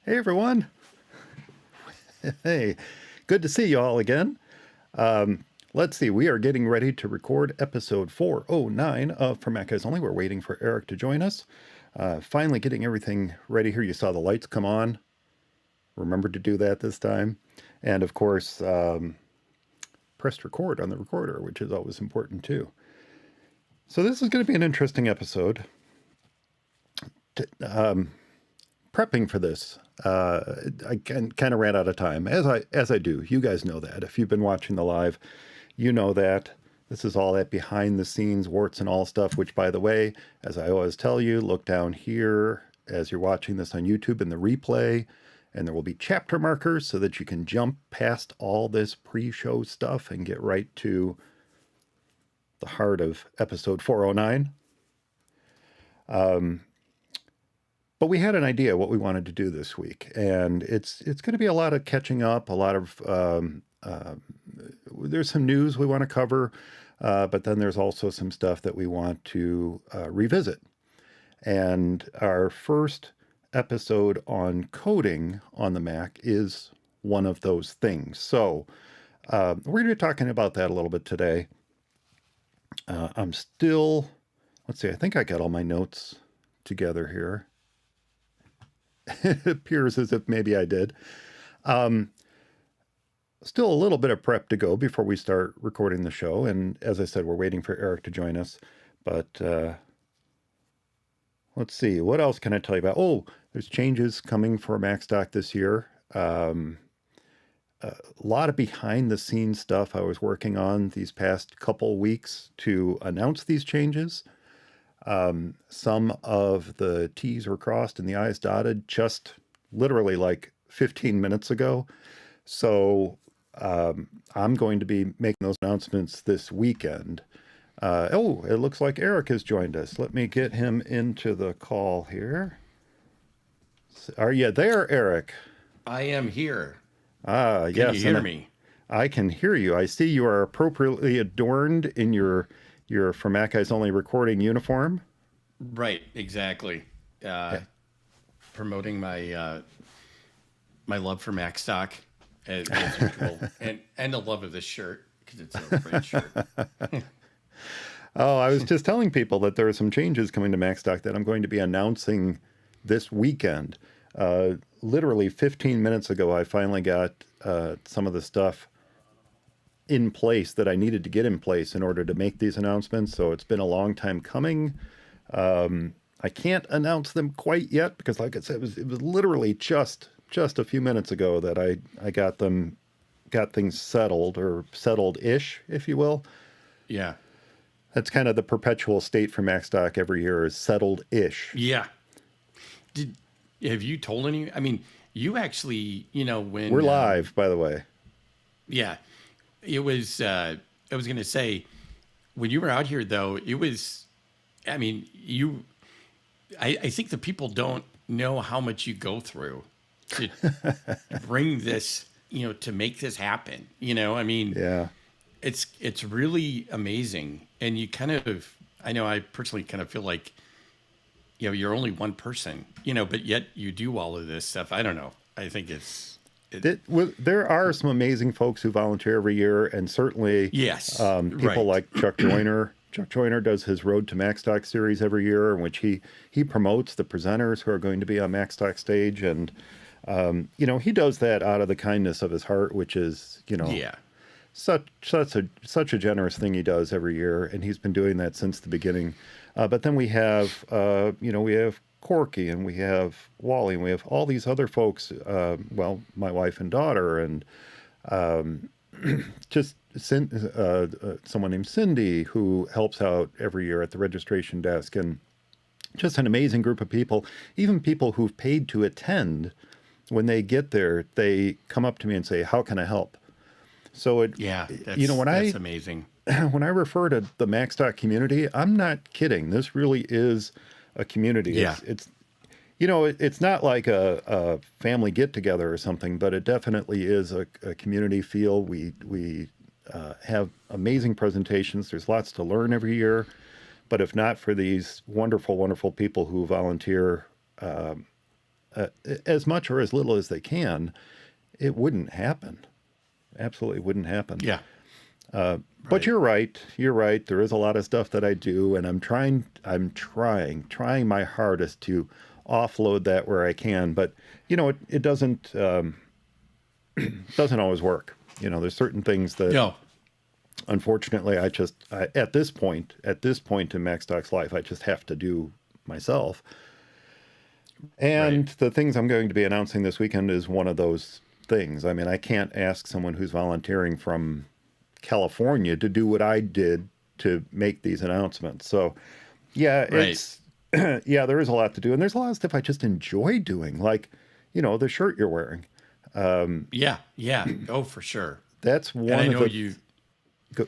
Hey everyone. Hey, good to see you all again. Let's see, we are getting ready to record episode 409 of For macOS Only. We're waiting for Eric to join us. Finally getting everything ready here. You saw the lights come on. Remember to do that this time. And of course, pressed record on the recorder, which is always important too. So this is going to be an interesting episode. Prepping for this, I kind of ran out of time, as I do. You guys know that. If you've been watching the live, you know that. This is all that behind the scenes warts and all stuff, which, by the way, as I always tell you, look down here as you're watching this on YouTube in the replay, and there will be chapter markers so that you can jump past all this pre-show stuff and get right to the heart of episode 409. But we had an idea what we wanted to do this week, and it's going to be a lot of catching up, a lot of there's some news we want to cover, but then there's also some stuff that we want to revisit. And our first episode on coding on the Mac is one of those things. So we're going to be talking about that a little bit today. I'm still, let's see, I think I got all my notes together here. It appears as if maybe I did. Still a little bit of prep to go before we start recording the show. And as I said, we're waiting for Eric to join us. But let's see, what else can I tell you about? Oh, there's changes coming for Macstock this year. A lot of behind the scenes stuff I was working on these past couple weeks to announce these changes. Some of the T's were crossed and the I's dotted just literally like 15 minutes ago. So I'm going to be making those announcements this weekend. Oh, it looks like Eric has joined us. Let me get him into the call here. Are you there, Eric? I am here. Yes. Can you hear me? I can hear you. I see you are appropriately adorned in your For macOS Only recording uniform. Right, exactly. Promoting my my love for Macstock as usual, and the love of this shirt because it's a great shirt. Oh, I was just telling people that there are some changes coming to Macstock that I'm going to be announcing this weekend. Literally 15 minutes ago, I finally got some of the stuff in place that I needed to get in place in order to make these announcements. So it's been a long time coming. I can't announce them quite yet because, like I said, it was literally just a few minutes ago that I got things settled, or settled-ish, if you will. Yeah. That's kind of the perpetual state for Macstock every year, is settled-ish. Yeah. Have you told any? I mean, you actually, when we're live, by the way. Yeah, it was. I was going to say, when you were out here, though, it was. I mean, I think the people don't know how much you go through to bring this, to make this happen. I mean, yeah, it's really amazing, and you kind of. I know I personally kind of feel like, you're only one person, but yet you do all of this stuff. I don't know. I think there are some amazing folks who volunteer every year, and certainly people like Chuck Joyner. Chuck Joyner does his Road to Macstock series every year, in which he promotes the presenters who are going to be on Macstock stage, and he does that out of the kindness of his heart, which is such a generous thing he does every year, and he's been doing that since the beginning. But then we have we have Corky, and we have Wally, and we have all these other folks. My wife and daughter, and just someone named Cindy, who helps out every year at the registration desk, and just an amazing group of people. Even people who've paid to attend, when they get there, they come up to me and say, "How can I help?" So that's amazing. When I refer to the Macstock community, I'm not kidding. This really is a community. Yeah. It's not like a family get together or something, but it definitely is a community feel. We have amazing presentations. There's lots to learn every year, but if not for these wonderful, wonderful people who volunteer as much or as little as they can, it wouldn't happen. Absolutely wouldn't happen. Yeah. But you're right. You're right. There is a lot of stuff that I do, and I'm trying my hardest to offload that where I can. But it doesn't doesn't always work. There's certain things that, unfortunately, at this point in Macstock's life, I just have to do myself. And the things I'm going to be announcing this weekend is one of those things. I mean, I can't ask someone who's volunteering from California to do what I did to make these announcements. So, yeah, it's yeah, there is a lot to do, and there's a lot of stuff I just enjoy doing, like, the shirt you're wearing. Yeah, yeah. Oh, for sure. That's And one I of know the. you Go,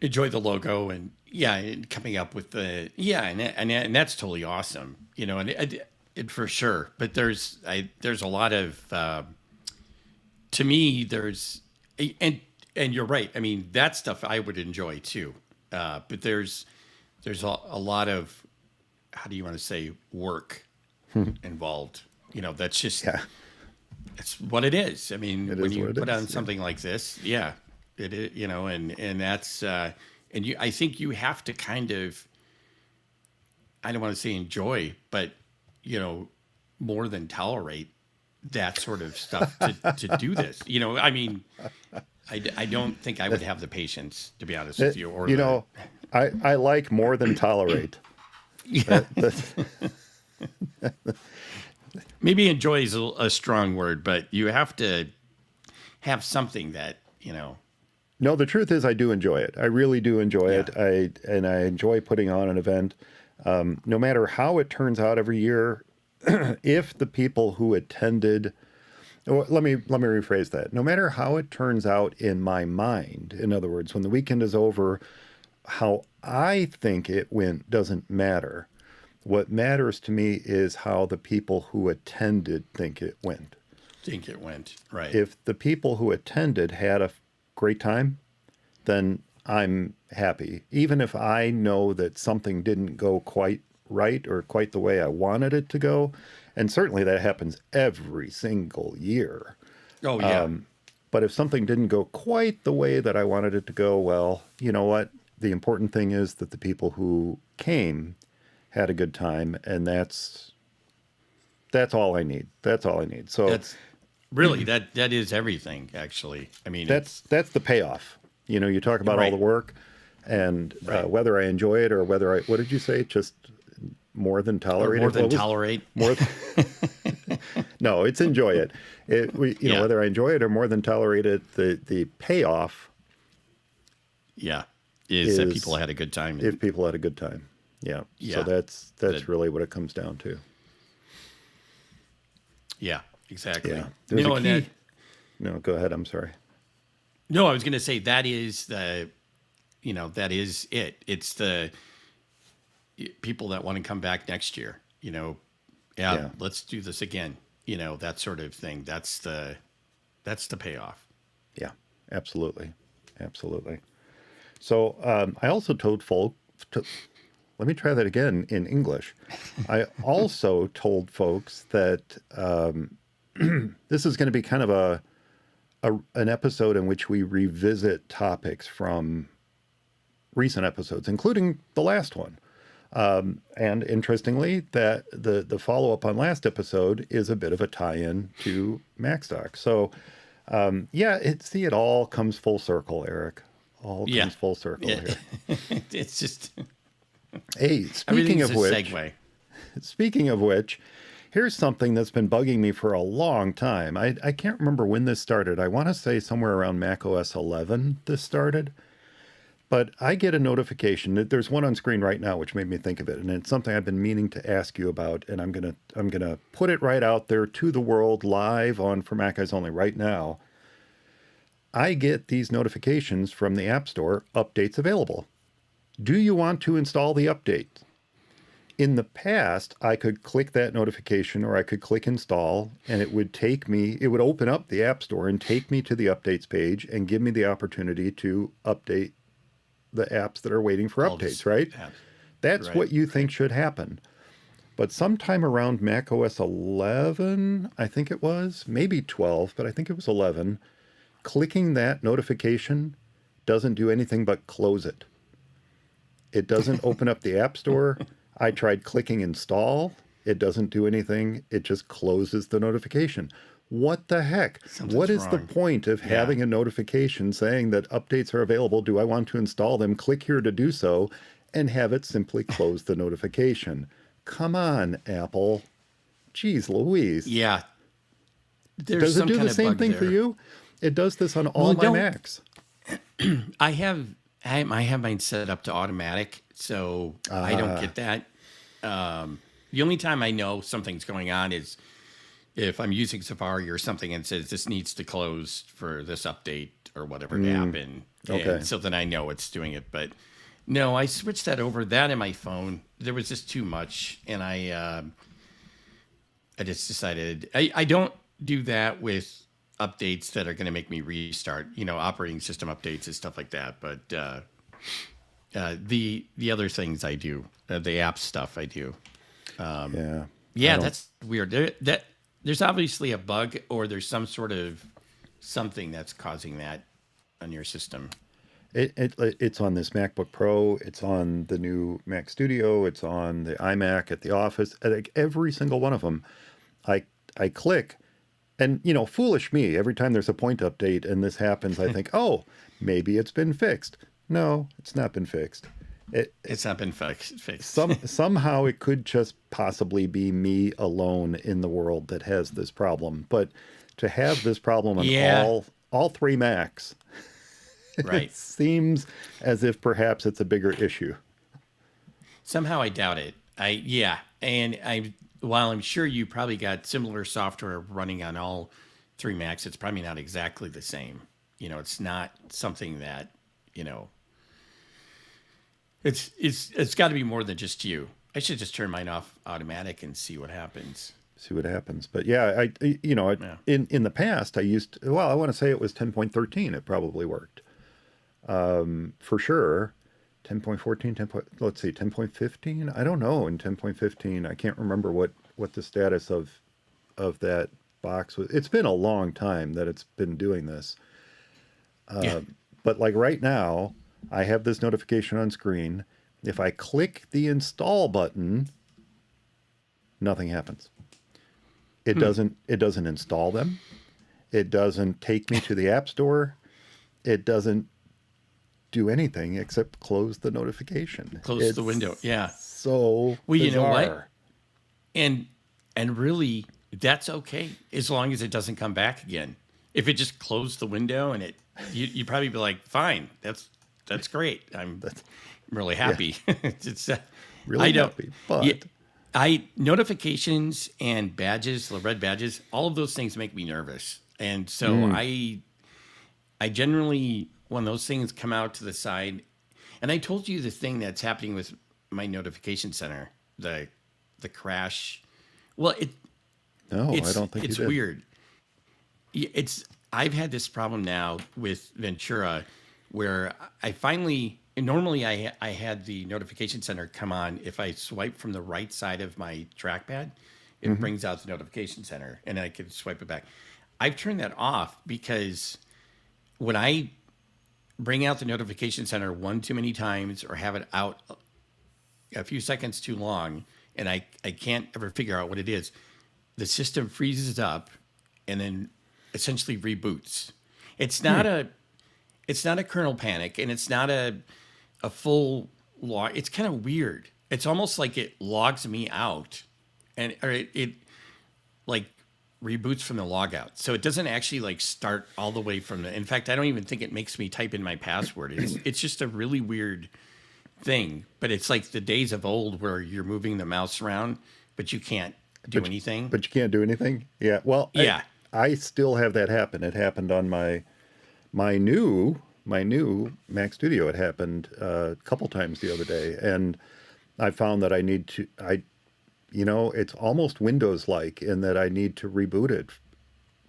enjoy the logo and and coming up with the and that's totally awesome. And for sure. But there's a lot of to me and you're right. I mean, that stuff I would enjoy too. But there's a lot of, how do you want to say, work involved. That's just yeah, it's what it is. I mean, it when is you what it put is. on something like this, it is, and that's I think you have to kind of, I don't want to say enjoy, but more than tolerate that sort of stuff to do this. I mean, I don't think I would have the patience, to be honest with you. Or I like more than tolerate. yeah. Maybe enjoy is a strong word, but you have to have something that No, the truth is I do enjoy it. I really do enjoy Yeah. it. I enjoy putting on an event. No matter how it turns out every year, if the people who attended, or let me rephrase that. No matter how it turns out in my mind, in other words, when the weekend is over, how I think it went doesn't matter. What matters to me is how the people who attended think it went. think it went right. If the people who attended had a great time, then I'm happy. Even if I know that something didn't go quite right or quite the way I wanted it to go, and certainly that happens every single year. Oh yeah. But if something didn't go quite the way that I wanted it to go, well, you know what? The important thing is that the people who came had a good time, and that's all I need. That's all I need. So That's really that is everything, actually. I mean, that's the payoff. You talk about all Right. the work and Right. whether I enjoy it or whether what did you say? Just more than tolerate more it? than What was- tolerate. More no, it's enjoy it. Yeah. Whether I enjoy it or more than tolerate it, the payoff Yeah, is that is people had a good time. if people had a good time. Yeah. Yeah. So that's That- really what it comes down to. Yeah, exactly. Yeah. There's a And key. No, go ahead. I'm sorry. no, I was going to say that is that is it. It's the people that want to come back next year. Yeah. Let's do this again. That sort of thing. That's the payoff. Yeah, absolutely. Absolutely. So I also told folk, let me try that again in English. I also told folks that this is going to be kind of an episode in which we revisit topics from recent episodes, including the last one. And interestingly, that the follow-up on last episode is a bit of a tie-in to Macstock. So it all comes full circle, Eric. All Yeah. comes full circle Yeah. here. It's just Hey, speaking everything's of a which, here's something that's been bugging me for a long time. I can't remember when this started. I want to say somewhere around macOS 11 this started. But I get a notification that there's one on screen right now, which made me think of it, and it's something I've been meaning to ask you about, and I'm gonna put it right out there to the world live on For Mac Eyes Only right now. I get these notifications from the App Store, updates available. Do you want to install the update? In the past, I could click that notification or I could click install, and it would open up the App Store and take me to the updates page and give me the opportunity to update the apps that are waiting for all updates, this right? apps. That's Right. what you think should happen. But sometime around macOS 11, I think it was, maybe 12, but I think it was 11, clicking that notification doesn't do anything but close it. It doesn't open up the App Store. I tried clicking install. It doesn't do anything. It just closes the notification. What the heck? Something's What is the wrong. point of having a notification saying that updates are available? Do I want to install them? Click here to do so, and have it simply close the notification. Come on, Apple. Jeez Louise. Yeah. There's Does it some do kind the of same bug thing for there. you? It does this on all Well, my don't- Macs. I have I have mine set up to automatic, so I don't get that. The only time I know something's going on is if I'm using Safari or something and it says this needs to close for this update or whatever to happen. Okay. And so then I know it's doing it. But no, I switched that over. That in my phone, there was just too much. And I just decided I don't do that with updates that are going to make me restart, operating system updates and stuff like that. But the other things I do, the app stuff I do. Yeah. Yeah, that's weird. There's obviously a bug or there's some sort of something that's causing that on your system. It's on this MacBook Pro. It's on the new Mac Studio. It's on the iMac at the office. Like every single one of them, I click, and foolish me. Every time there's a point update and this happens, I think, oh, maybe it's been fixed. No, it's not been fixed. It's not been fixed. Somehow it could just possibly be me alone in the world that has this problem. But to have this problem on all three Macs, right, it seems as if perhaps it's a bigger issue. Somehow I doubt it. While I'm sure you probably got similar software running on all three Macs, it's probably not exactly the same. It's not something that It's got to be more than just you. I should just turn mine off automatic and see what happens. But yeah, in the past I used to, I want to say it was 10.13. It probably worked. For sure. 10.14, let's see, 10.15. I don't know. In 10.15, I can't remember what the status of that box was. It's been a long time that it's been doing this. But like right now, I have this notification on screen. If I click the install button, nothing happens. It doesn't install them. It doesn't take me to the App Store. It doesn't do anything except close the notification. Close the window. Yeah. So well, bizarre. You know what? And really, that's okay as long as it doesn't come back again. If it just closed the window and you'd probably be like, fine, that's great. I'm really happy. Yeah. It's really happy. But notifications and badges, the red badges, all of those things make me nervous. And so I generally, when those things come out to the side, and I told you the thing that's happening with my notification center, the crash. Well, I don't think it's you did. weird. I've had this problem now with Ventura where normally I had the notification center come on. If I swipe from the right side of my trackpad, it brings out the notification center and I can swipe it back. I've turned that off because when I bring out the notification center one too many times or have it out a few seconds too long and I can't ever figure out what it is, the system freezes up and then essentially reboots. It's not a kernel panic and it's not a full log. It's kind of weird. It's almost like it logs me out or it like reboots from the logout. So it doesn't actually like start all the way from in fact, I don't even think it makes me type in my password. It's just a really weird thing, but it's like the days of old where you're moving the mouse around, but you can't do anything. But you can't do anything? Yeah. Well, yeah. I still have that happen. It happened on my new Mac Studio. It happened a couple times the other day, and I found that I need to. It's almost Windows-like in that I need to reboot it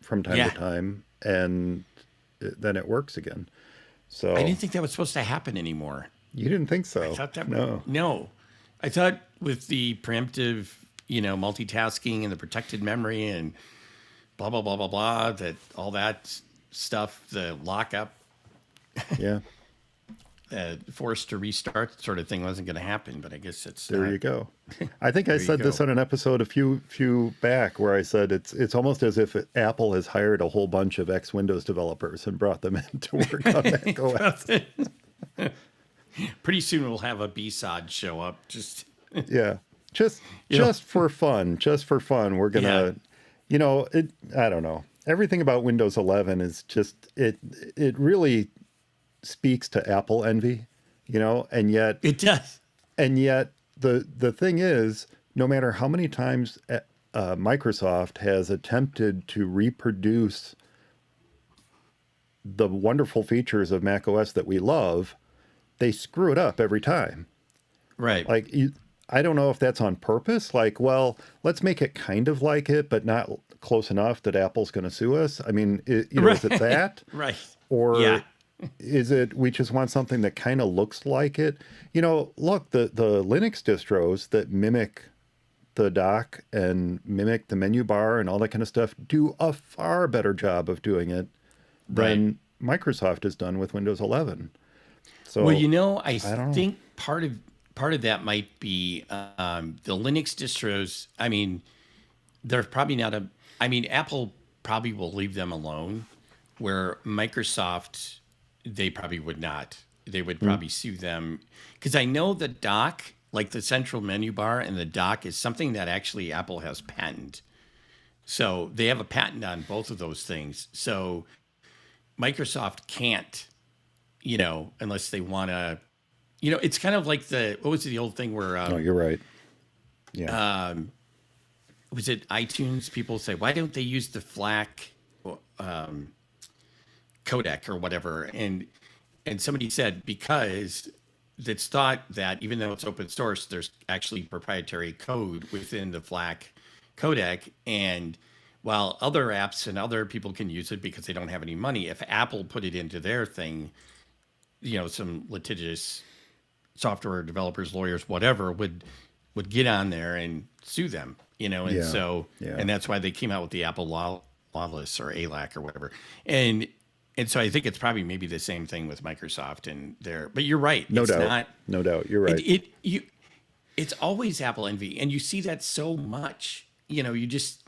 from time to time, and then it works again. So I didn't think that was supposed to happen anymore. You didn't think so? I thought that no. I thought with the preemptive, multitasking and the protected memory and blah blah blah blah blah, that all that stuff, the lockup, forced to restart sort of thing wasn't going to happen. But I guess it's there. You go. I think I said this on an episode a few back where I said it's almost as if Apple has hired a whole bunch of ex-Windows developers and brought them in to work on macOS. Pretty soon we'll have a B-sod show up. Just for fun. Just for fun. We're gonna, I don't know. Everything about Windows 11 is just it really speaks to Apple envy, and yet It does. the thing is, no matter how many times Microsoft has attempted to reproduce the wonderful features of macOS that we love, they screw it up every time. Right. Like, I don't know if that's on purpose. Like, well, let's make it kind of like it, but not close enough that Apple's going to sue us. I mean, is it that? Right. Or Yeah. is it we just want something that kind of looks like it? Look, the Linux distros that mimic the dock and mimic the menu bar and all that kind of stuff do a far better job of doing it than Microsoft has done with Windows 11. So, Well, I don't know. think part of that might be the Linux distros. I mean, they're probably not a. I mean, Apple probably will leave them alone, where Microsoft, they probably would not. They would probably sue them because I know the dock, like the central menu bar and the dock, is something that actually Apple has patented. So they have a patent on both of those things. So Microsoft can't, unless they want to, it's kind of like what was the old thing where, No, you're right. Yeah. was it iTunes? People say, why don't they use the FLAC codec or whatever? And somebody said, because it's thought that even though it's open source, there's actually proprietary code within the FLAC codec. And while other apps and other people can use it because they don't have any money, if Apple put it into their thing, some litigious software developers, lawyers, whatever, would get on there and sue them, and and that's why they came out with the Apple Lawless or ALAC or whatever. And so I think it's probably maybe the same thing with Microsoft and but you're right. No doubt. No doubt. You're right. It's always Apple envy. And you see that so much, here's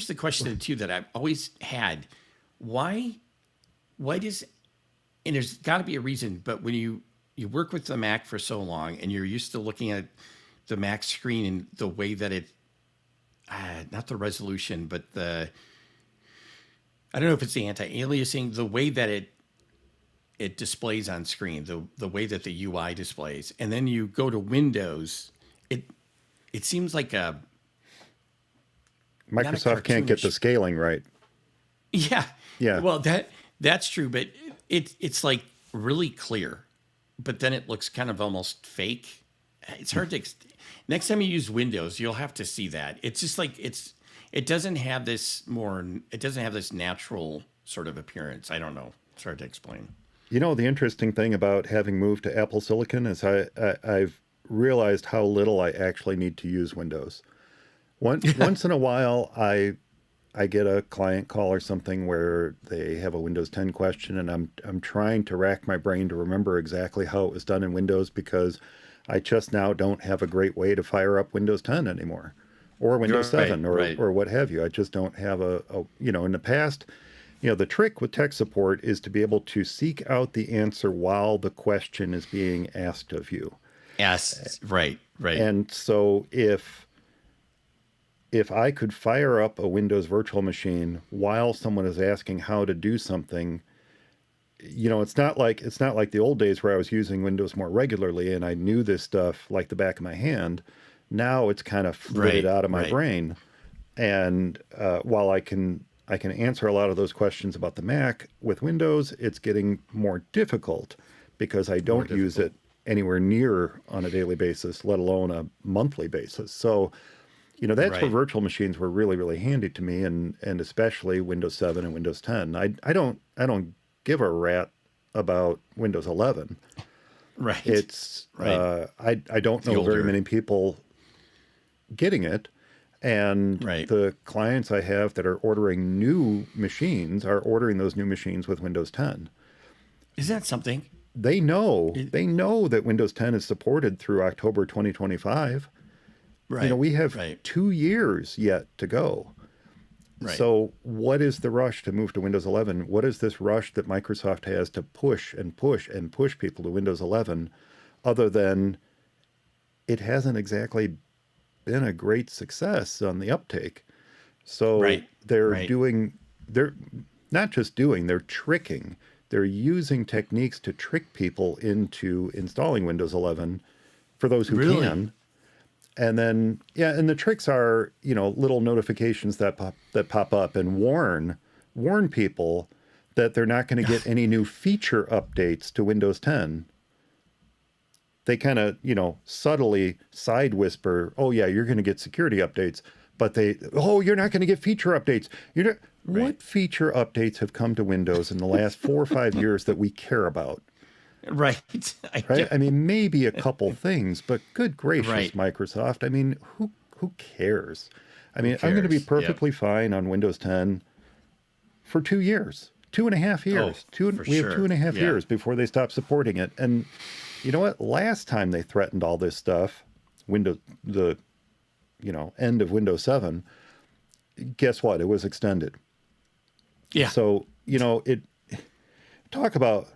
the question too that I've always had. Why does, and there's got to be a reason, but when you work with the Mac for so long and you're used to looking at the Mac screen and the way that it, not the resolution, but I don't know if it's the anti-aliasing, the way that it displays on screen, the way that the UI displays, and then you go to Windows, it seems like Microsoft can't get the scaling right. Yeah. Yeah. Well, that's true, but it's like really clear, but then it looks kind of almost fake. It's hard to. Next time you use Windows, you'll have to see that. It's just like it doesn't have this natural sort of appearance. I don't know. It's hard to explain. The interesting thing about having moved to Apple Silicon is I've realized how little I actually need to use Windows. Once in a while, I get a client call or something where they have a Windows 10 question, and I'm trying to rack my brain to remember exactly how it was done in Windows because I just now don't have a great way to fire up Windows 10 anymore, or Windows 7 or what have you. I just don't have in the past, the trick with tech support is to be able to seek out the answer while the question is being asked of you. Yes, right. And so if I could fire up a Windows virtual machine while someone is asking how to do something, it's not like the old days where I was using Windows more regularly and I knew this stuff like the back of my hand. Now it's kind of flitted out of my brain. And while I can answer a lot of those questions about the Mac, with Windows, it's getting more difficult because I don't use it anywhere near on a daily basis, let alone a monthly basis. So, that's where virtual machines were really, really handy to me, and especially Windows 7 and Windows 10. I don't give a rat about Windows 11. Right. It's I don't know very many people getting it, and the clients I have that are ordering new machines are ordering those new machines with Windows 10. Is that something? They know that Windows 10 is supported through October 2025. Right. We have 2 years yet to go. Right. So what is the rush to move to Windows 11? What is this rush that Microsoft has to push and push and push people to Windows 11, other than it hasn't exactly been a great success on the uptake? So they're not just doing, they're tricking they're using techniques to trick people into installing Windows 11 for those who Really? can. And then, yeah, and the tricks are, little notifications that pop up and warn people that they're not going to get any new feature updates to Windows 10. They kind of, subtly side whisper, oh yeah, you're going to get security updates, but you're not going to get feature updates. You're not, Right. What feature updates have come to Windows in the last 4 or 5 years that we care about? Right. Right? I mean, maybe a couple things, but good gracious, Right. Microsoft. I mean, who cares? I mean, I'm going to be cares? perfectly fine on Windows 10 for 2 years, 2.5 years. for We have sure. 2.5 Yeah. years before they stop supporting it. And you know what? Last time they threatened all this stuff, the end of Windows 7, guess what? It was extended. Yeah. So, talk about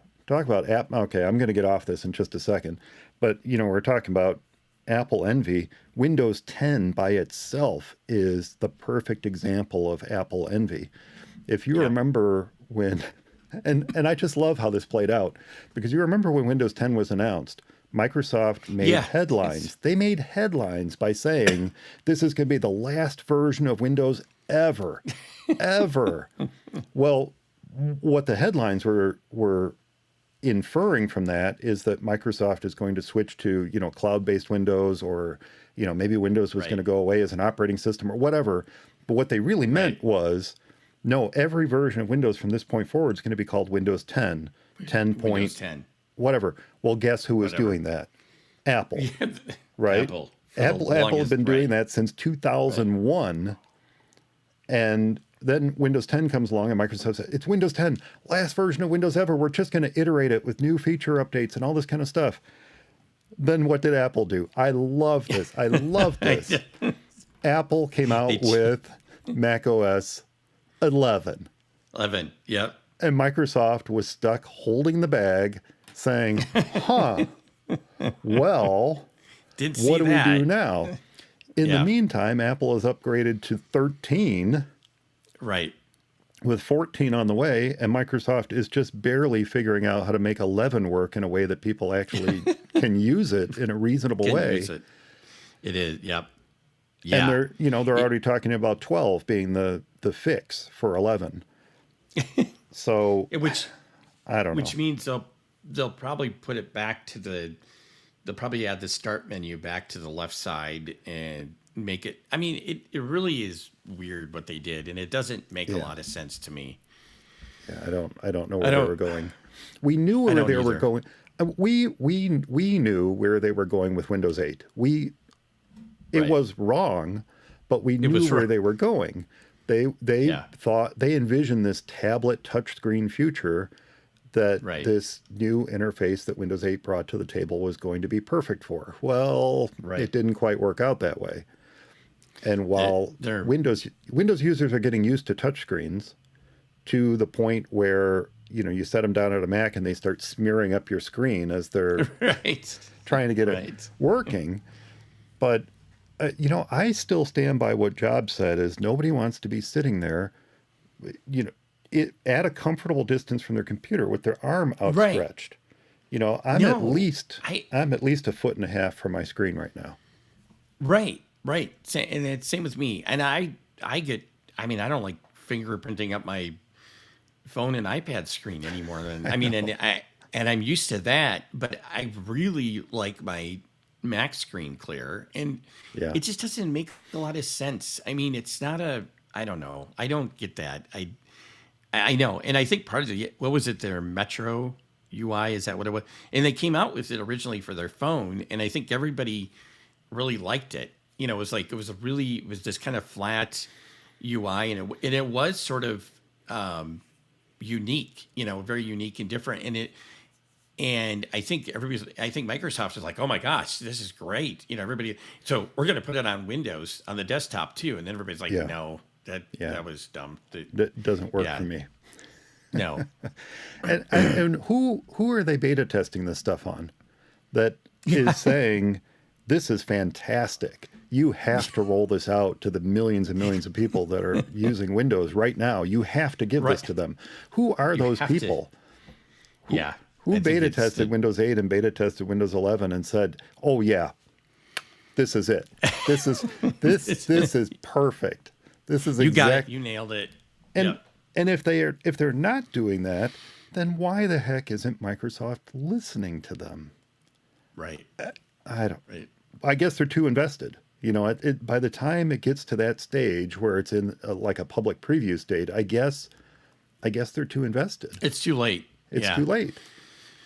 app. Okay, I'm going to get off this in just a second, but we're talking about Apple envy. Windows 10 by itself is the perfect example of Apple envy. If you remember when, and I just love how this played out, because you remember when Windows 10 was announced, Microsoft made headlines. Yes. They made headlines by saying this is going to be the last version of Windows ever. Well, what the headlines were inferring from that is that Microsoft is going to switch to, cloud-based Windows, or, maybe Windows was going to go away as an operating system or whatever. But what they really meant was, no, every version of Windows from this point forward is going to be called Windows 10, 10 point, Windows 10. whatever. Well, guess who was doing that? Apple, right? Apple. Apple had been doing that since 2001. And then Windows 10 comes along and Microsoft says, it's Windows 10, last version of Windows ever. We're just going to iterate it with new feature updates and all this kind of stuff. Then what did Apple do? I love this. Apple came out with macOS 11. 11. Yep. And Microsoft was stuck holding the bag saying, well, Didn't see what do that. we do now? In the meantime, Apple has upgraded to 13. Right. With 14 on the way, and Microsoft is just barely figuring out how to make 11 work in a way that people actually can use it in a reasonable way. Use it. It is. Yep. Yeah. And they're already talking about 12 being the fix for 11. So Which I don't know. Which means they'll probably put it back to they'll probably add the start menu back to the left side and make it. I mean, it really is weird what they did, and it doesn't make a lot of sense to me. Yeah, I don't know where they were going. We knew where they were going. We knew where they were going with Windows 8. It was wrong, but we knew where they were going. They thought, they envisioned this tablet touchscreen future that this new interface that Windows 8 brought to the table was going to be perfect for. Well, it didn't quite work out that way. And while Windows users are getting used to touchscreens to the point where, you set them down at a Mac and they start smearing up your screen as they're trying to get it working. But, I still stand by what Jobs said, is nobody wants to be sitting there, at a comfortable distance from their computer with their arm outstretched. I'm at least a foot and a half from my screen right now. Right. And it's same with me. And I don't like fingerprinting up my phone and iPad screen anymore and I'm used to that, but I really like my Mac screen clear, and it just doesn't make a lot of sense. I mean, it's not I don't know. I don't get that. I know. And I think part of what was it? Their Metro UI, is that what it was? And they came out with it originally for their phone, and I think everybody really liked it. It was this kind of flat UI, and it was sort of unique, very unique and different. And I think Microsoft is like, oh my gosh, this is great. Everybody. So we're going to put it on Windows on the desktop too, and then everybody's like, no, that was dumb. That doesn't work for me. No. and who are they beta testing this stuff on? That is saying, this is fantastic. You have to roll this out to the millions and millions of people that are using Windows right now. You have to give this to them. Who are those people? Yeah. Who I think beta it's tested Windows 8 and beta tested Windows 11 and said, "Oh yeah, this is it. This is this is perfect. This is You got it. exact." You nailed it. And Yep. and if they're not doing that, then why the heck isn't Microsoft listening to them? Right. I don't. Right. I guess they're too invested. You know, by the time it gets to that stage where it's in like a public preview state, I guess they're too invested. It's too late. It's Yeah. too late.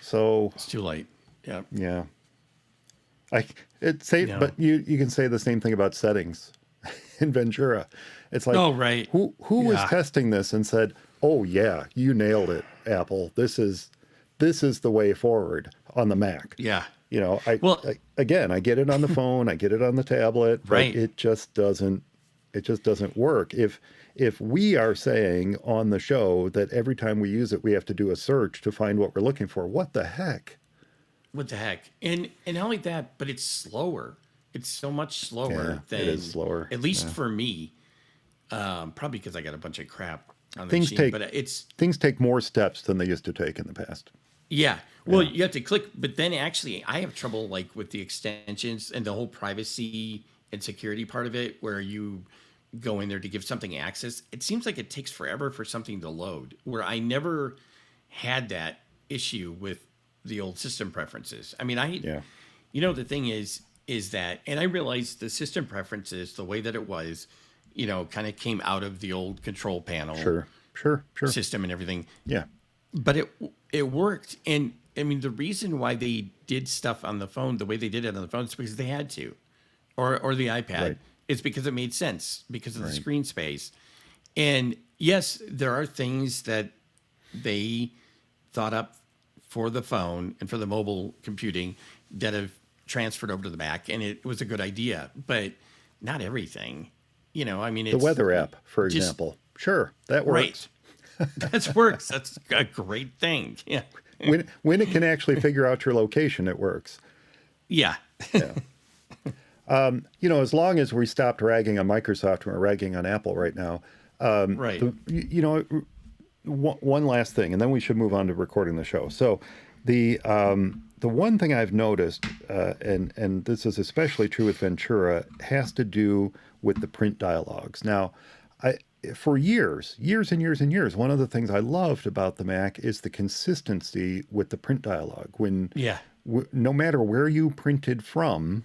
So It's too late. Yeah. yeah, No. but you can say the same thing about settings in Ventura. It's like, Oh, right. who was Yeah. testing this and said, "Oh yeah, you nailed it, Apple. This is the way forward on the Mac." Yeah. You know, Well- again, I get it on the phone, I get it on the tablet, but Right. it just doesn't work. If we are saying on the show that every time we use it, we have to do a search to find what we're looking for, what the heck? What the heck? And not only that, but it's slower. It's so much slower Yeah, than it is slower. At least for me. Probably because I got a bunch of crap on the Things machine. take But it's things take more steps than they used to take in the past. yeah. Well, you have to click, but then actually, I have trouble like with the extensions and the whole privacy and security part of it, where you go in there to give something access. It seems like it takes forever for something to load. Where I never had that issue with the old system preferences. I mean, Yeah. the thing is that, and I realized the system preferences, the way that it was, kind of came out of the old control panel Sure. system and everything. Yeah. But it worked, and I mean the reason why they did stuff on the phone the way they did it on the phone is because they had to, or the iPad. Right. It's because it made sense because of the screen space. And yes, there are things that they thought up for the phone and for the mobile computing that have transferred over to the Mac, and it was a good idea, but not everything. I mean, The it's weather app, for just- example. Sure, that works. That works. That's a great thing. Yeah. When it can actually figure out your location, it works. Yeah. As long as we stopped ragging on Microsoft and we're ragging on Apple right now. Right. One last thing, and then we should move on to recording the show. So the one thing I've noticed, and this is especially true with Ventura, has to do with the print dialogues. Now, for years and years, one of the things I loved about the Mac is the consistency with the print dialogue. When Yeah. no matter where you printed from,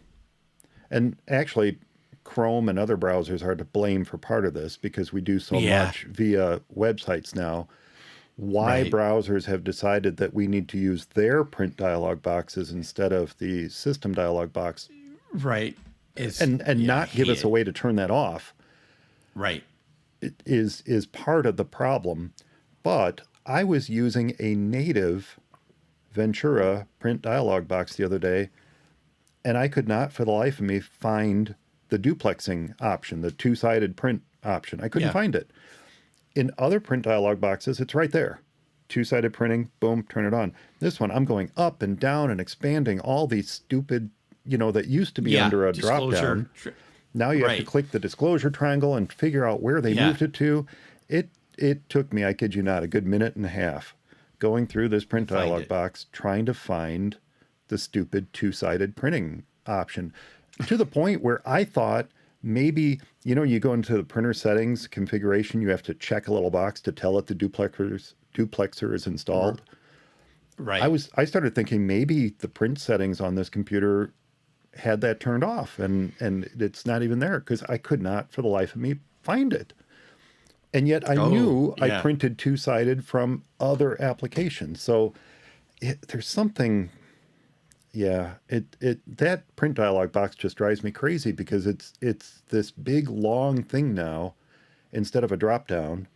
and actually Chrome and other browsers are to blame for part of this because we do so Yeah. much via websites now. Why Right. browsers have decided that we need to use their print dialog boxes instead of the system dialog box, Right. and not give us a way. way to turn that off, Right. is part of the problem. But I was using a native Ventura print dialog box the other day, and I could not for the life of me find the duplexing option, the two-sided print option. I couldn't Yeah. find it. In other print dialog boxes, it's right there. Two-sided printing, boom, turn it on. This one, I'm going up and down and expanding all these stupid, that used to be under a drop-down. Now you have to Right. click the disclosure triangle and figure out where they Yeah. moved it to. It took me, I kid you not, a good minute and a half going through this print Find dialog it. box trying to find the stupid two-sided printing option, to the point where I thought maybe, you go into the printer settings configuration, you have to check a little box to tell it the duplexer is installed. Right. I started thinking maybe the print settings on this computer had that turned off, and it's not even there because I could not for the life of me find it. And yet I knew I yeah. printed two-sided from other applications. So there's something, that print dialog box just drives me crazy because it's this big long thing now instead of a drop down.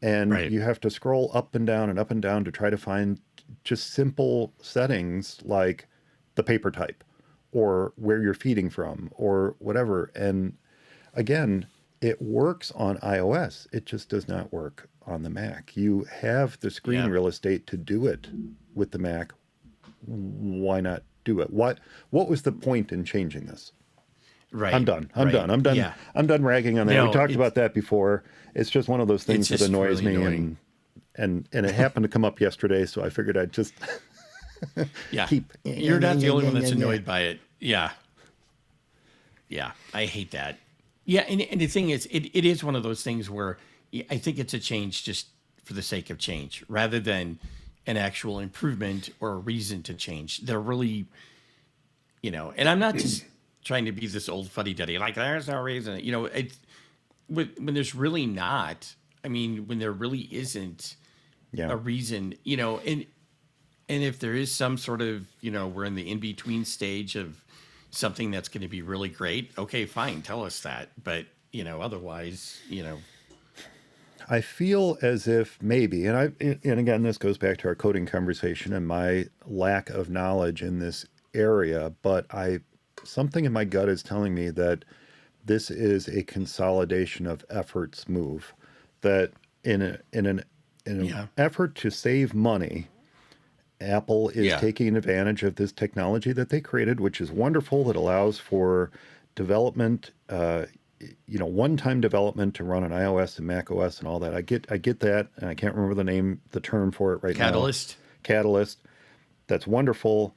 And Right. you have to scroll up and down to try to find just simple settings like the paper type or where you're feeding from or whatever. And again, it works on iOS. It just does not work on the Mac. You have the screen Yeah. real estate to do it with the Mac. Why not do it? What was the point in changing this? Right. I'm done. Right. Yeah. I'm done ragging on that. No, We talked it's- about that before. It's just one of those things that just annoys really me. annoying. and it happened to come up yesterday, so I figured I'd just Yeah. keep. You're not the only one that's annoyed by it. Yeah. Yeah. I hate that. Yeah. And the thing is, it is one of those things where I think it's a change just for the sake of change rather than an actual improvement or a reason to change. They're really, and I'm not just trying to be this old fuddy-duddy, like there's no reason, it's when there's really not, I mean, when there really isn't Yeah. a reason, and if there is some sort of, we're in the in-between stage of something that's going to be really great, okay, fine, tell us that. But, otherwise, I feel as if maybe, and again, this goes back to our coding conversation and my lack of knowledge in this area, but something in my gut is telling me that this is a consolidation of efforts move. That in an Yeah. effort to save money, Apple is Yeah. taking advantage of this technology that they created, which is wonderful. That allows for development, one-time development to run on iOS and macOS and all that. I get that, and I can't remember the term for it right Catalyst. now. Catalyst. That's wonderful,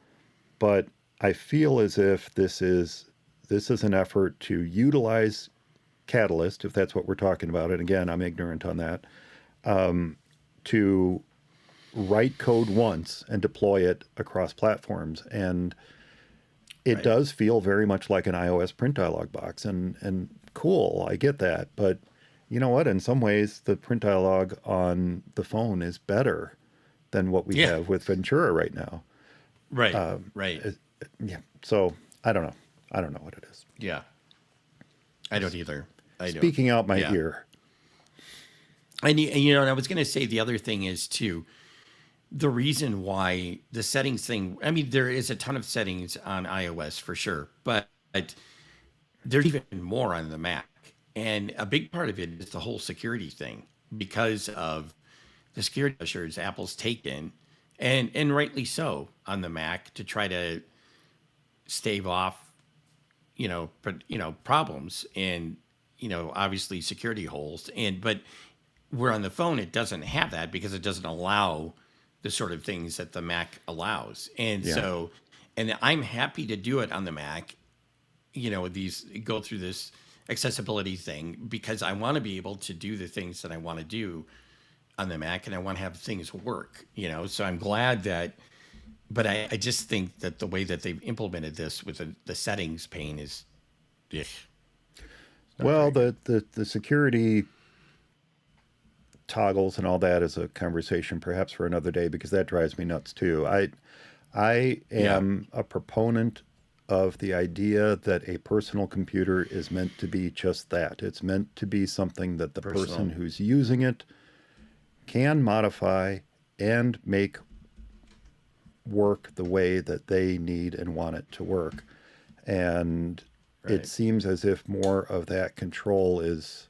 but I feel as if this is an effort to utilize Catalyst, if that's what we're talking about. And again, I'm ignorant on that. To write code once and deploy it across platforms, and it Right. does feel very much like an iOS print dialog box, and cool, I get that, but you know what? In some ways, the print dialog on the phone is better than what we Yeah. have with Ventura right now. Right. Right. Yeah, so I don't know. I don't know what it is. Yeah. I don't either. I don't. Speaking out my Yeah. ear. And and I was going to say the other thing is too, the reason why the settings thing, I mean, there is a ton of settings on iOS for sure, but there's even more on the Mac. And a big part of it is the whole security thing because of the security measures Apple's taken, and rightly so on the Mac to try to stave off, problems and, obviously security holes. But where on the phone, it doesn't have that because it doesn't allow the sort of things that the Mac allows. And Yeah. so, and I'm happy to do it on the Mac, go through this accessibility thing because I want to be able to do the things that I want to do on the Mac and I want to have things work, so I'm glad that, but I just think that the way that they've implemented this with the settings pane is, ugh. Well, the security toggles and all that is a conversation perhaps for another day, because that drives me nuts too. I am a proponent of the idea that a personal computer is meant to be just that. It's meant to be something that the person who's using it can modify and make work the way that they need and want it to work. And Right. it seems as if more of that control is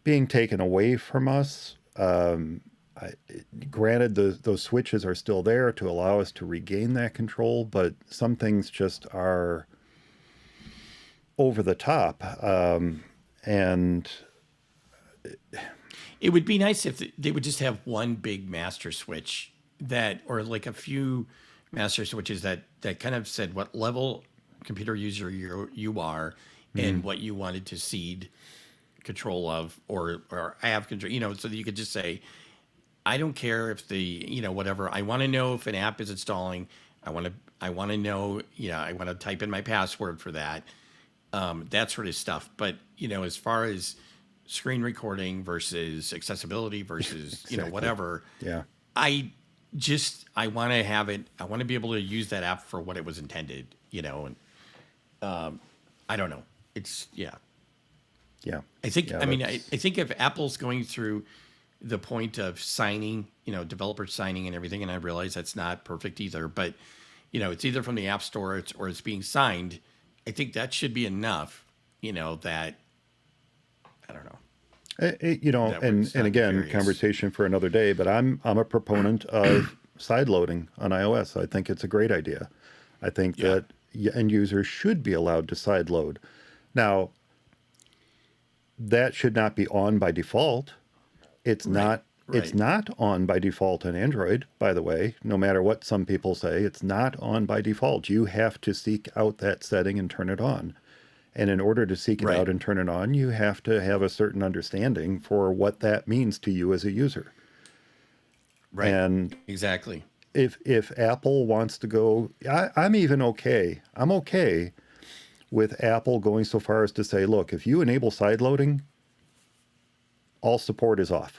being taken away from us. Granted, those switches are still there to allow us to regain that control, but some things just are over the top. And It would be nice if they would just have one big master switch or like a few master switches that kind of said what level computer user you are and what you wanted to cede control of or have control, so that you could just say, I don't care if whatever, I want to know if an app is installing. I want to know, I want to type in my password for that, that sort of stuff. But, as far as screen recording versus accessibility versus, Exactly. whatever, yeah, I want to have it. I want to be able to use that app for what it was intended, and I don't know. It's, yeah. yeah. I think, Yeah, I mean, that's- I think if Apple's going through the point of signing, developers signing and everything, and I realize that's not perfect either, but, it's either from the App Store or it's being signed. I think that should be enough, that, I don't know. That would and sound again, nefarious. conversation for another day, but I'm a proponent of side loading on iOS. I think it's a great idea. I think Yeah. that end users should be allowed to side load. Now, that should not be on by default. It's Right. not It's Right. not on by default on Android, by the way. No matter what some people say, it's not on by default. You have to seek out that setting and turn it on. And in order to seek it Right. out and turn it on, you have to have a certain understanding for what that means to you as a user. Right. And Exactly. if Apple wants to go, I'm even okay. I'm okay with Apple going so far as to say, look, if you enable sideloading, all support is off.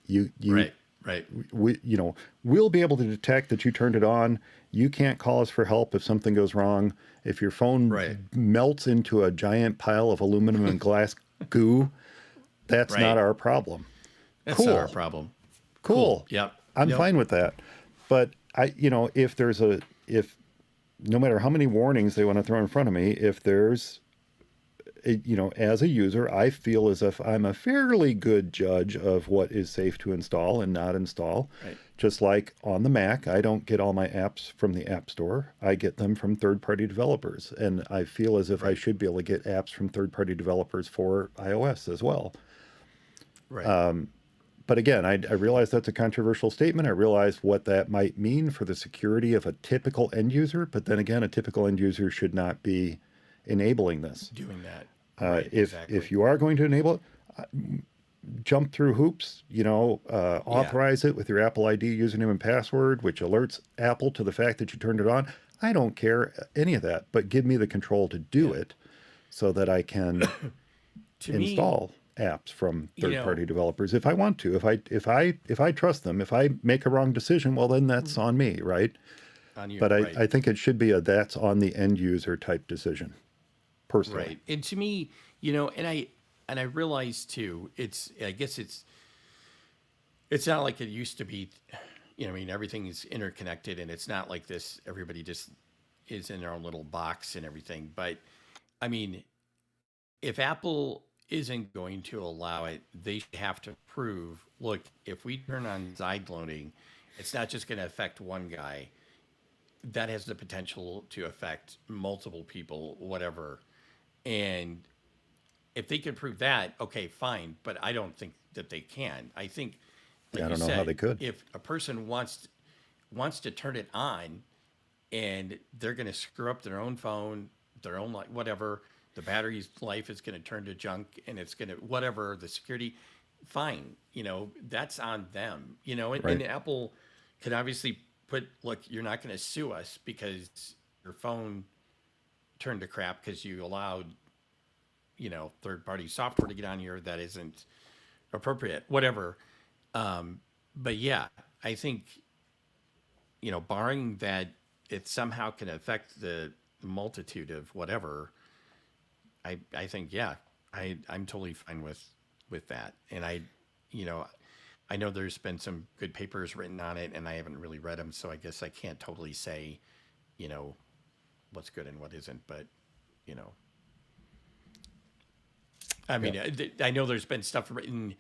You Right. Right. we'll be able to detect that you turned it on. You can't call us for help if something goes wrong. If your phone Right. melts into a giant pile of aluminum and glass goo, that's not Right. our problem. That's not our Cool. problem. Cool. Cool. Yep. I'm Nope. fine with that. But if no matter how many warnings they want to throw in front of me, if there's as a user, I feel as if I'm a fairly good judge of what is safe to install and not install. Right. Just like on the Mac, I don't get all my apps from the App Store. I get them from third-party developers. And I feel as if I Right. should be able to get apps from third-party developers for iOS as well. Right. But again, I realize that's a controversial statement. I realize what that might mean for the security of a typical end user. But then again, a typical end user should not be enabling this. Doing that. Right. If Exactly. you are going to enable it, jump through hoops, Yeah. authorize it with your Apple ID username and password, which alerts Apple to the fact that you turned it on. I don't care any of that, but give me the control to do Yeah. it so that I can To me, install apps from you know, third-party developers if I want to. If I trust them, if I make a wrong decision, well then that's on me, right? on your But I, right. I think it should be a that's on the end user type decision, personally. Right. And to me, and I realize too, I guess it's not like it used to be, I mean, everything is interconnected and it's not like this, everybody just is in their own little box and everything. But I mean, if Apple isn't going to allow it, they should have to prove, look, if we turn on side loading, it's not just going to affect one guy. That has the potential to affect multiple people, whatever. And if they could prove that, okay, fine. But I don't think that they can. I think, Yeah, like I you don't know how they said, could. if a person wants to turn it on, and they're going to screw up their own phone, their own like whatever, the battery's life is going to turn to junk, and it's going to whatever the security. Fine, that's on them. And Right. Apple can obviously put, look, you're not going to sue us because your phone turned to crap because you allowed third party software to get on here that isn't appropriate, whatever. But yeah, I think barring that it somehow can affect the multitude of whatever, I think yeah, I'm totally fine with that. And you know I know there's been some good papers written on it, and I haven't really read them, so I guess I can't totally say you know what's good and what isn't. But you know I Yeah. mean, I know there's been stuff written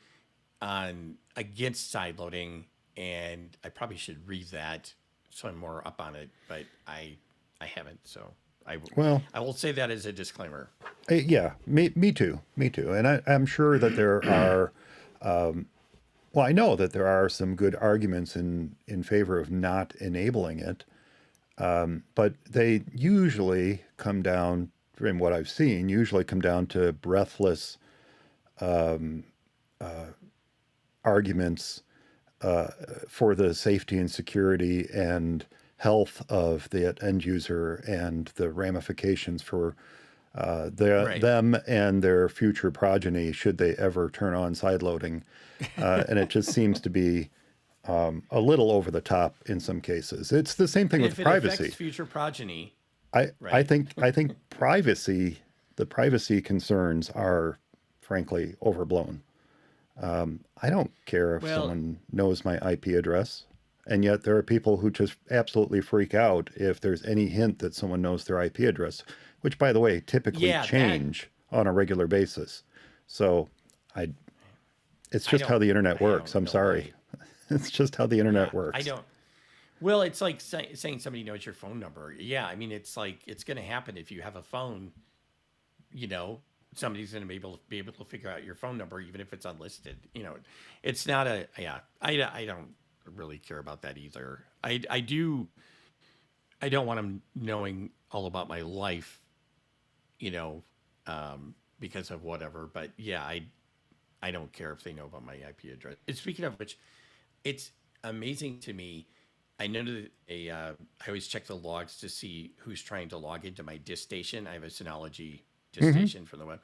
on against sideloading, and I probably should read that so I'm more up on it. But I haven't, so Well, I will say that as a disclaimer. yeah, me too. Me too. And I'm sure that there are, well, I know that there are some good arguments in favor of not enabling it. But they usually come down, from what I've seen, usually come down to breathless arguments for the safety and security and health of the end user and the ramifications for Right. them and their future progeny should they ever turn on sideloading. And it just seems to be a little over the top in some cases. It's the same thing And with if it affects privacy. future progeny, I right? think privacy, the privacy concerns are frankly overblown. I don't care if Well, someone knows my IP address, and yet there are people who just absolutely freak out if there's any hint that someone knows their IP address, which, by the way, typically yeah, that change on a regular basis. So I, it's I just how don't. the internet I works. don't I'm know why. sorry. It's just how the Yeah, internet I works. don't. Well, it's like saying somebody knows your phone number. Yeah, I mean, it's like it's going to happen if you have a phone. You know, somebody's going to be able to figure out your phone number, even if it's unlisted. It's not a, yeah, I don't really care about that either. I don't want them knowing all about my life, you know, because of whatever. But yeah, I don't care if they know about my IP address. And speaking of which, it's amazing to me. I know that I always check the logs to see who's trying to log into my DiskStation. I have a Synology DiskStation for the web,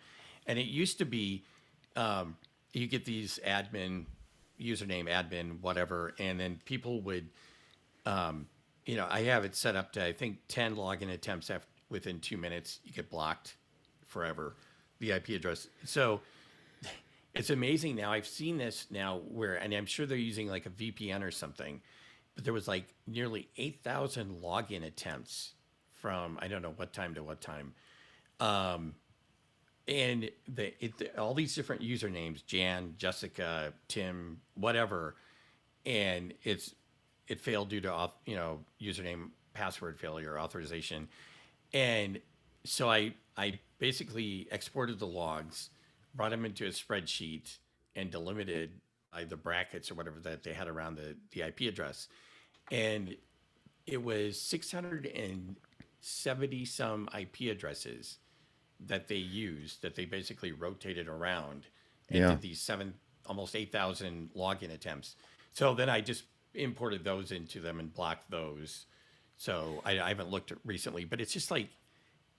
and it used to be you get these admin username, admin, whatever, and then people would, I have it set up to I think 10 login attempts within 2 minutes. You get blocked forever, the IP address. So it's amazing now. I've seen this now where, and I'm sure they're using like a VPN or something, but there was like nearly 8,000 login attempts from I don't know what time to what time. And all these different usernames, Jan, Jessica, Tim, whatever, and it failed due to username password failure authorization, and so I basically exported the logs, brought them into a spreadsheet, and delimited the brackets or whatever that they had around the IP address, and it was 670 some IP addresses that they used, that they basically rotated around and did these almost 8,000 login attempts. So then I just imported those into them and blocked those. So I haven't looked at recently, but it's just like,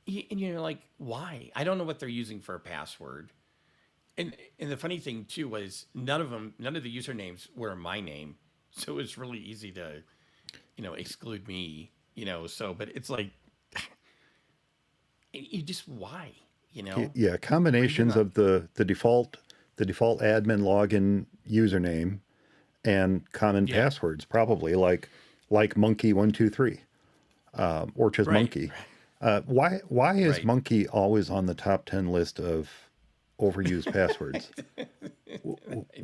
and you're like, why? I don't know what they're using for a password. And the funny thing too was none of the usernames were my name. So it was really easy to, exclude me, so, but it's like, you just why Yeah, combinations of the default admin login username and common passwords, probably like monkey123 or just monkey. Why is monkey always on the top 10 list of overused passwords?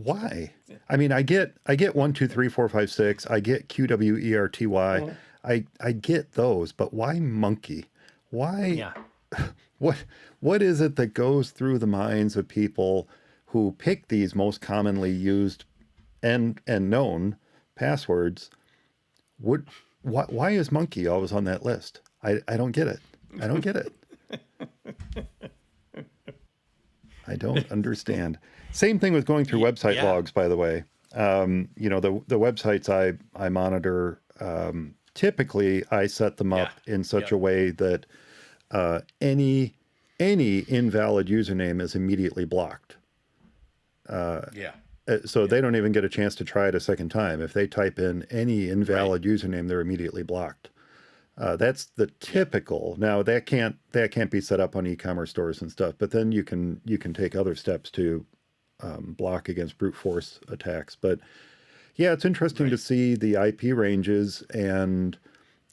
Why? I mean, I get 123456, I get QWERTY, I get those, but why monkey? Why? Yeah. What is it that goes through the minds of people who pick these most commonly used and known passwords? Why is monkey always on that list? I don't get it. I don't get it. I don't understand. Same thing with going through website logs, by the way. The websites I monitor, typically I set them up in such a way that any invalid username is immediately blocked. So they don't even get a chance to try it a second time. If they type in any invalid username, they're immediately blocked. That's the typical. Now that can't be set up on e-commerce stores and stuff, but then you can take other steps to block against brute force attacks. But yeah, it's interesting to see the IP ranges and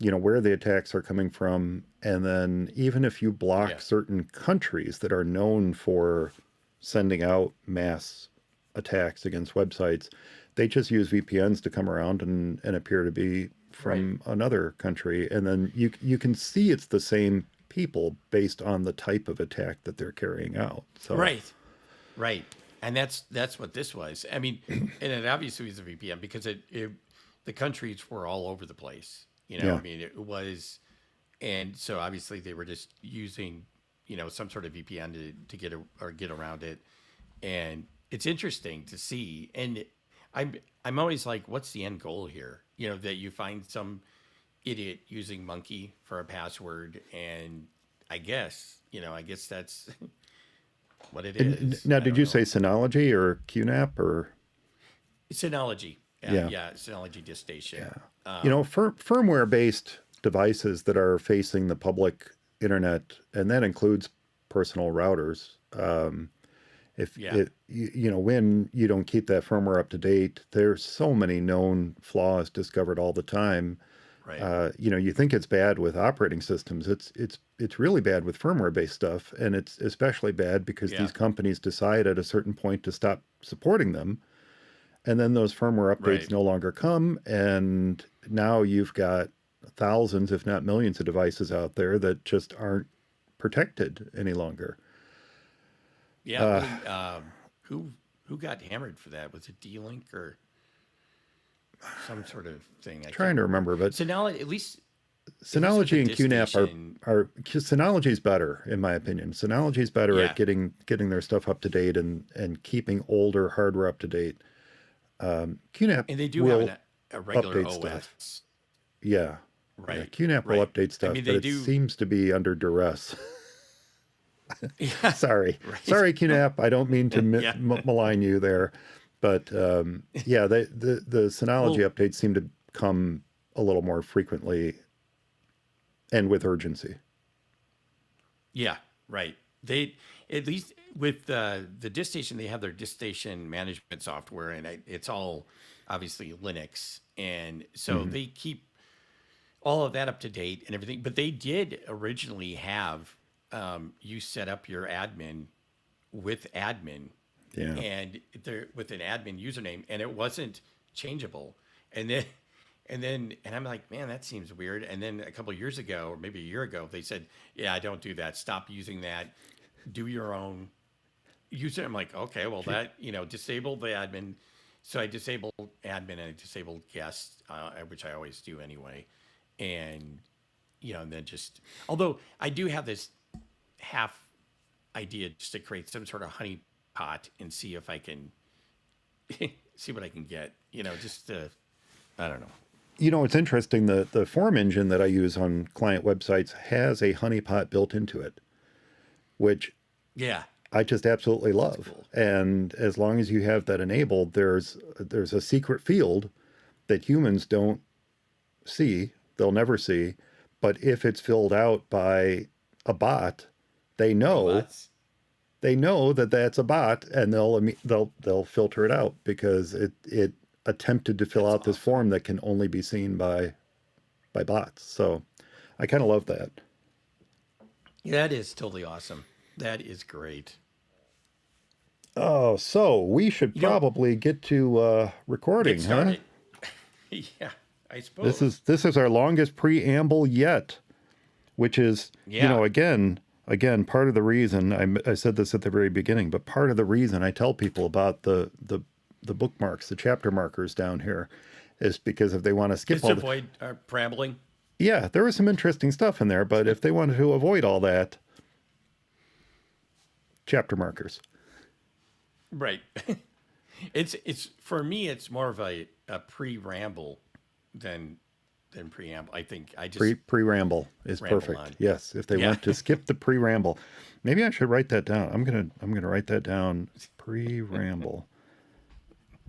where the attacks are coming from. And then even if you block certain countries that are known for sending out mass attacks against websites, they just use VPNs to come around and appear to be from another country. And then you can see it's the same people based on the type of attack that they're carrying out. So Right. And that's what this was. I mean, and it obviously was a VPN because the countries were all over the place. I mean, it was, and so obviously they were just using, some sort of VPN to get around it. And it's interesting to see. And I'm always like, what's the end goal here? That you find some idiot using monkey for a password, and I guess that's what it is. Now, did you say Synology or QNAP or Synology? Yeah, Synology DiskStation. Yeah. Firmware-based devices that are facing the public internet, and that includes personal routers. When you don't keep that firmware up to date, there's so many known flaws discovered all the time. Right. You think it's bad with operating systems. It's really bad with firmware-based stuff, and it's especially bad because these companies decide at a certain point to stop supporting them, and then those firmware updates no longer come, and now you've got thousands, if not millions, of devices out there that just aren't protected any longer. Yeah. Who got hammered for that? Was it D-Link or some sort of thing? I Trying can't to remember. remember, but So now at least with the Synology and QNAP DiskStation, are Synology's better, in my opinion. Synology's better at yeah, getting their stuff up to date and keeping older hardware up to date. QNAP and they do have will a regular update stuff. OS, Yeah. Yeah. right? QNAP will Right. update I stuff, mean, but they it do. seems to be under duress. Yeah. Sorry. Right. Sorry, QNAP. I don't mean to Yeah. malign you there. But yeah, the Synology Well, updates seem to come a little more frequently and with urgency. yeah. Right. They at least with the DiskStation, they have their DiskStation management software, and it's all obviously Linux, and so Hmm. they keep all of that up to date and everything. But they did originally have you set up your admin with admin Yeah. and there with an admin username, and it wasn't changeable. And then and I'm like, man, that seems weird. And then a couple of years ago, or maybe a year ago, they said, yeah, don't do that. Stop using that. Do your own user. I'm like, okay, well that disable the admin. So I disabled admin and I disabled guest, which I always do anyway. And and then just although I do have this half idea just to create some sort of honey pot and see if I can see what I can get. Just I don't know. It's interesting. The form engine that I use on client websites has a honeypot built into it, which Yeah, I just absolutely that's love. cool. And as long as you have that enabled, there's a secret field that humans don't see, they'll never see. But if it's filled out by a bot, they know Robots. they know that that's a bot, and they'll filter it out because it attempted to fill That's out this awesome. form that can only be seen by bots. So I kind of love that. Yeah, that is totally awesome. That is great. Oh, so we should You know, probably get to get recording, huh? started. Yeah, I This suppose. is this is our longest preamble yet, which is, Yeah. again, part of the reason I said this at the very beginning, but part of the reason I tell people about the bookmarks, the chapter markers down here, is because if they want to skip Just to all the, avoid rambling. yeah, there was some interesting stuff in there, but if they wanted to avoid all that, chapter markers. Right. It's for me. It's more of a pre-ramble than preamble. I think I just Preamble is ramble perfect. on. Yes, if they Yeah. want to skip the preamble, maybe I should write that down. I'm gonna write that down. Preamble.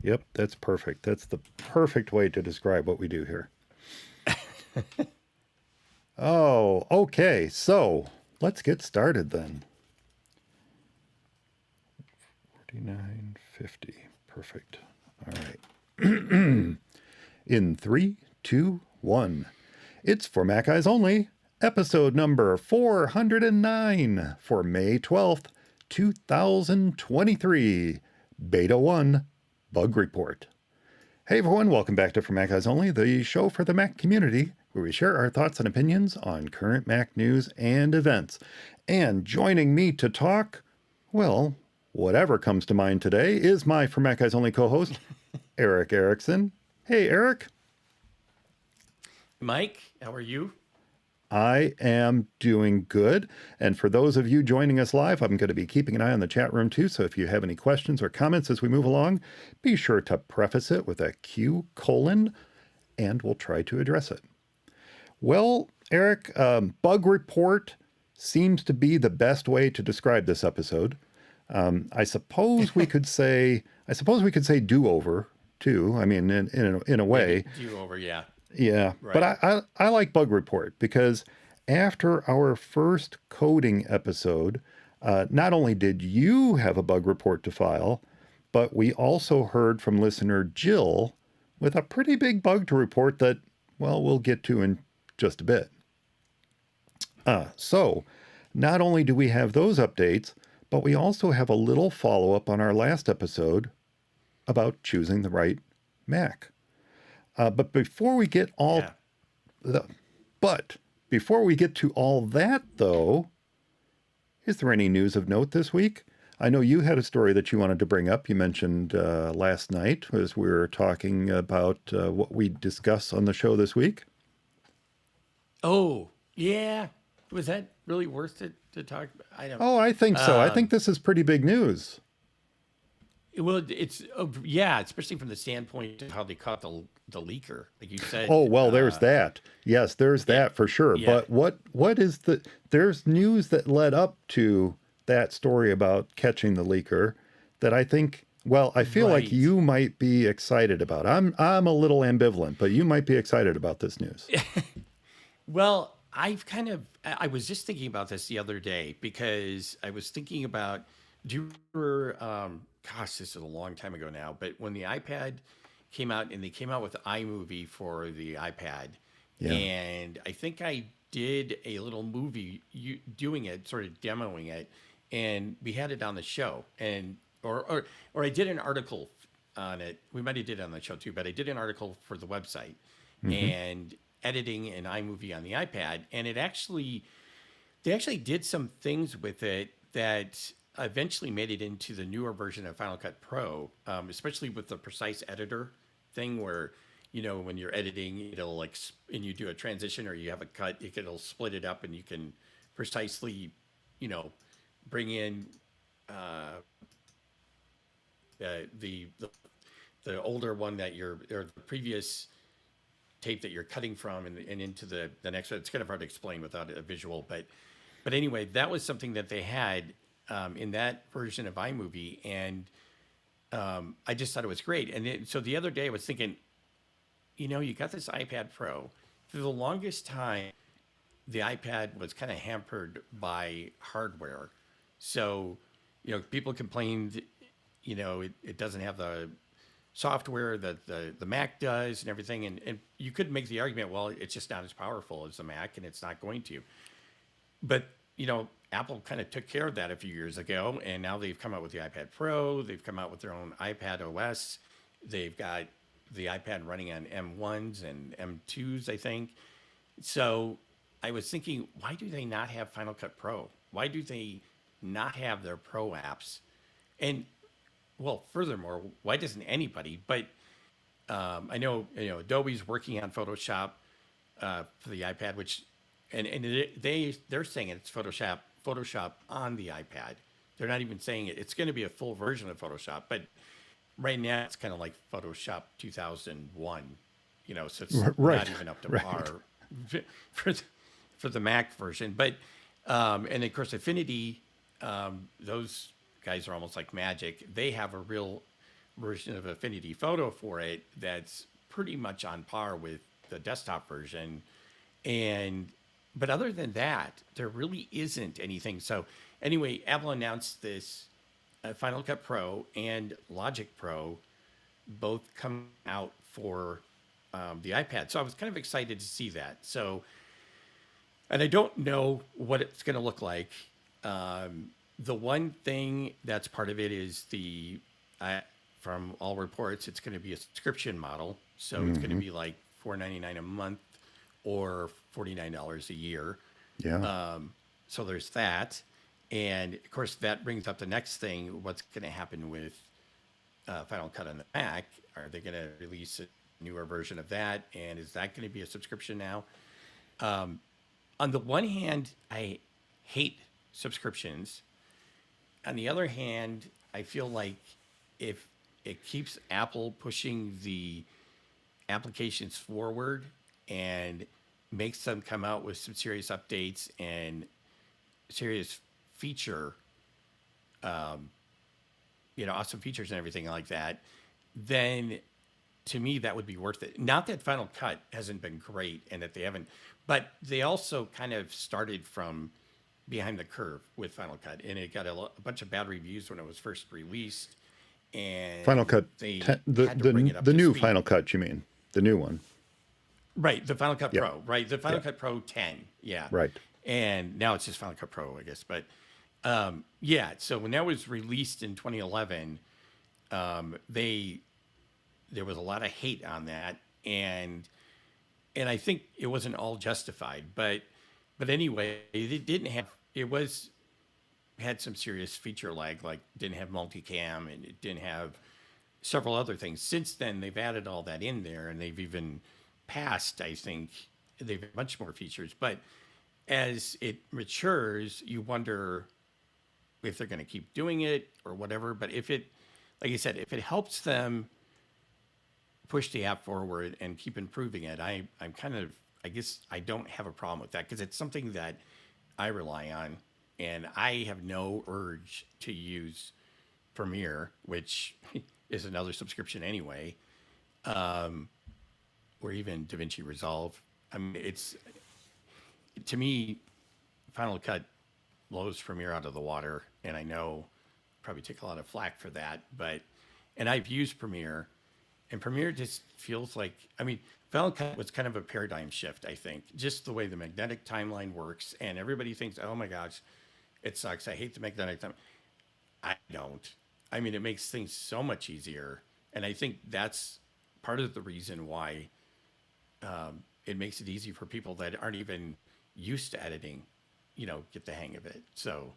Yep, that's perfect. That's the perfect way to describe what we do here. Oh, okay. So let's get started then. 4950. Perfect. All right. In three, two, one. It's for Mac Eyes Only, episode number 409 for May 12th, 2023. Beta 1 Bug Report. Hey everyone, welcome back to For Mac Eyes Only, the show for the Mac community, where we share our thoughts and opinions on current Mac news and events. And joining me to talk, well, whatever comes to mind today, is my For Mac Eyes Only co-host, Eric Erickson. Hey, Eric. Mike, how are you? I am doing good. And for those of you joining us live, I'm going to be keeping an eye on the chat room too. So if you have any questions or comments as we move along, be sure to preface it with a Q:, and we'll try to address it. Well, Eric, bug report seems to be the best way to describe this episode. I suppose we could say do-over too. I mean, in a way. Maybe do over, yeah. Yeah, but Right. I like Bug Report because after our first coding episode, not only did you have a bug report to file, but we also heard from listener Jill with a pretty big bug to report that, well, we'll get to in just a bit. So not only do we have those updates, but we also have a little follow-up on our last episode about choosing the right Mac. But before we get Yeah. before we get to all that, though, is there any news of note this week? I know you had a story that you wanted to bring up. You mentioned last night as we were talking about what we discuss on the show this week. Oh, yeah. Was that really worth it to talk about? I don't. Oh, I think so. I think this is pretty big news. Well, it's yeah, especially from the standpoint of how they caught the leaker, like you said. Oh, well, there's that. Yes, there's Yeah, that for sure. yeah, But what is there's news that led up to that story about catching the leaker that I think, well, I feel like right. you might be excited about. I'm a little ambivalent, but you might be excited about this news. Well, I was just thinking about this the other day because I was thinking about, do you remember, gosh, this is a long time ago now, but when the iPad came out and they came out with iMovie for the iPad, Yeah. and I think I did a little movie doing it, sort of demoing it, and we had it on the show, and or I did an article on it. We might have did it on the show too, but I did an article for the website Hmm. and editing an iMovie on the iPad, and they actually did some things with it that eventually made it into the newer version of Final Cut Pro, especially with the precise editor thing where, when you're editing, it'll and you do a transition or you have a cut, it'll split it up and you can precisely, you know, bring in uh, the older one that or the previous tape that you're cutting from and into the next one. It's kind of hard to explain without a visual, but anyway, that was something that they had in that version of iMovie, and I just thought it was great. So the other day I was thinking, you got this iPad Pro. For the longest time, the iPad was kind of hampered by hardware. So, people complained, it doesn't have the software that the Mac does and everything. And you could make the argument, well, it's just not as powerful as the Mac and it's not going to. But, Apple kind of took care of that a few years ago. And now they've come out with the iPad Pro. They've come out with their own iPadOS. They've got the iPad running on M1s and M2s, I think. So I was thinking, why do they not have Final Cut Pro? Why do they not have their Pro apps? And well, furthermore, why doesn't anybody? But I know Adobe's working on Photoshop for the iPad, which and they're saying it's Photoshop on the iPad. They're not even saying it. It's going to be a full version of Photoshop, but right now it's kind of like Photoshop 2001, so it's Right. not even up to Right. par for for the Mac version. But and of course, Affinity, those guys are almost like magic. They have a real version of Affinity Photo for it that's pretty much on par with the desktop version. But other than that, there really isn't anything. So anyway, Apple announced this Final Cut Pro and Logic Pro both come out for the iPad. So I was kind of excited to see that. So, and I don't know what it's going to look like. The one thing that's part of it is from all reports, it's going to be a subscription model. So it's going to Hmm. be like $4.99 a month or $49 a year. Yeah. So there's that. And of course, that brings up the next thing. What's going to happen with Final Cut on the Mac? Are they going to release a newer version of that? And is that going to be a subscription now? On the one hand, I hate subscriptions. On the other hand, I feel like if it keeps Apple pushing the applications forward and makes them come out with some serious updates and serious feature, awesome features and everything like that, then to me that would be worth it. Not that Final Cut hasn't been great and that they haven't, but they also kind of started from behind the curve with Final Cut, and it got a bunch of bad reviews when it was first released, Final and Cut, they 10, had to bring it up the to new speed. Final Cut, you mean? The new one. Right, the Final Cut Yeah. Pro, right? The Final Yeah. Cut Pro 10, yeah. Right. And now it's just Final Cut Pro, I guess. But yeah, so when that was released in 2011, there was a lot of hate on that, and I think it wasn't all justified. But anyway, it didn't have it was had some serious feature lag, like didn't have multicam and it didn't have several other things. Since then, they've added all that in there, and they've even passed, I think, they've much more features. But as it matures, you wonder if they're going to keep doing it or whatever. But if it, like I said, if it helps them push the app forward and keep improving it, I'm kind of, I guess I don't have a problem with that because it's something that I rely on, and I have no urge to use Premiere, which is another subscription anyway, or even DaVinci Resolve. I mean, it's, to me, Final Cut blows Premiere out of the water, and I know probably take a lot of flack for that, but, and I've used Premiere, and Premiere just feels like, I mean, Final Cut was kind of a paradigm shift, I think, just the way the magnetic timeline works, and everybody thinks, oh my gosh, it sucks. I hate the magnetic timeline. I don't. I mean, it makes things so much easier, and I think that's part of the reason why it makes it easy for people that aren't even used to editing, get the hang of it. So,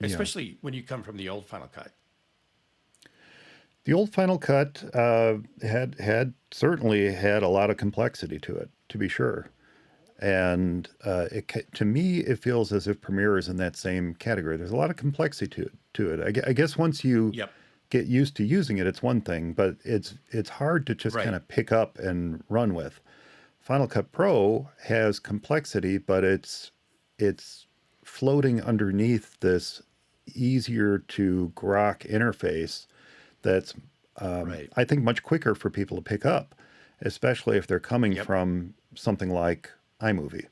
especially when you come from the old Final Cut. The old Final Cut had certainly had a lot of complexity to it, to be sure. And to me, it feels as if Premiere is in that same category. There's a lot of complexity to it. I guess once you get used to using it, it's one thing, but it's hard to just kind of pick up and run with. Final Cut Pro has complexity, but it's floating underneath this easier to grok interface that's, I think, much quicker for people to pick up, especially if they're coming from something like iMovie.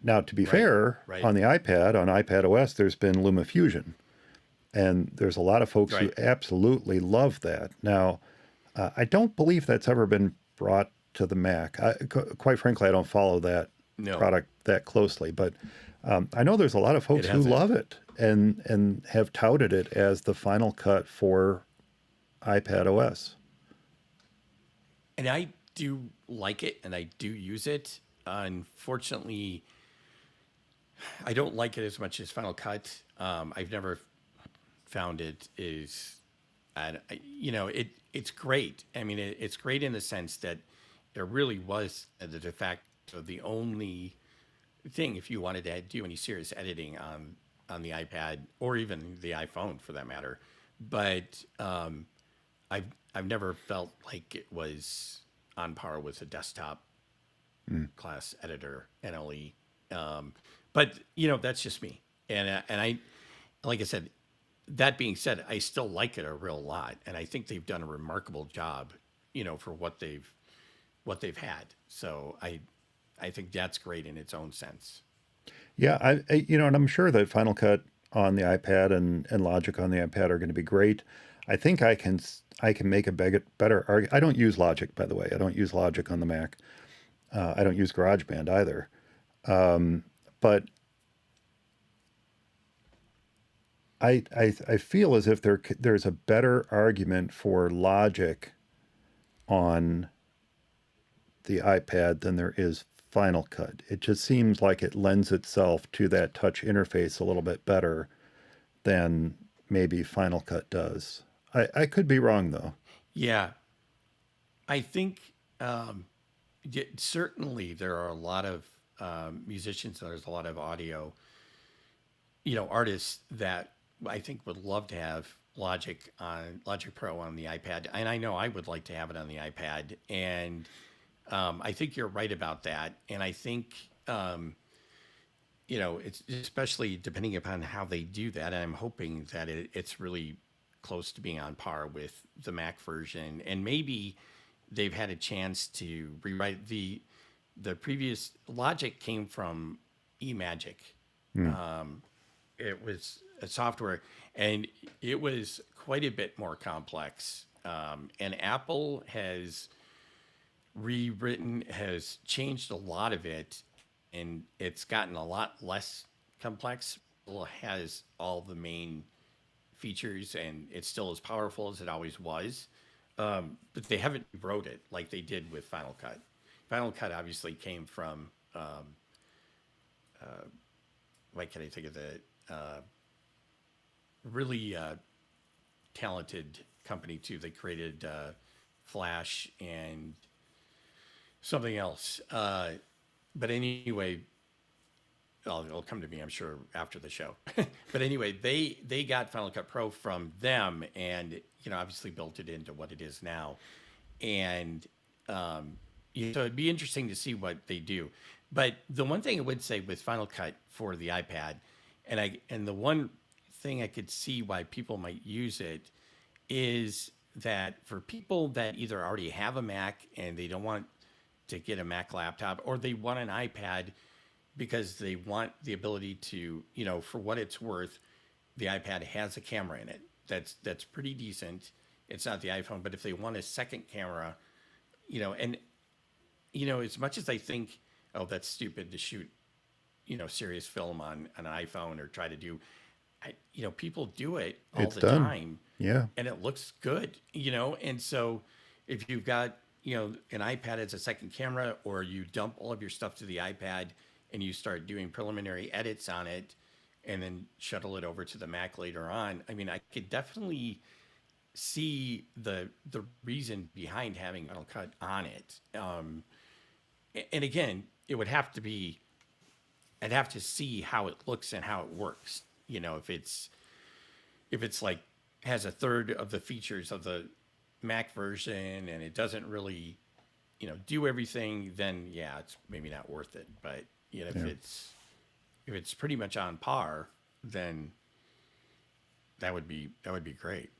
Now, to be fair, on the iPad, on iPadOS, there's been LumaFusion, and there's a lot of folks who absolutely love that. Now, I don't believe that's ever been brought to the Mac. Quite frankly, I don't follow that product that closely, but I know there's a lot of folks who love it and have touted it as the Final Cut for iPadOS. And I do like it, and I do use it. Unfortunately, I don't like it as much as Final Cut. I've never found it is, it's great. I mean, it's great in the sense that there really was the de facto the only thing if you wanted to do any serious editing on the iPad or even the iPhone for that matter. But I've never felt like it was on par with a desktop class editor NLE. But that's just me. And I, like I said, that being said, I still like it a real lot, and I think they've done a remarkable job, for what they've had. So I think that's great in its own sense. Yeah, and I'm sure that Final Cut on the iPad and Logic on the iPad are going to be great. I think I can make a better argument. I don't use Logic, by the way. I don't use Logic on the Mac. I don't use GarageBand either. But I feel as if there's a better argument for Logic on the iPad than there is Final Cut. It just seems like it lends itself to that touch interface a little bit better than maybe Final Cut does. I could be wrong, though. Yeah. I think certainly there are a lot of musicians, and there's a lot of audio, artists that I think would love to have Logic Pro on the iPad. And I know I would like to have it on the iPad. And I think you're right about that. And I think, it's especially depending upon how they do that. And I'm hoping that it's really close to being on par with the Mac version. And maybe they've had a chance to rewrite the previous Logic came from eMagic. It was a software, and it was quite a bit more complex. And Apple has has changed a lot of it, and it's gotten a lot less complex. It has all the main features, and it's still as powerful as it always was. But they haven't rewrote it like they did with Final Cut. Final Cut obviously came from, what can I think of really talented company too. They created Flash and something else. But anyway, it'll come to me, I'm sure, after the show. But anyway, they got Final Cut Pro from them, and obviously built it into what it is now. And so it'd be interesting to see what they do. But the one thing I would say with Final Cut for the iPad, and the one thing I could see why people might use it is that for people that either already have a Mac and they don't want to get a Mac laptop, or they want an iPad because they want the ability to, for what it's worth, the iPad has a camera in it. That's pretty decent. It's not the iPhone, but if they want a second camera, and as much as I think, oh, that's stupid to shoot, serious film on an iPhone or try to do, people do it all It's the done. time. Yeah. And it looks good, and so if you've got, an iPad as a second camera, or you dump all of your stuff to the iPad and you start doing preliminary edits on it and then shuttle it over to the Mac later on. I mean, I could definitely see the reason behind having Final Cut on it. And again, it would have to be, I'd have to see how it looks and how it works. If it's like has a third of the features of the Mac version and it doesn't really, do everything, then yeah, it's maybe not worth it. But if it's pretty much on par, then that would be great.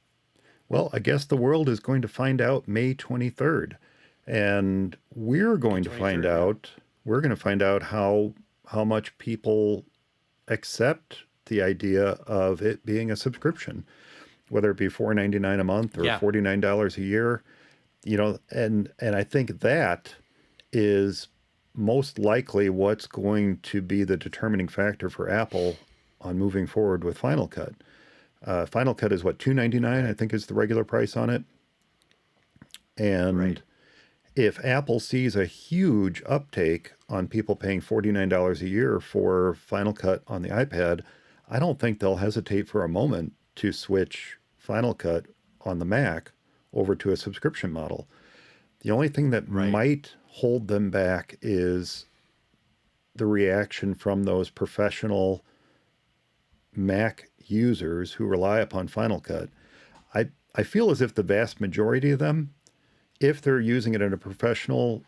Well, I guess the world is going to find out May 23rd. And we're going to find out, how much people accept the idea of it being a subscription, whether it be $4.99 a month or $49 a year, and I think that is most likely what's going to be the determining factor for Apple on moving forward with Final Cut. Final Cut is what, $2.99, I think is the regular price on it. And if Apple sees a huge uptake on people paying $49 a year for Final Cut on the iPad, I don't think they'll hesitate for a moment to switch Final Cut on the Mac over to a subscription model. The only thing that might hold them back is the reaction from those professional Mac users who rely upon Final Cut. I feel as if the vast majority of them, if they're using it in a professional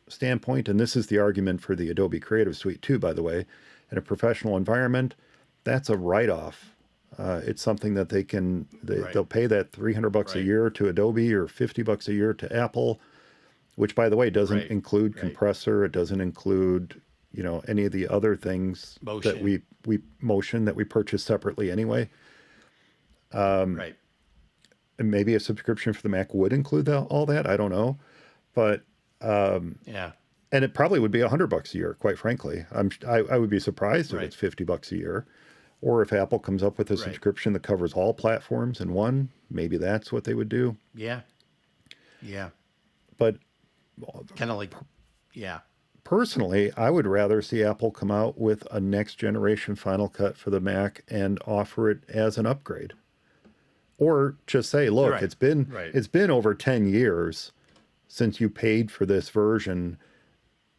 standpoint, and this is the argument for the Adobe Creative Suite too, by the way, in a professional environment, that's a write-off. It's something that they'll pay that $300 a year to Adobe or $50 a year to Apple, which, by the way, doesn't include compressor. It doesn't include, any of the other things that we purchase separately anyway. And maybe a subscription for the Mac would include all that. I don't know, but and it probably would be $100 a year. Quite frankly, I would be surprised if it's $50 a year. Or if Apple comes up with a subscription that covers all platforms in one, maybe that's what they would do. Yeah. But kind of like, personally, I would rather see Apple come out with a next generation Final Cut for the Mac and offer it as an upgrade. Or just say, look, it's been over 10 years since you paid for this version.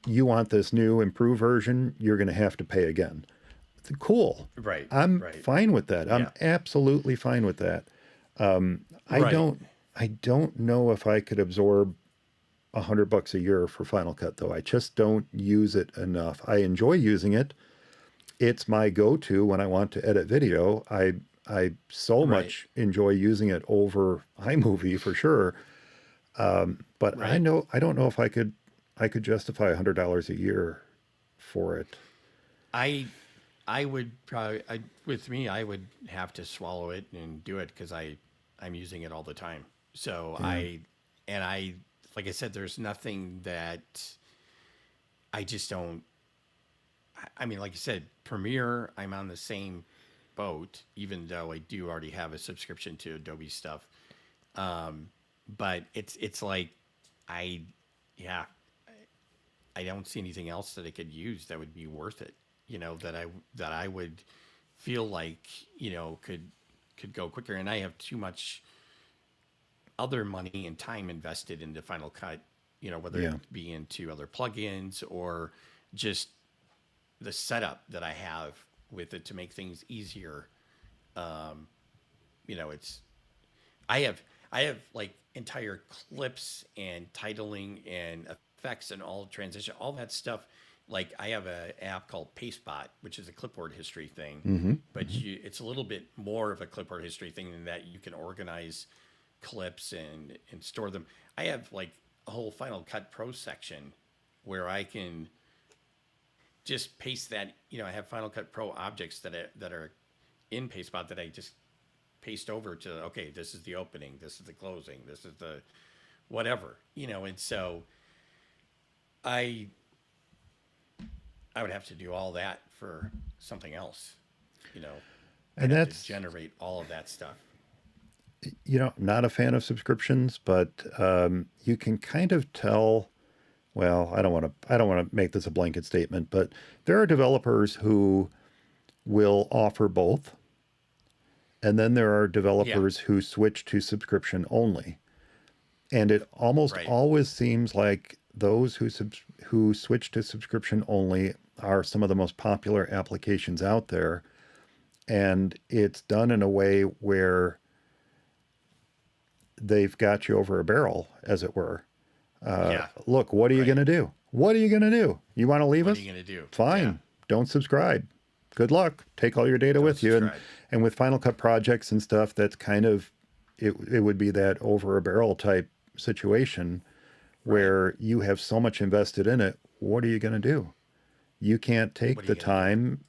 You want this new improved version, you're going to have to pay again. Cool. I'm fine with that. I'm absolutely fine with that. I don't know if I could absorb $100 a year for Final Cut, though. I just don't use it enough. I enjoy using it. It's my go-to when I want to edit video. I so much enjoy using it over iMovie for sure. But I don't know if I could justify $100 a year for it. I would probably, with me, I would have to swallow it and do it because I'm using it all the time. So like I said, there's nothing that I just don't. I mean, like I said, Premiere, I'm on the same boat, even though I do already have a subscription to Adobe stuff. But it's like I don't see anything else that I could use that would be worth it. That I would feel like, could go quicker. And I have too much other money and time invested into Final Cut, whether Yeah. it be into other plugins or just the setup that I have with it to make things easier. It's I have like entire clips and titling and effects and all transition, all that stuff. Like I have an app called Pastebot, which is a clipboard history thing, Mm-hmm. but it's a little bit more of a clipboard history thing than that. You can organize clips and store them. I have like a whole Final Cut Pro section where I can just paste that. I have Final Cut Pro objects that are in Pastebot that I just paste over to. Okay, this is the opening, this is the closing, this is the whatever. And so I would have to do all that for something else. And I'd have that's, to generate all of that stuff. not a fan of subscriptions, but you can kind of tell. Well, I don't want to make this a blanket statement, but there are developers who will offer both, and then there are Yeah, developers who switch to subscription only. And it almost right. always seems like those who switch to subscription only are some of the most popular applications out there, and it's done in a way where they've got you over a barrel, as it were. Yeah, Look, what are you going right. to do? What are you going to do? You want to leave What are us? you gonna do? Yeah, Fine. Don't subscribe. Good luck. Take all your data don't with you. And subscribe. and with Final Cut projects and stuff, that's kind of it would be that over a barrel type situation Right. where you have so much invested in it. What are you going to do? You can't What take are the you gonna do?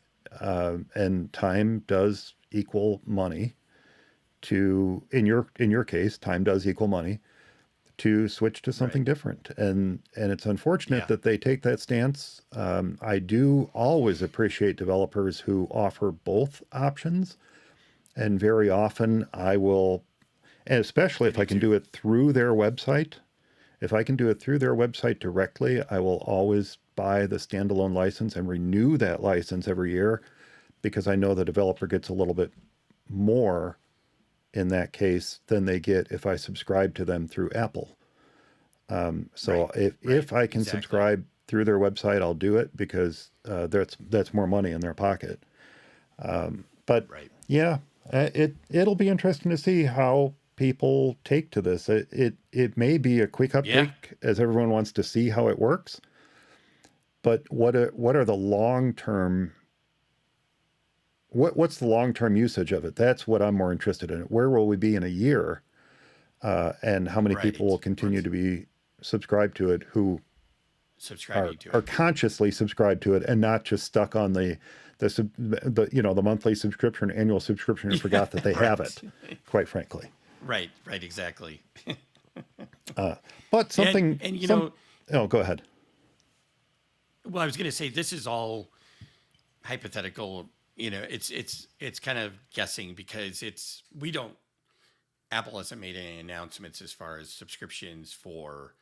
time, and time does equal money. To in your case, time does equal money to switch to Right. something different. And it's unfortunate Yeah. that they take that stance. I do always appreciate developers who offer both options, and very often I will, and especially I if I do can too. do it through their website. If I can do it through their website directly, I will always buy the standalone license and renew that license every year, because I know the developer gets a little bit more in that case than they get if I subscribe to them through Apple. So Right. if Right. I can Exactly. subscribe through their website, I'll do it, because that's more money in their pocket. But Right. yeah, it'll be interesting to see how people take to this. It may be a quick Yeah. uptake as everyone wants to see how it works, but what are the long term? What's the long term usage of it? That's what I'm more interested in. Where will we be in a year, and how many people will Right. continue to be subscribed to it, who are Subscribing to are it. consciously subscribed to it and not just stuck on the monthly subscription, annual subscription, and Yeah. forgot that they have Right. it, quite frankly. Right. Right. Exactly. But And something and some oh, go ahead. well, I was gonna say this is all hypothetical. It's kind of guessing because we don't. Apple hasn't made any announcements as far as subscriptions for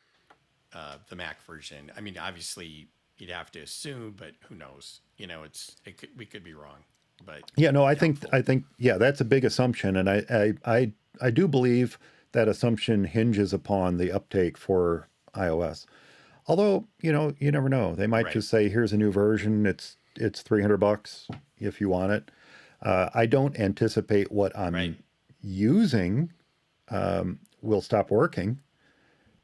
the Mac version. I mean, obviously you'd have to assume, but who knows? We could be wrong, but Yeah, no, I think doubtful. I think yeah, that's a big assumption, and I do believe that assumption hinges upon the uptake for iOS. Although, you never know. They might Right. just say, "Here's a new version. It's $300 if you want it." I don't anticipate what Right. I'm using will stop working.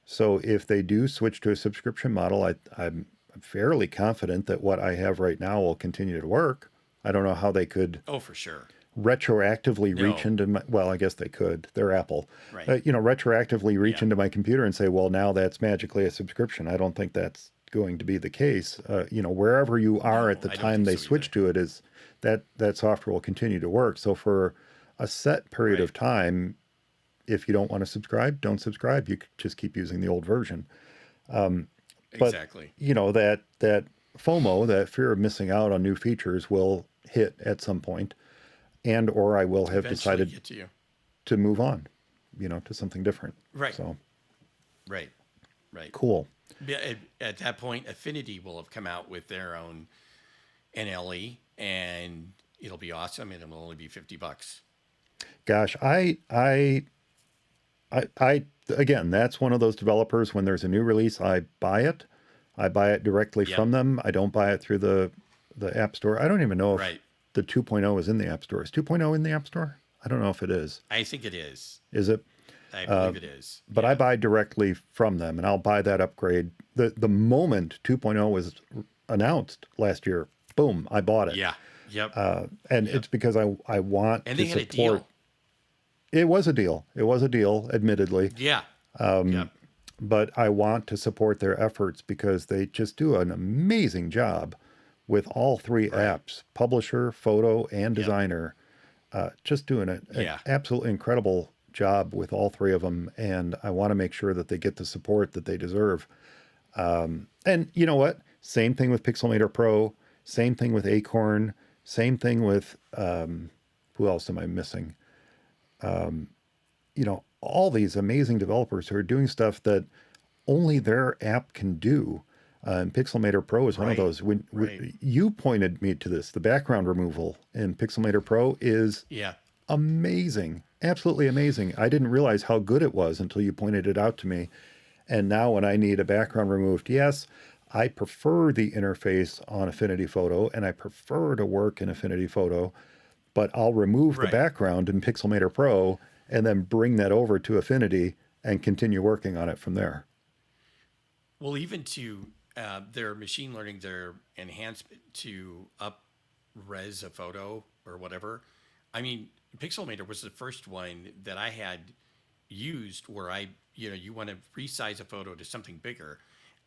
So if they do switch to a subscription model, I'm fairly confident that what I have right now will continue to work. I don't know how they could Oh, for sure. retroactively reach No. into my, well, I guess they could. They're Apple. Right. Retroactively reach Yeah. into my computer and say, well, now that's magically a subscription. I don't think that's going to be the case. Wherever you are at No, the I don't time think they so either. switch to it, is that software will continue to work. So for a set period Right. of time, if you don't want to subscribe, don't subscribe. You could just keep using the old version. But Exactly. that FOMO, that fear of missing out on new features, will hit at some point, and or I will have Eventually decided get to you. to move on, to something different. Right. So Right. Right. cool. Yeah, at that point, Affinity will have come out with their own NLE, and it'll be awesome and it'll only be $50. Gosh, I again, that's one of those developers. When there's a new release, I buy it. I buy it directly Yep. from them. I don't buy it through the App Store. I don't even know if Right. the 2.0 is in the App Store. Is 2.0 in the App Store? I don't know if it is. I think it is. Is it? I believe it is. But I buy directly from them, and I'll buy that upgrade. The moment 2.0 was announced last year, boom, I bought it. Yeah. Yep. And it's because I want And to they had a support. deal. It was a deal. It was a deal, admittedly. Yeah. Yep. But I want to support their efforts because they just do an amazing job with all three apps, Publisher, Photo, and Designer. Just doing an absolutely incredible job with all three of them. And I want to make sure that they get the support that they deserve. And you know what? Same thing with Pixelmator Pro. Same thing with Acorn. Same thing with, who else am I missing? All these amazing developers who are doing stuff that only their app can do. And Pixelmator Pro is one of those. When you pointed me to this, the background removal in Pixelmator Pro is amazing, absolutely amazing. I didn't realize how good it was until you pointed it out to me. And now when I need a background removed, yes, I prefer the interface on Affinity Photo, and I prefer to work in Affinity Photo, but I'll remove the background in Pixelmator Pro and then bring that over to Affinity and continue working on it from there. Well, even to their machine learning, their enhancement to up res a photo or whatever. I mean, Pixelmator was the first one that I had used where you want to resize a photo to something bigger,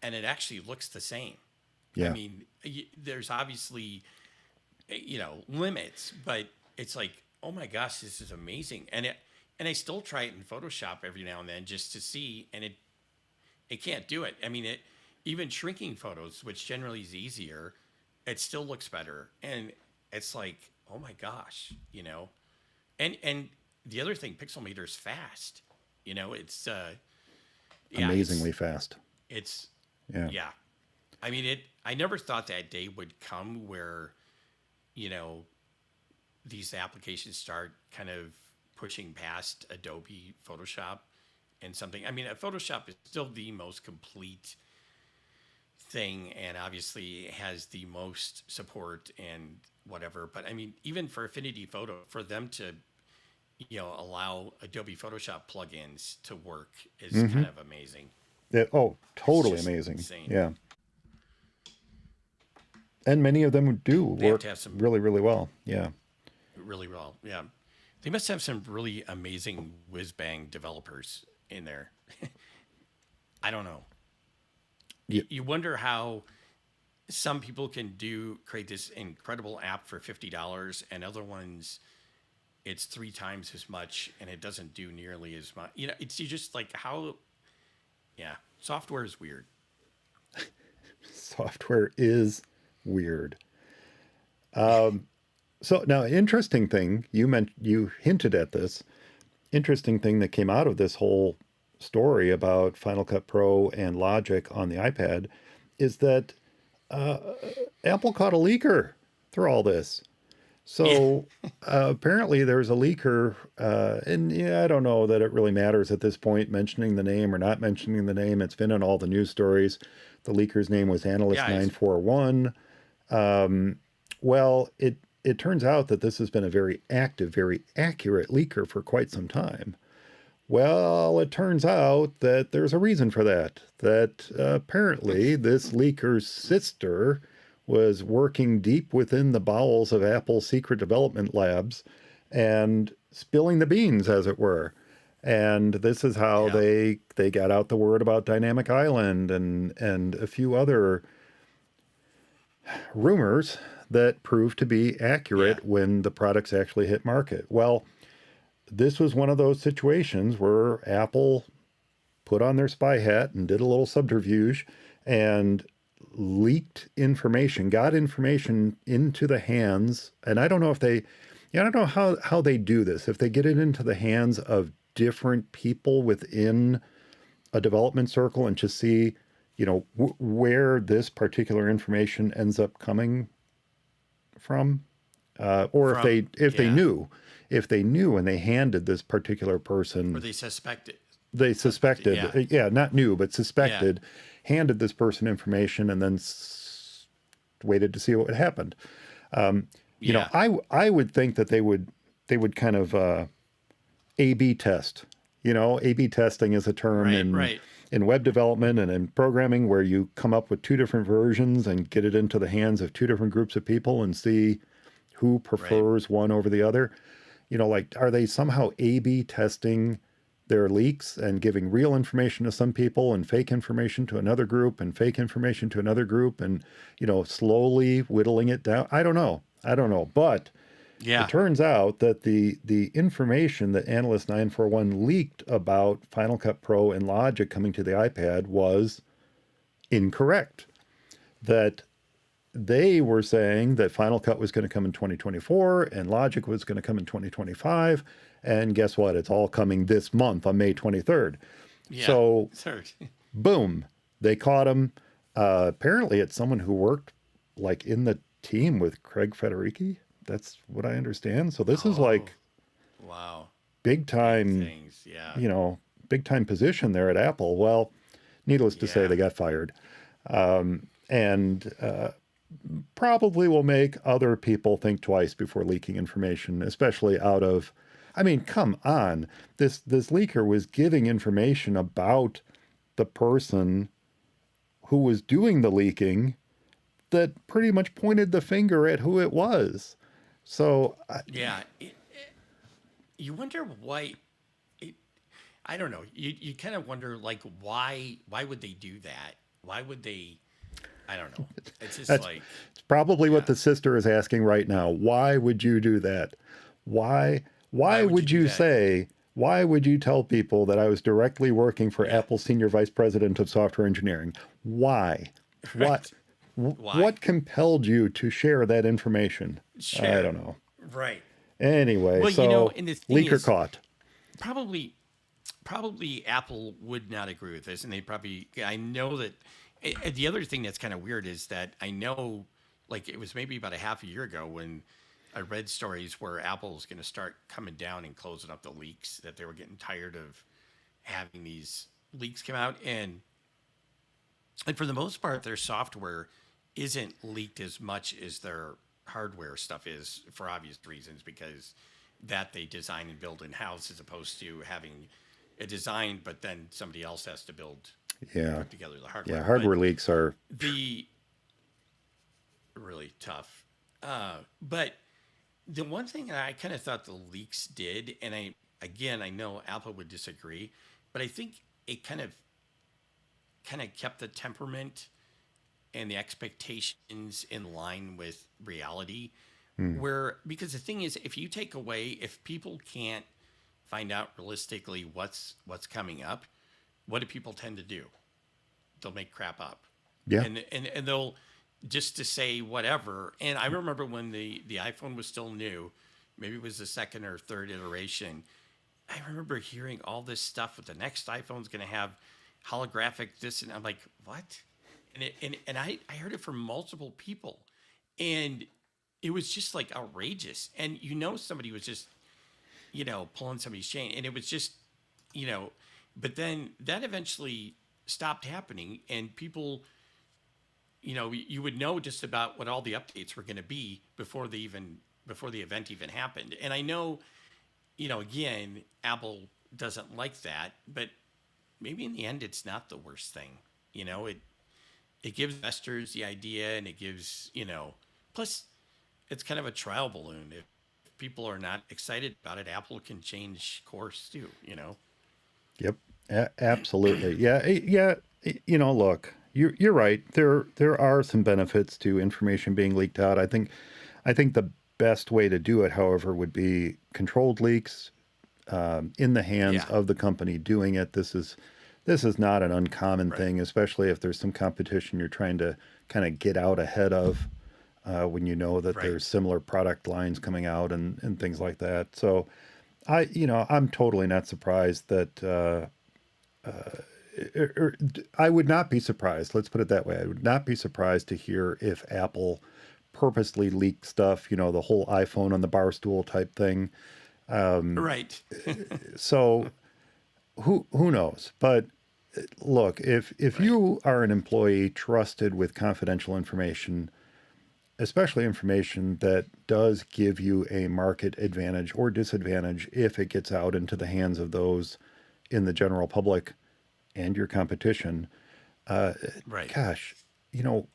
and it actually looks the same. Yeah. I mean, there's obviously, limits, but it's like, oh my gosh, this is amazing. And I still try it in Photoshop every now and then just to see, and it can't do it. I mean, even shrinking photos, which generally is easier, it still looks better. And it's like, oh my gosh, And the other thing, Pixelmator is fast. It's amazingly fast. It's I mean, I never thought that day would come where, these applications start kind of pushing past Adobe Photoshop and something. I mean, Photoshop is still the most complete thing, and obviously has the most support and whatever. But I mean, even for Affinity Photo, for them to allow Adobe Photoshop plugins to work is kind of amazing. Totally amazing. Insane. Yeah. And many of them do work really, really well. Yeah. Really well. Yeah. They must have some really amazing whiz-bang developers in there. I don't know. Yeah. You wonder how some people can create this incredible app for $50 and other ones it's 3 times as much and it doesn't do nearly as much. It's just like how software is weird. Software is weird. So now, interesting thing, you hinted at this, interesting thing that came out of this whole story about Final Cut Pro and Logic on the iPad is that Apple caught a leaker through all this. So apparently there's a leaker, and I don't know that it really matters at this point, mentioning the name or not mentioning the name. It's been in all the news stories. The leaker's name was Analyst 941. Well, it turns out that this has been a very active, very accurate leaker for quite some time. Well, it turns out that there's a reason for that. That apparently this leaker's sister was working deep within the bowels of Apple's secret development labs and spilling the beans, as it were. And this is how they got out the word about Dynamic Island and a few other rumors that proved to be accurate when the products actually hit market. Well, this was one of those situations where Apple put on their spy hat and did a little subterfuge and leaked information, got information into the hands. And I don't know if I don't know how they do this. If they get it into the hands of different people within a development circle and just see, where this particular information ends up coming from. or if they yeah, knew, and they handed this particular person, or they suspected. they Suspected. suspected, Yeah. yeah, not knew, but Yeah. suspected, handed this person information and then waited to see what happened. You know, Yeah. I would think that they would kind of A/B test. You know, A/B testing is a term Right. Right. in web development and in programming where you come up with two different versions and get it into the hands of two different groups of people and see who Right. prefers one over the other. You know, like, are they somehow A/B testing their leaks and giving real information to some people and fake information to another group and fake information to another group and, you know, slowly whittling it down? I don't know. I don't know. But it Yeah. turns out that the information that Analyst 941 leaked about Final Cut Pro and Logic coming to the iPad was incorrect. That they were saying that Final Cut was going to come in 2024 and Logic was going to come in 2025. And guess what? It's all coming this month on May 23rd. Yeah. So, Sorry. boom, they caught him. Apparently, it's someone who worked like in the team with Craig Federighi. That's what I understand. So this is Oh, like wow. big Big time, things. Yeah. you know, big time position there at Apple. Well, needless to say, Yeah. they got fired. And probably will make other people think twice before leaking information, especially out of, I mean, come on. This leaker was giving information about the person who was doing the leaking that pretty much pointed the finger at who it was. So, Yeah. You wonder why. It, I don't know. You kind of wonder like why would they do that? Why would they? I don't know. It's just that's like it's probably what yeah. the sister is asking right now. Why would you do that? Why Why why would you would do you that? say, why would you tell people that I was directly working for Yeah. Apple's senior vice president of software engineering? Why? What Right. Why? what compelled you to share that information? I Share. don't know. Right. Anyway, Well, so and the thing leaker is, caught. probably Apple would not agree with this, and they probably. I know that. And the other thing that's kind of weird is that I know, like it was maybe about a half a year ago when I read stories where Apple's going to start coming down and closing up the leaks, that they were getting tired of having these leaks come out, and for the most part, their software isn't leaked as much as their hardware stuff is for obvious reasons because that they design and build in house as opposed to having a design, but then somebody else has to build Yeah. put together the hardware. Yeah, But hardware leaks are the really tough. But the one thing I kind of thought the leaks did, and I know Apple would disagree, but I think it kind of kept the temperament and the expectations in line with reality. Where because the thing is, if people can't find out realistically what's coming up, what do people tend to do? They'll make crap up, yeah. and they'll just to say whatever. And I remember when the iPhone was still new, maybe it was the second or third iteration. I remember hearing all this stuff with the next iPhone's going to have holographic this, and I'm like, what? And I heard it from multiple people, and it was just like outrageous. And somebody was just pulling somebody's chain, and it was just but then that eventually stopped happening, and people you would know just about what all the updates were going to be before the event even happened. And I know again, Apple doesn't like that, but maybe in the end it's not the worst thing. It gives investors the idea, and it gives plus it's kind of a trial balloon. If people are not excited about it, Apple can change course too. Yep. Absolutely. Yeah. Yeah. You know, look, you're right. There are some benefits to information being leaked out. I think the best way to do it, however, would be controlled leaks in the hands Yeah. of the company doing it. This is not an uncommon Right. thing, especially if there's some competition you're trying to kind of get out ahead of when you know that Right. there's similar product lines coming out and things like that. So I'm totally not surprised that I would not be surprised. Let's put it that way. I would not be surprised to hear if Apple purposely leak stuff, the whole iPhone on the bar stool type thing. Right. So who knows? But look, if Right. you are an employee trusted with confidential information, especially information that does give you a market advantage or disadvantage if it gets out into the hands of those in the general public and your competition, uh, Right. gosh, you know,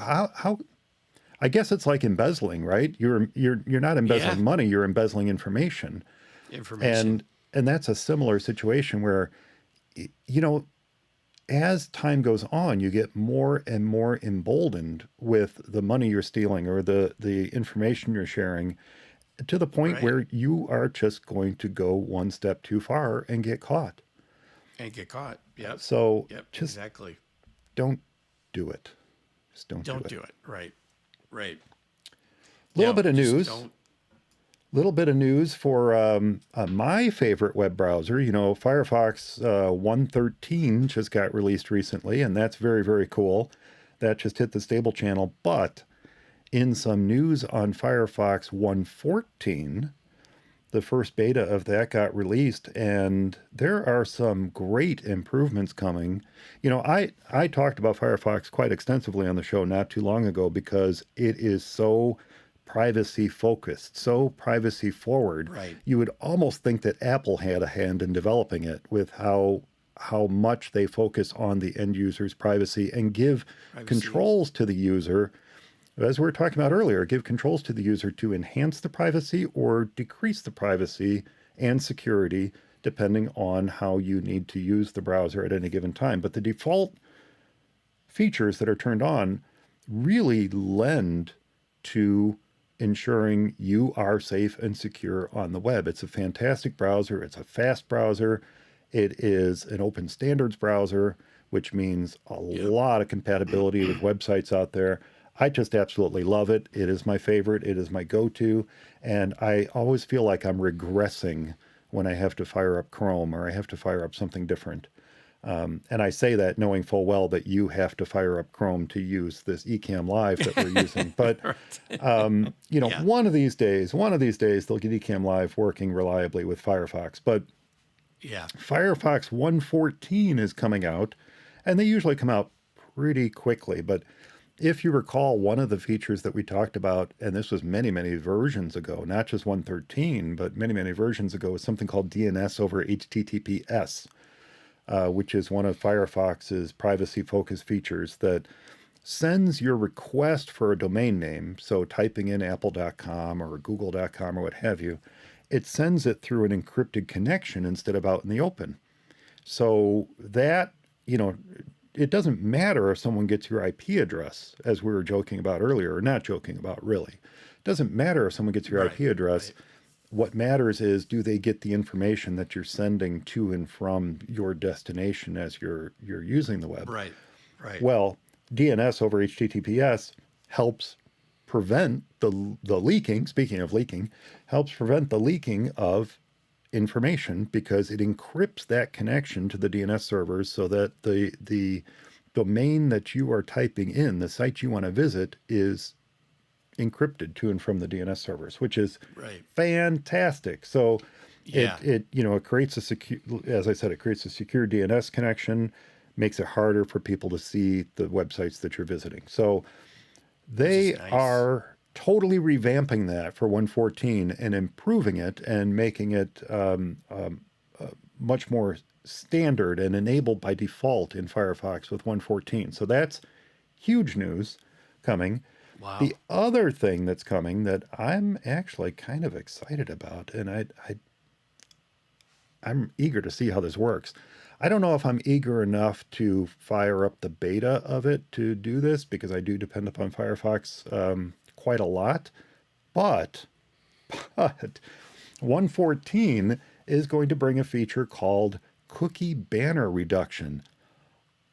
how I guess it's like embezzling, right? You're not Yeah. embezzling money, you're embezzling information. Information. And that's a similar situation where you know, as time goes on, you get more and more emboldened with the money you're stealing or the information you're sharing to the point Right. where you are just going to go one step too far and get caught. And get caught. Yep. So Yep. just Exactly. don't do it. Just don't do Don't it. do it. Right. Right. Little No, bit of just news. don't. Little bit of news for my favorite web browser. Firefox 113 just got released recently, and that's very, very cool. That just hit the stable channel. But in some news on Firefox 114, the first beta of that got released, and there are some great improvements coming. I talked about Firefox quite extensively on the show not too long ago because it is so privacy focused, so privacy forward. Right. You would almost think that Apple had a hand in developing it with how much they focus on the end user's privacy and give Privacy. controls to the user, as we were talking about earlier, give controls to the user to enhance the privacy or decrease the privacy and security depending on how you need to use the browser at any given time. But the default features that are turned on really lend to ensuring you are safe and secure on the web. It's a fantastic browser. It's a fast browser. It is an open standards browser, which means a Yep. lot of compatibility with websites out there. I just absolutely love it. It is my favorite. It is my go-to. And I always feel like I'm regressing when I have to fire up Chrome or I have to fire up something different. And I say that knowing full well that you have to fire up Chrome to use this Ecamm Live that we're using. But, Right. Yeah. one of these days, they'll get Ecamm Live working reliably with Firefox. But Yeah. Firefox 114 is coming out, and they usually come out pretty quickly. But if you recall, one of the features that we talked about, and this was many, many versions ago, not just 113, but many, many versions ago, was something called DNS over HTTPS, which is one of Firefox's privacy-focused features that sends your request for a domain name, so typing in apple.com or google.com or what have you, it sends it through an encrypted connection instead of out in the open. So that, it doesn't matter if someone gets your IP address, as we were joking about earlier, or not joking about really. It doesn't matter if someone gets your Right. IP address. Right. What matters is, do they get the information that you're sending to and from your destination as you're using the web? Right. Right. Well, DNS over HTTPS helps prevent the leaking. Speaking of leaking, helps prevent the leaking of information because it encrypts that connection to the DNS servers so that the domain that you are typing in, the site you want to visit, is encrypted to and from the DNS servers, which is Right. fantastic. So Yeah. it creates a secure, as I said, it creates a secure DNS connection, makes it harder for people to see the websites that you're visiting. So they Which is nice. are totally revamping that for 114 and improving it and making it much more standard and enabled by default in Firefox with 114. So that's huge news coming. Wow. The other thing that's coming that I'm actually kind of excited about, and I'm eager to see how this works. I don't know if I'm eager enough to fire up the beta of it to do this because I do depend upon Firefox quite a lot. But 114 is going to bring a feature called cookie banner reduction.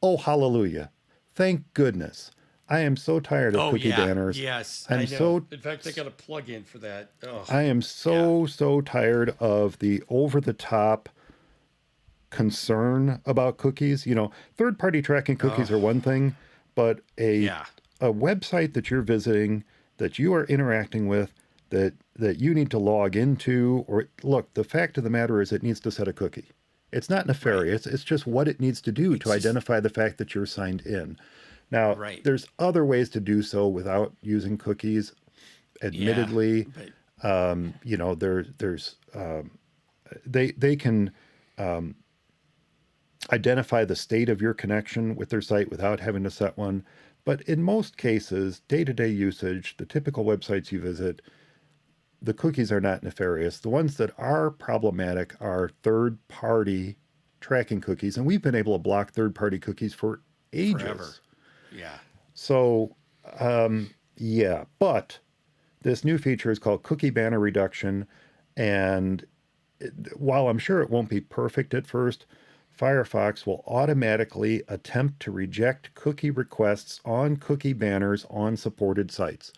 Oh, hallelujah. Thank goodness. I am so tired of Oh cookie yeah. banners. Yes. I'm I know. so In fact, I got a plug-in for that. Oh. I am so tired of the over-the-top concern about cookies. Third-party tracking cookies are one thing, but a Yeah. a website that you're visiting, that you are interacting with, that you need to log into, or look, the fact of the matter is it needs to set a cookie. It's not Right. nefarious. It's just what it needs to do It's to just identify the fact that you're signed in. Now, right. there's other ways to do so without using cookies. Yeah. Admittedly, But you know, there's they can identify the state of your connection with their site without having to set one. But in most cases, day-to-day usage, the typical websites you visit, the cookies are not nefarious. The ones that are problematic are third-party tracking cookies, and we've been able to block third-party cookies for forever. ages. Yeah. So, yeah, but this new feature is called Cookie Banner Reduction, and while I'm sure it won't be perfect at first, Firefox will automatically attempt to reject cookie requests on cookie banners on supported sites.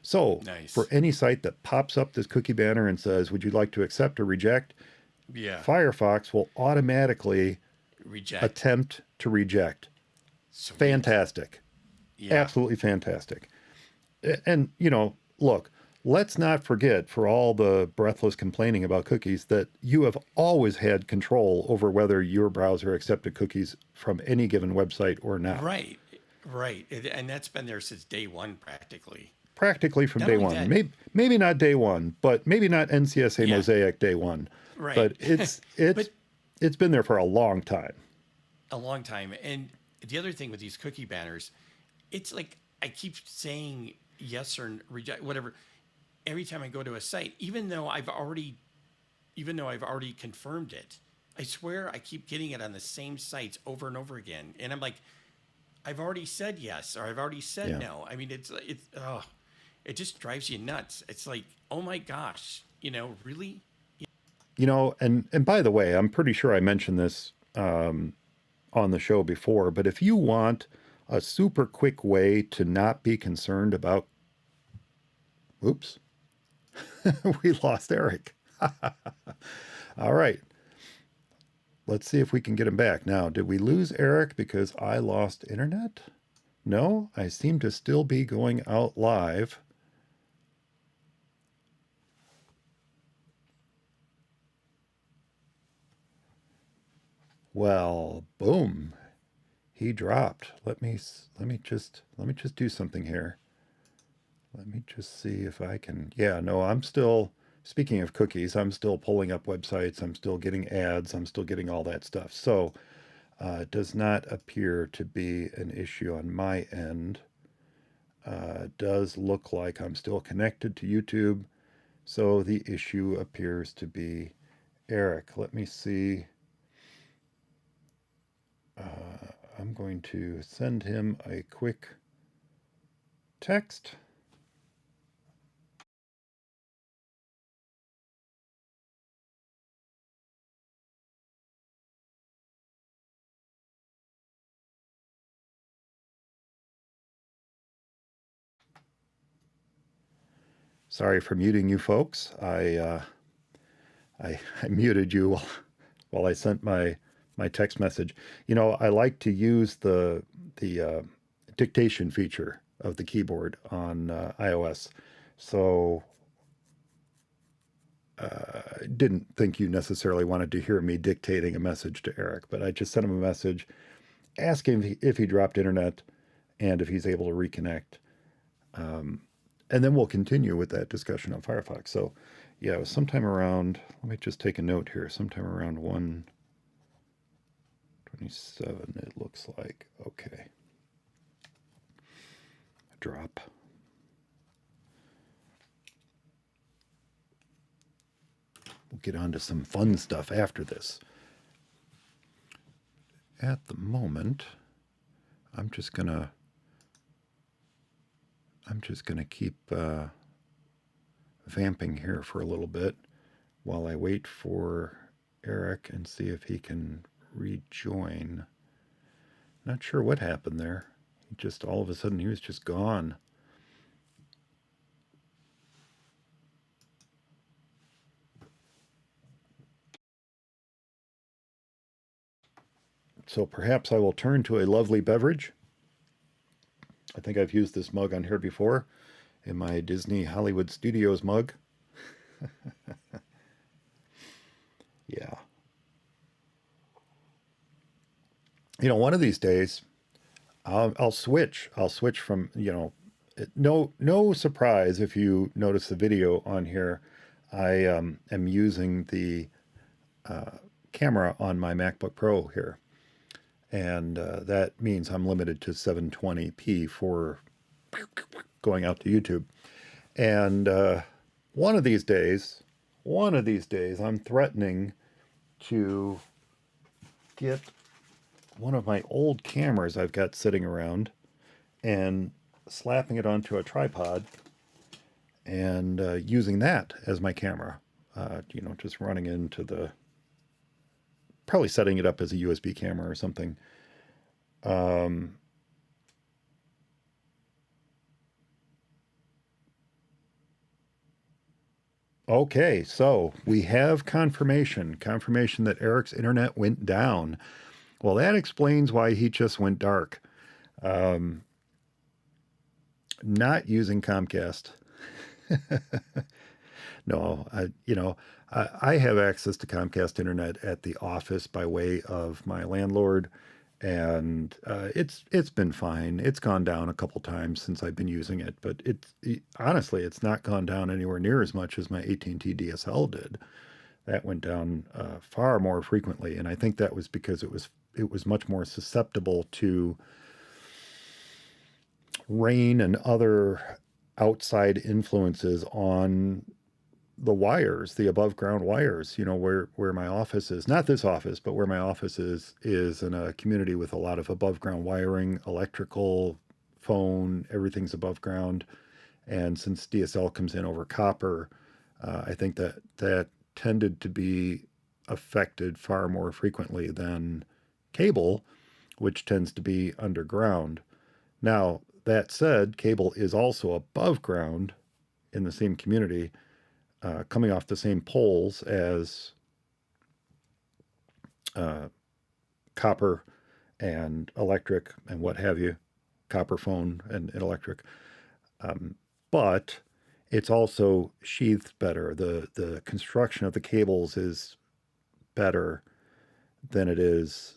So, for Nice. any site that pops up this cookie banner and says, would you like to accept or reject? Yeah. Firefox will automatically Reject. attempt to reject. Sweet. Fantastic. Yeah. Absolutely fantastic. And, you know, look, let's not forget, for all the breathless complaining about cookies, that you have always had control over whether your browser accepted cookies from any given website or not. Right. Right. And that's been there since day one, practically. Practically from Not day only one. that, Maybe not day one, but maybe not NCSA yeah. Mosaic day one. Right. But it's it's But it's been there for a long time. a long time. And the other thing with these cookie banners, it's like I keep saying yes or reject, whatever, every time I go to a site, even though I've already confirmed it. I swear I keep getting it on the same sites over and over again. And I'm like, I've already said yes or I've already said Yeah. no. I mean, it just drives you nuts. It's like, oh my gosh, really? You know, and by the way, I'm pretty sure I mentioned this on the show before, but if you want a super quick way to not be concerned about, oops, we lost Eric. All right, let's see if we can get him back. Now, did we lose Eric because I lost internet? No, I seem to still be going out live. Well, boom, he dropped. Let me just do something here. Let me just see if I can. Yeah, no, I'm still, speaking of cookies, I'm still pulling up websites. I'm still getting ads. I'm still getting all that stuff. So it does not appear to be an issue on my end. It does look like I'm still connected to YouTube. So the issue appears to be Eric. Let me see. I'm going to send him a quick text. Sorry for muting you folks. I muted you while I sent my text message. You know, I like to use the dictation feature of the keyboard on iOS. So I didn't think you necessarily wanted to hear me dictating a message to Eric, but I just sent him a message asking if he dropped internet and if he's able to reconnect. And then we'll continue with that discussion on Firefox. So, yeah, it was sometime around, let me just take a note here, sometime around 1:27, it looks like. Okay. Drop. We'll get on to some fun stuff after this. At the moment, I'm just gonna keep vamping here for a little bit while I wait for Eric and see if he can rejoin. Not sure what happened there. He just all of a sudden he was just gone. So perhaps I will turn to a lovely beverage I think I've used this mug on here before in my Disney Hollywood Studios mug. Yeah. One of these days I'll switch. I'll switch from, no surprise if you notice the video on here. I am using the camera on my MacBook Pro here. And that means I'm limited to 720p for going out to YouTube. And one of these days, I'm threatening to get one of my old cameras I've got sitting around and slapping it onto a tripod and using that as my camera. Just running into probably setting it up as a USB camera or something. Okay, so we have confirmation that Eric's internet went down. Well, that explains why he just went dark. Not using Comcast. No, I have access to Comcast internet at the office by way of my landlord, and it's been fine. It's gone down a couple times since I've been using it, but honestly, it's not gone down anywhere near as much as my AT&T DSL did. That went down far more frequently, and I think that was because it was much more susceptible to rain and other outside influences on the wires, the above ground wires, where my office is. Not this office, but where my office is in a community with a lot of above ground wiring, electrical, phone, everything's above ground. And since DSL comes in over copper, I think that tended to be affected far more frequently than cable, which tends to be underground. Now, that said, cable is also above ground in the same community, coming off the same poles as copper and electric and what have you, copper phone and electric. But it's also sheathed better. The construction of the cables is better than it is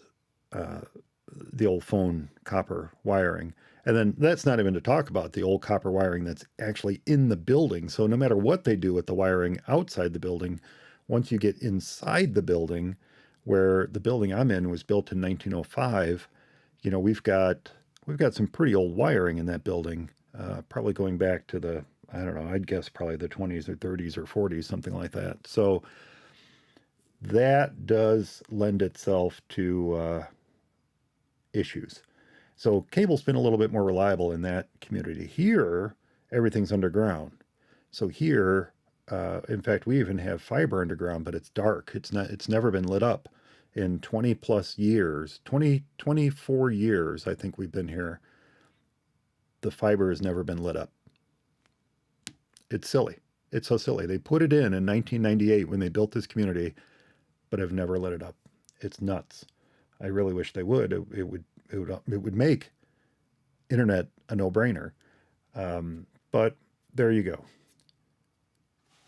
the old phone copper wiring. And then that's not even to talk about the old copper wiring that's actually in the building. So no matter what they do with the wiring outside the building, once you get inside the building, where the building I'm in was built in 1905, we've got some pretty old wiring in that building, probably going back to I don't know, I'd guess probably the 20s or 30s or 40s, something like that. So that does lend itself to issues. So cable's been a little bit more reliable in that community. Here, everything's underground. So here, in fact, we even have fiber underground, but it's dark. It's never been lit up in 20 plus years, 24 years, I think we've been here. The fiber has never been lit up. It's silly. It's so silly. They put it in 1998 when they built this community, but have never lit it up. It's nuts. I really wish they would. It would make internet a no-brainer. But there you go.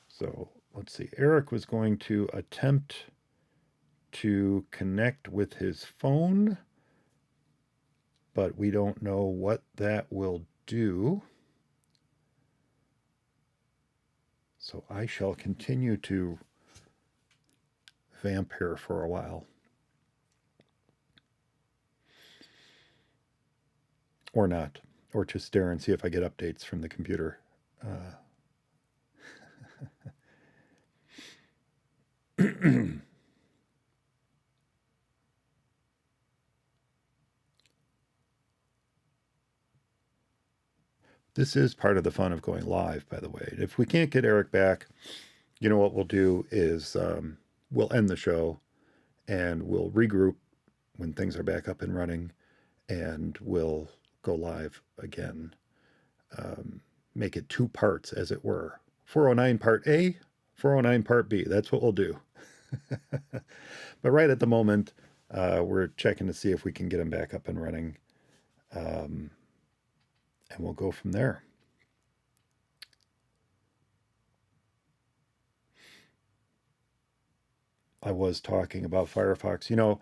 So let's see. Eric was going to attempt to connect with his phone, but we don't know what that will do. So I shall continue to vamp here for a while. Or not. Or just stare and see if I get updates from the computer. This is part of the fun of going live, by the way. If we can't get Eric back, what we'll do is we'll end the show and we'll regroup when things are back up and running, and we'll go live again. Make it 2 parts, as it were. 409 part A, 409 part B. That's what we'll do. But right at the moment, we're checking to see if we can get him back up and running. and we'll go from there. I was talking about Firefox.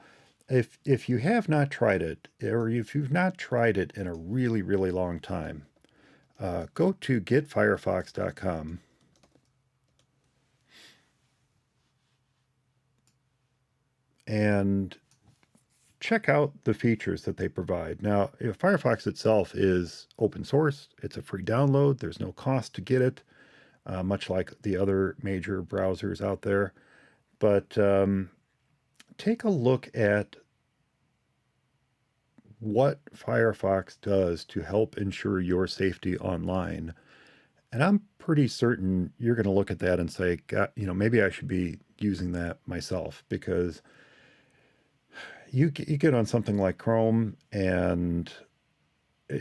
If you have not tried it, or if you've not tried it in a really, really long time, go to getfirefox.com and check out the features that they provide. Now, Firefox itself is open source. It's a free download. There's no cost to get it, much like the other major browsers out there. But take a look at what Firefox does to help ensure your safety online. And I'm pretty certain you're going to look at that and say, God, maybe I should be using that myself, because you get on something like Chrome and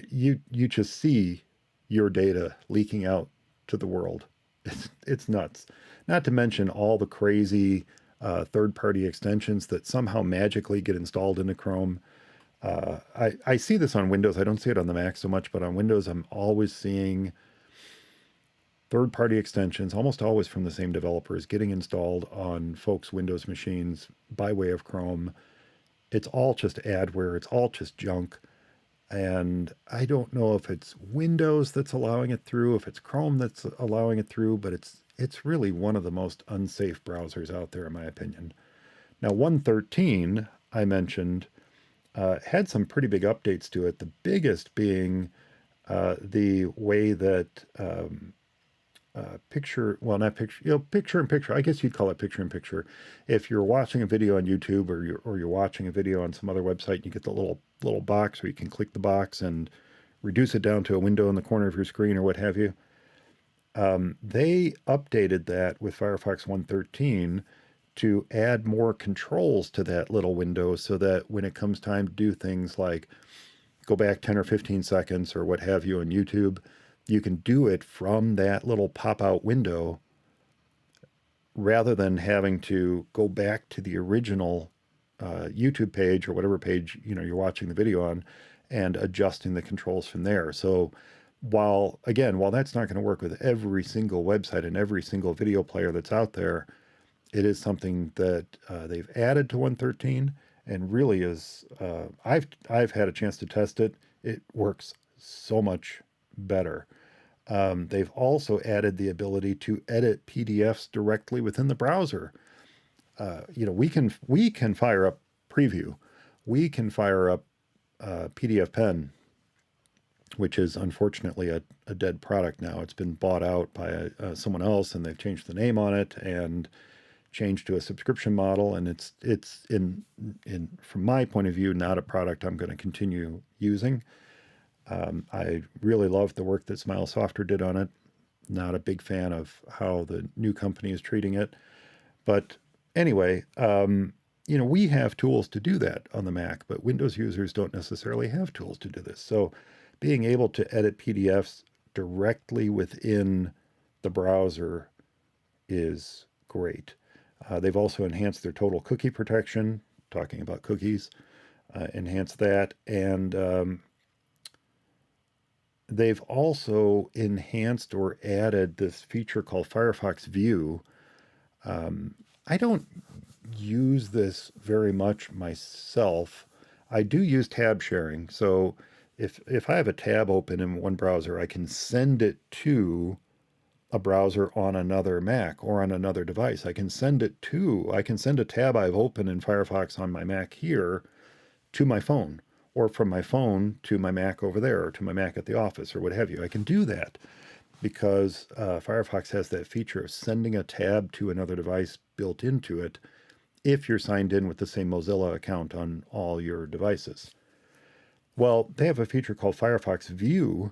you just see your data leaking out to the world. It's nuts. Not to mention all the crazy third-party extensions that somehow magically get installed into Chrome. I see this on Windows. I don't see it on the Mac so much, but on Windows, I'm always seeing third-party extensions, almost always from the same developers, getting installed on folks' Windows machines by way of Chrome. It's all just adware. It's all just junk. And I don't know if it's Windows that's allowing it through, if it's Chrome that's allowing it through, but it's really one of the most unsafe browsers out there, in my opinion. Now, 1.13, I mentioned, had some pretty big updates to it. The biggest being the way that picture in picture. I guess you'd call it picture in picture. If you're watching a video on YouTube, or you're watching a video on some other website, you get the little box where you can click the box and reduce it down to a window in the corner of your screen or what have you. They updated that with Firefox 1.13 to add more controls to that little window, so that when it comes time to do things like go back 10 or 15 seconds or what have you on YouTube, you can do it from that little pop-out window rather than having to go back to the original YouTube page or whatever page you're watching the video on and adjusting the controls from there. So while that's not going to work with every single website and every single video player that's out there, it is something that they've added to 1.13 and really is. I've had a chance to test it. It works so much better. They've also added the ability to edit PDFs directly within the browser. We can fire up Preview. We can fire up PDF Pen, which is unfortunately a dead product now. It's been bought out by someone else, and they've changed the name on it and changed to a subscription model. And it's in from my point of view, not a product I'm going to continue using. I really love the work that Smile Software did on it. Not a big fan of how the new company is treating it. But anyway, we have tools to do that on the Mac, but Windows users don't necessarily have tools to do this. So being able to edit PDFs directly within the browser is great. They've also enhanced their total cookie protection, talking about cookies, enhanced that. And they've also enhanced or added this feature called Firefox View. I don't use this very much myself. I do use tab sharing. So if I have a tab open in one browser, I can send it to a browser on another Mac or on another device. I can send a tab I've opened in Firefox on my Mac here to my phone, or from my phone to my Mac over there, or to my Mac at the office, or what have you. I can do that because Firefox has that feature of sending a tab to another device built into it if you're signed in with the same Mozilla account on all your devices. Well, they have a feature called Firefox View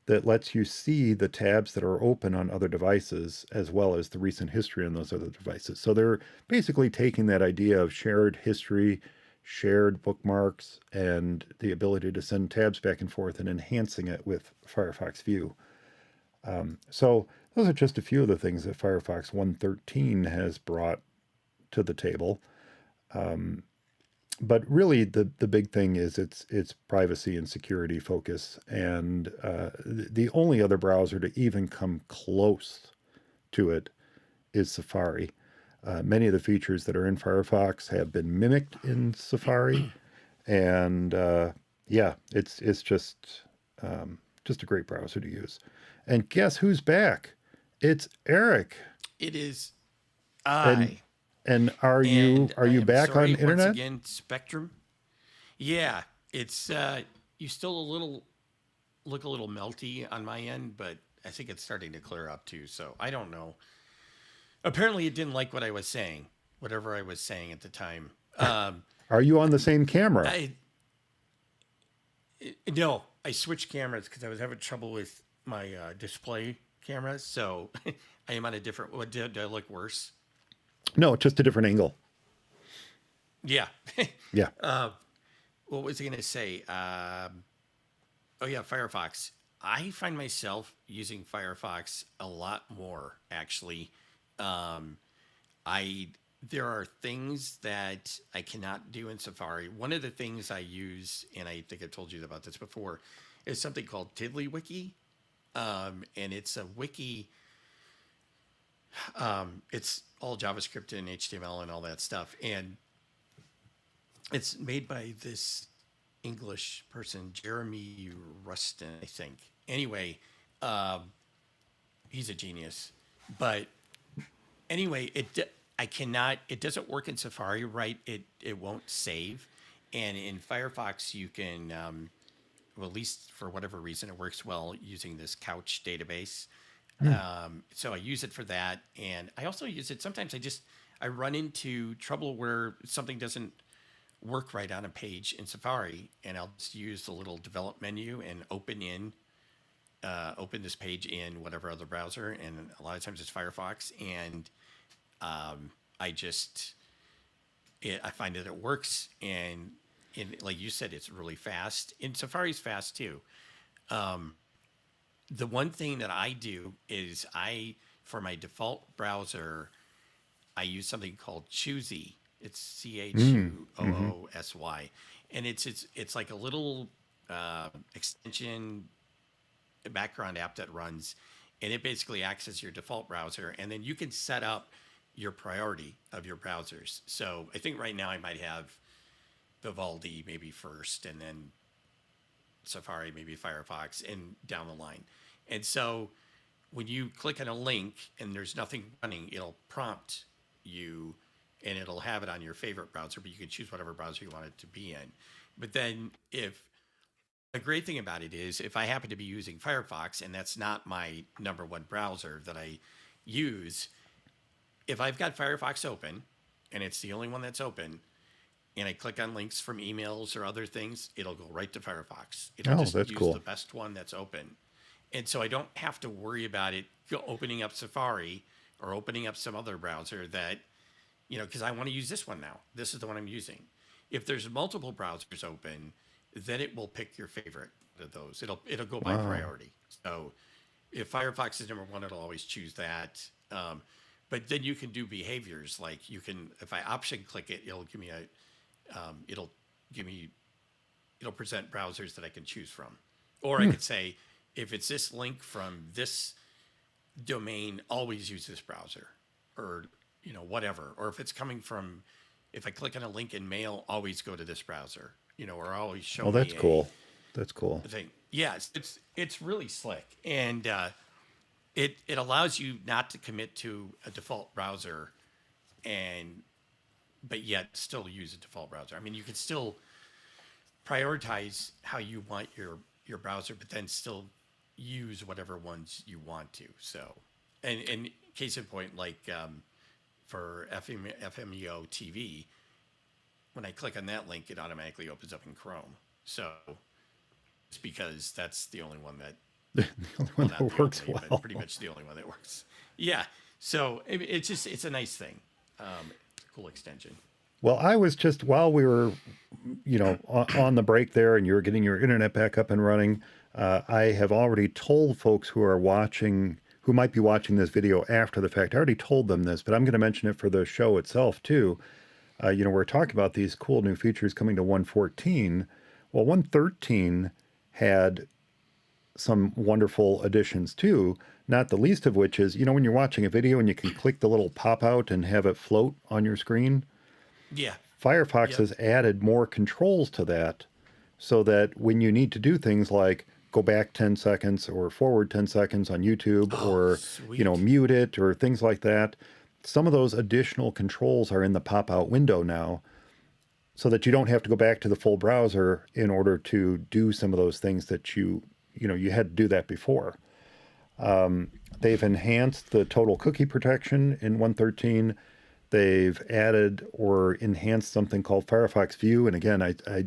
that lets you see the tabs that are open on other devices, as well as the recent history on those other devices. So they're basically taking that idea of shared history, shared bookmarks, and the ability to send tabs back and forth and enhancing it with Firefox View. So those are just a few of the things that Firefox 1.13 has brought to the table. but really the big thing is its privacy and security focus. And the only other browser to even come close to it is Safari. Many of the features that are in Firefox have been mimicked in Safari, and yeah, it's just a great browser to use. And guess who's back? It's Eric. It is And I. and And are I you am back sorry on once internet? again, Spectrum. Yeah, it's you still a little look a little melty on my end, but I think it's starting to clear up too. So I don't know. Apparently, it didn't like what I was saying, whatever I was saying at the time. Are you on the same camera? I no, I switched cameras because I was having trouble with my display camera. So I am on a different. What did I look worse? No, just a different angle. Yeah. Yeah. What was I going to say? Oh yeah, Firefox. I find myself using Firefox a lot more actually. Um, I there are things that I cannot do in Safari. One of the things I use, and I think I told you about this before, is something called TiddlyWiki, and it's a wiki. It's all JavaScript and HTML and all that stuff, and it's made by this English person, Jeremy Rustin, I think. Anyway, um, he's a genius. But anyway, I cannot. It doesn't work in Safari, right? It won't save, and in Firefox you can. Well, at least for whatever reason, it works well using this couch database. So I use it for that, and I also use it sometimes. I run into trouble where something doesn't work right on a page in Safari, and I'll just use the little develop menu and open this page in whatever other browser, and a lot of times it's Firefox, and I just I find that it works, and like you said, it's really fast. And Safari's fast too. The one thing that I do is for my default browser, I use something called Choosy. It's Choosy, and it's like a little extension background app that runs, and it basically acts as your default browser, and then you can set up your priority of your browsers. So I think right now I might have Vivaldi maybe first, and then Safari, maybe Firefox, and down the line. And so when you click on a link and there's nothing running, it'll prompt you and it'll have it on your favorite browser, but you can choose whatever browser you want it to be in. But then if the great thing about it is if I happen to be using Firefox and that's not my number one browser that I use, if I've got Firefox open and it's the only one that's open, and I click on links from emails or other things, it'll go right to Firefox. It'll Oh, just that's use cool. the best one that's open. And so I don't have to worry about it opening up Safari or opening up some other browser that, because I want to use this one now. This is the one I'm using. If there's multiple browsers open, then it will pick your favorite of those. It'll go by Wow. priority. So if Firefox is number one, it'll always choose that. But then you can do behaviors like if I option click it, it'll give me, it'll present browsers that I can choose from. Or I could say, if it's this link from this domain, always use this browser, or whatever. Or if it's coming from, if I click on a link in Mail, always go to this browser, or always show Oh, that's me cool. That's cool. a thing. Yeah, it's really slick, and it allows you not to commit to a default browser, and but yet still use a default browser. I mean, you can still prioritize how you want your browser, but then still use whatever ones you want to. So, and case in point, like for FMEO TV, when I click on that link, it automatically opens up in Chrome. So it's because that's the only one that, The only one not that the works only, but well. pretty much the only one that works. Yeah. So it's a nice thing. It's a cool extension. Well, I was just while we were, on the break there, and you were getting your internet back up and running. I have already told folks who might be watching this video after the fact. I already told them this, but I'm going to mention it for the show itself too. We're talking about these cool new features coming to 114. Well, 113 had some wonderful additions too, not the least of which is, when you're watching a video and you can click the little pop out and have it float on your screen, Yeah. Firefox Yep. has added more controls to that so that when you need to do things like go back 10 seconds or forward 10 seconds on YouTube Oh, or, sweet. mute it or things like that, some of those additional controls are in the pop out window now so that you don't have to go back to the full browser in order to do some of those things that you had to do that before. They've enhanced the total cookie protection in 113. They've added or enhanced something called Firefox View. And again, I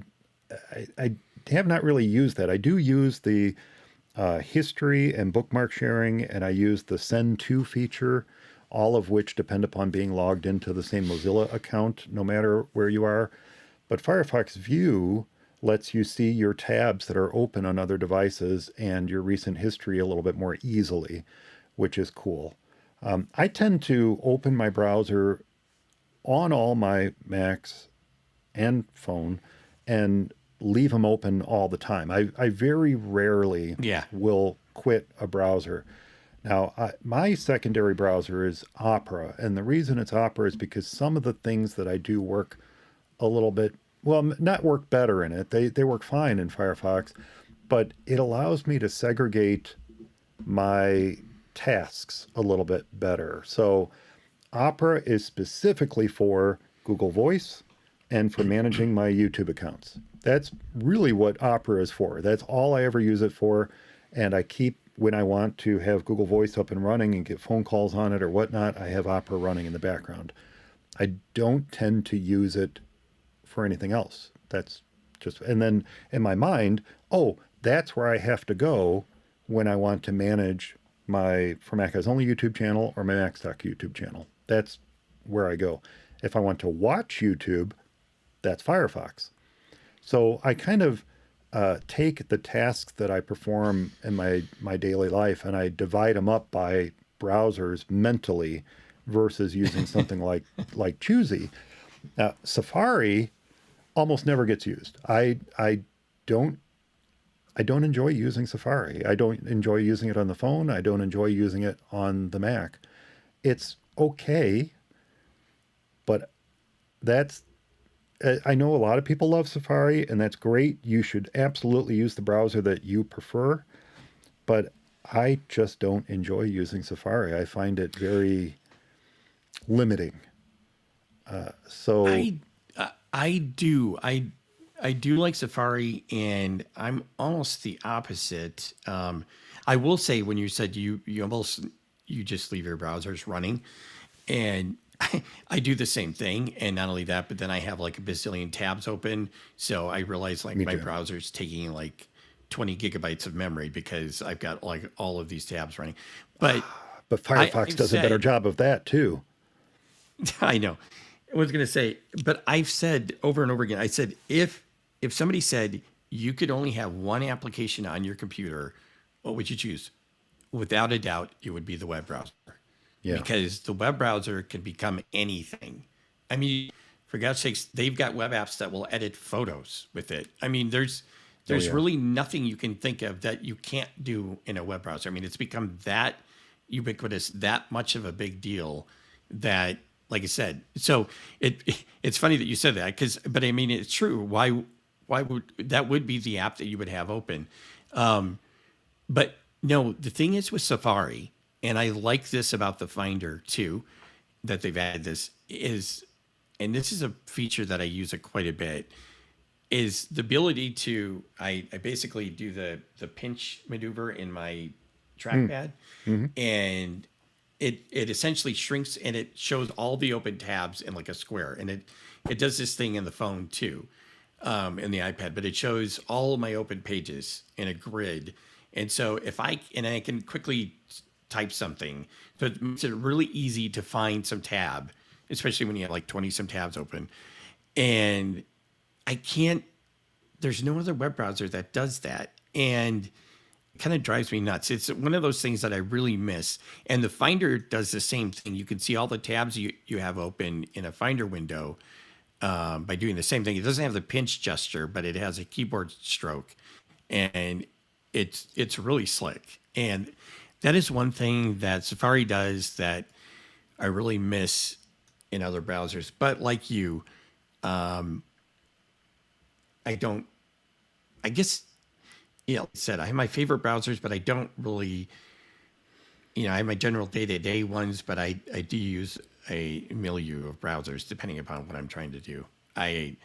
have not really used that. I do use the history and bookmark sharing, and I use the send to feature, all of which depend upon being logged into the same Mozilla account, no matter where you are. But Firefox View lets you see your tabs that are open on other devices and your recent history a little bit more easily, which is cool. I tend to open my browser on all my Macs and phone and leave them open all the time. I very rarely Yeah. will quit a browser. Now, my secondary browser is Opera, and the reason it's Opera is because some of the things that I do work a little bit, well, not work better in it. They work fine in Firefox, but it allows me to segregate my tasks a little bit better. So Opera is specifically for Google Voice and for managing my YouTube accounts. That's really what Opera is for. That's all I ever use it for. And I keep, when I want to have Google Voice up and running and get phone calls on it or whatnot, I have Opera running in the background. I don't tend to use it for anything else. That's just, and then in my mind, oh, that's where I have to go when I want to manage my For macOS Only YouTube channel or my Macstock YouTube channel. That's where I go. If I want to watch YouTube, that's Firefox. So I kind of take the tasks that I perform in my daily life and I divide them up by browsers mentally versus using something like Choosy. Now, Safari almost never gets used. I don't enjoy using Safari. I don't enjoy using it on the phone. I don't enjoy using it on the Mac. It's okay, but that's I know a lot of people love Safari, and that's great. You should absolutely use the browser that you prefer, but I just don't enjoy using Safari. I find it very limiting. So I do. I do like Safari, and I'm almost the opposite. I will say when you said you just leave your browsers running, and I do the same thing. And not only that, but then I have like a bazillion tabs open, so I realize like Me my too. browser's taking like 20 gigabytes of memory because I've got like all of these tabs running. But But Firefox I've does a better said, job of that too. I know. I was going to say, but I've said over and over again, I said, if somebody said you could only have one application on your computer, what would you choose? Without a doubt, it would be the web browser Yeah. because the web browser can become anything. I mean, for God's sakes, they've got web apps that will edit photos with it. I mean, there's Yeah. really nothing you can think of that you can't do in a web browser. I mean, it's become that ubiquitous, that much of a big deal that, like I said, so it's funny that you said that but I mean, it's true. Why would that would be the app that you would have open? But no, the thing is with Safari, and I like this about the Finder too, that they've added this is, and this is a feature that I use it quite a bit, is the ability to I basically do the pinch maneuver in my trackpad, and it essentially shrinks and it shows all the open tabs in like a square, and it does this thing in the phone too, in the iPad, but it shows all of my open pages in a grid. And so if I can quickly type something, so it makes it really easy to find some tab, especially when you have like 20 some tabs open. And I can't, there's no other web browser that does that. And it kind of drives me nuts. It's one of those things that I really miss. And the Finder does the same thing. You can see all the tabs you have open in a Finder window, by doing the same thing. It doesn't have the pinch gesture, but it has a keyboard stroke, and it's really slick. And that is one thing that Safari does that I really miss in other browsers. But like you, I don't. I guess, like I said, I have my favorite browsers, but I don't really. I have my general day-to-day ones, but I do use a milieu of browsers depending upon what I'm trying to do. I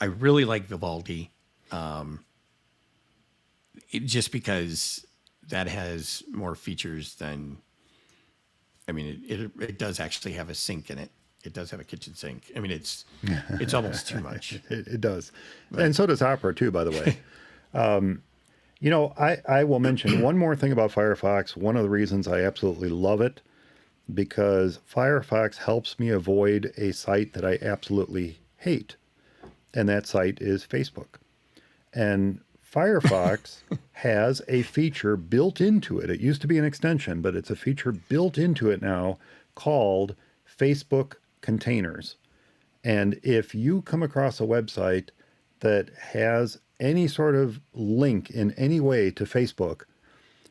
really like Vivaldi, just because that has more features than. I mean, it does actually have a sink in it. It does have a kitchen sink. I mean, it's almost too much. It does. And so does Opera too, by the way. I will mention one more thing about Firefox. One of the reasons I absolutely love it, because Firefox helps me avoid a site that I absolutely hate. And that site is Facebook. And Firefox has a feature built into it. It used to be an extension, but it's a feature built into it now called Facebook containers. And if you come across a website that has any sort of link in any way to Facebook,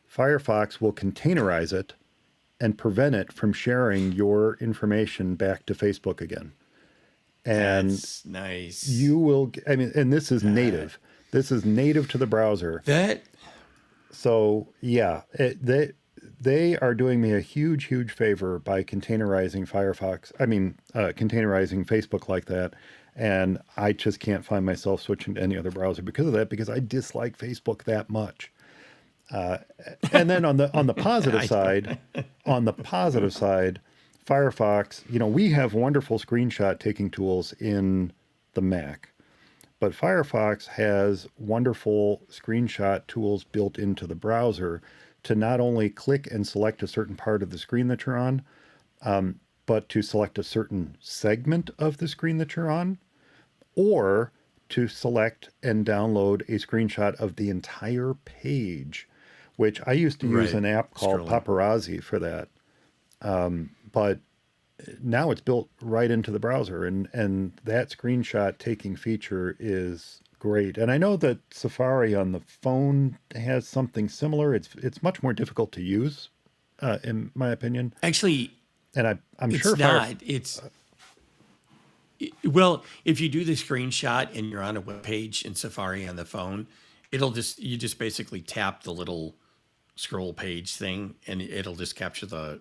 Firefox will containerize it and prevent it from sharing your information back to Facebook again. And that's nice. You will, and this is native. This is native to the browser. So yeah, they are doing me a huge, huge favor by containerizing containerizing Facebook like that. And I just can't find myself switching to any other browser because of that, because I dislike Facebook that much. And then on the positive side, Firefox, we have wonderful screenshot taking tools in the Mac, but Firefox has wonderful screenshot tools built into the browser to not only click and select a certain part of the screen that you're on, but to select a certain segment of the screen that you're on, or to select and download a screenshot of the entire page, which I used to use an app called Paparazzi for that. But now it's built right into the browser, and that screenshot taking feature is great. And I know that Safari on the phone has something similar. It's much more difficult to use, in my opinion. Actually, and I'm it's sure not. Well, if you do the screenshot and you're on a web page in Safari on the phone, you just basically tap the little scroll page thing, and it'll just capture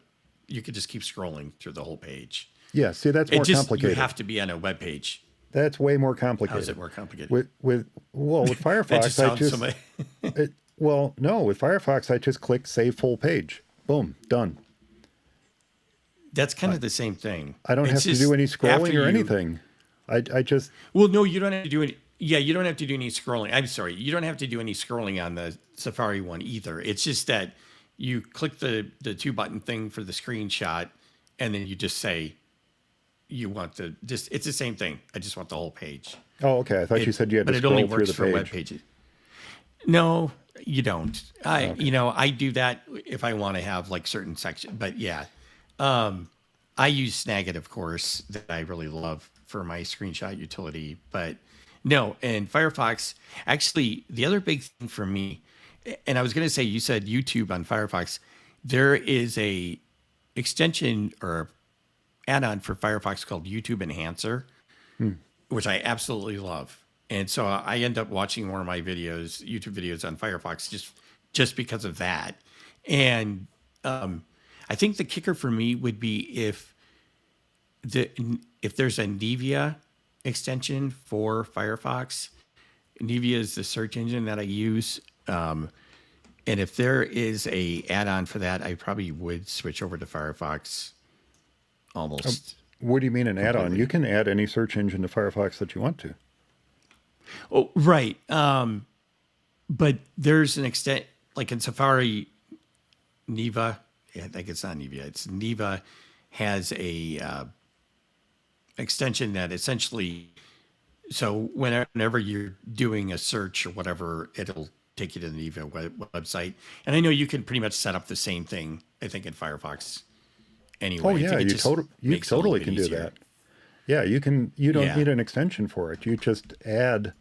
you could just keep scrolling through the whole page. Yeah, see, that's more complicated. You have to be on a web page. That's way more complicated. How is it more complicated? With Firefox, with Firefox, I just click Save Full Page. Boom, done. That's kind of the same thing. I don't have to do any scrolling or anything. I just... Well, no, you don't have to do any... Yeah, you don't have to do any scrolling. I'm sorry. You don't have to do any scrolling on the Safari one either. It's just that you click the two-button thing for the screenshot, and then you just say you want it's the same thing. I just want the whole page. Oh, okay. I thought you said you had to scroll through the page. But it only works for web pages. No, you don't. I do that if I want to have like certain sections. But yeah, I use Snagit, of course, that I really love for my screenshot utility. But no, and Firefox, actually, the other big thing for me, and I was going to say, you said YouTube on Firefox, there is a extension or add-on for Firefox called YouTube Enhancer, which I absolutely love. And so I end up watching more of my YouTube videos on Firefox just because of that. And I think the kicker for me would be if there's a Nevia extension for Firefox. Nevia is the search engine that I use. And if there is a add-on for that, I probably would switch over to Firefox almost. What do you mean an add-on? You can add any search engine to Firefox that you want to. Oh, right. But there's an extent, like in Safari, Neva, I think it's not Nevia, it's Neva has a extension that essentially, so whenever you're doing a search or whatever, it'll take you to the Neva website. And I know you can pretty much set up the same thing, I think, in Firefox anyway. Oh, yeah, you totally can do that. Yeah, you don't Yeah. need an extension for it. You just add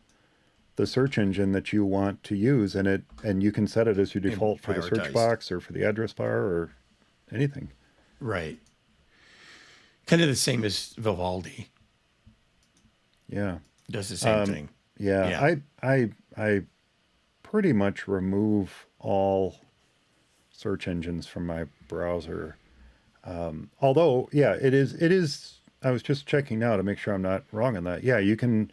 the search engine that you want to use and you can set it as your And default for the search prioritized. box or for the address bar or anything. Right. Kind of the same as Vivaldi Yeah. does the same Um, thing. yeah, Yeah. I pretty much remove all search engines from my browser. Although, yeah, it is I was just checking now to make sure I'm not wrong on that. Yeah, you can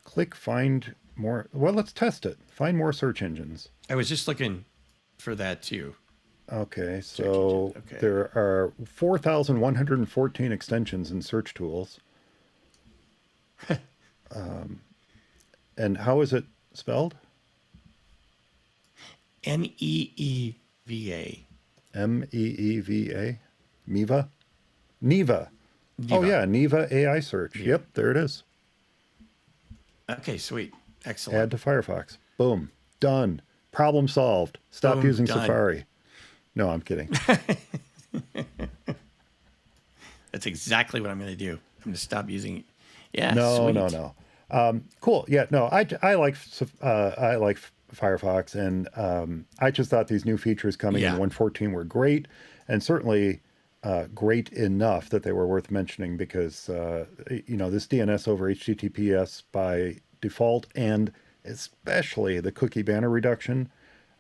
click find more. Well, let's test it. Find more search engines. I was just looking for that too. Okay, Search engine. so Okay. there are 4,114 extensions in search tools. And how is it spelled? Neeva. Meeva? Miva? Neva. Oh, Neva. yeah, Neva AI search. Neva. Yep, there it is. Okay, sweet. Add Excellent. to Firefox. Boom. Done. Problem solved. Stop Boom, using done. Safari. No, I'm kidding. That's exactly what I'm going to do. I'm going to stop using it. Yeah, No, no, sweet. no. Cool. Yeah, no, I like Firefox, and I just thought these new features coming in Yeah. 114 were great, and certainly great enough that they were worth mentioning because this DNS over HTTPS by default and especially the cookie banner reduction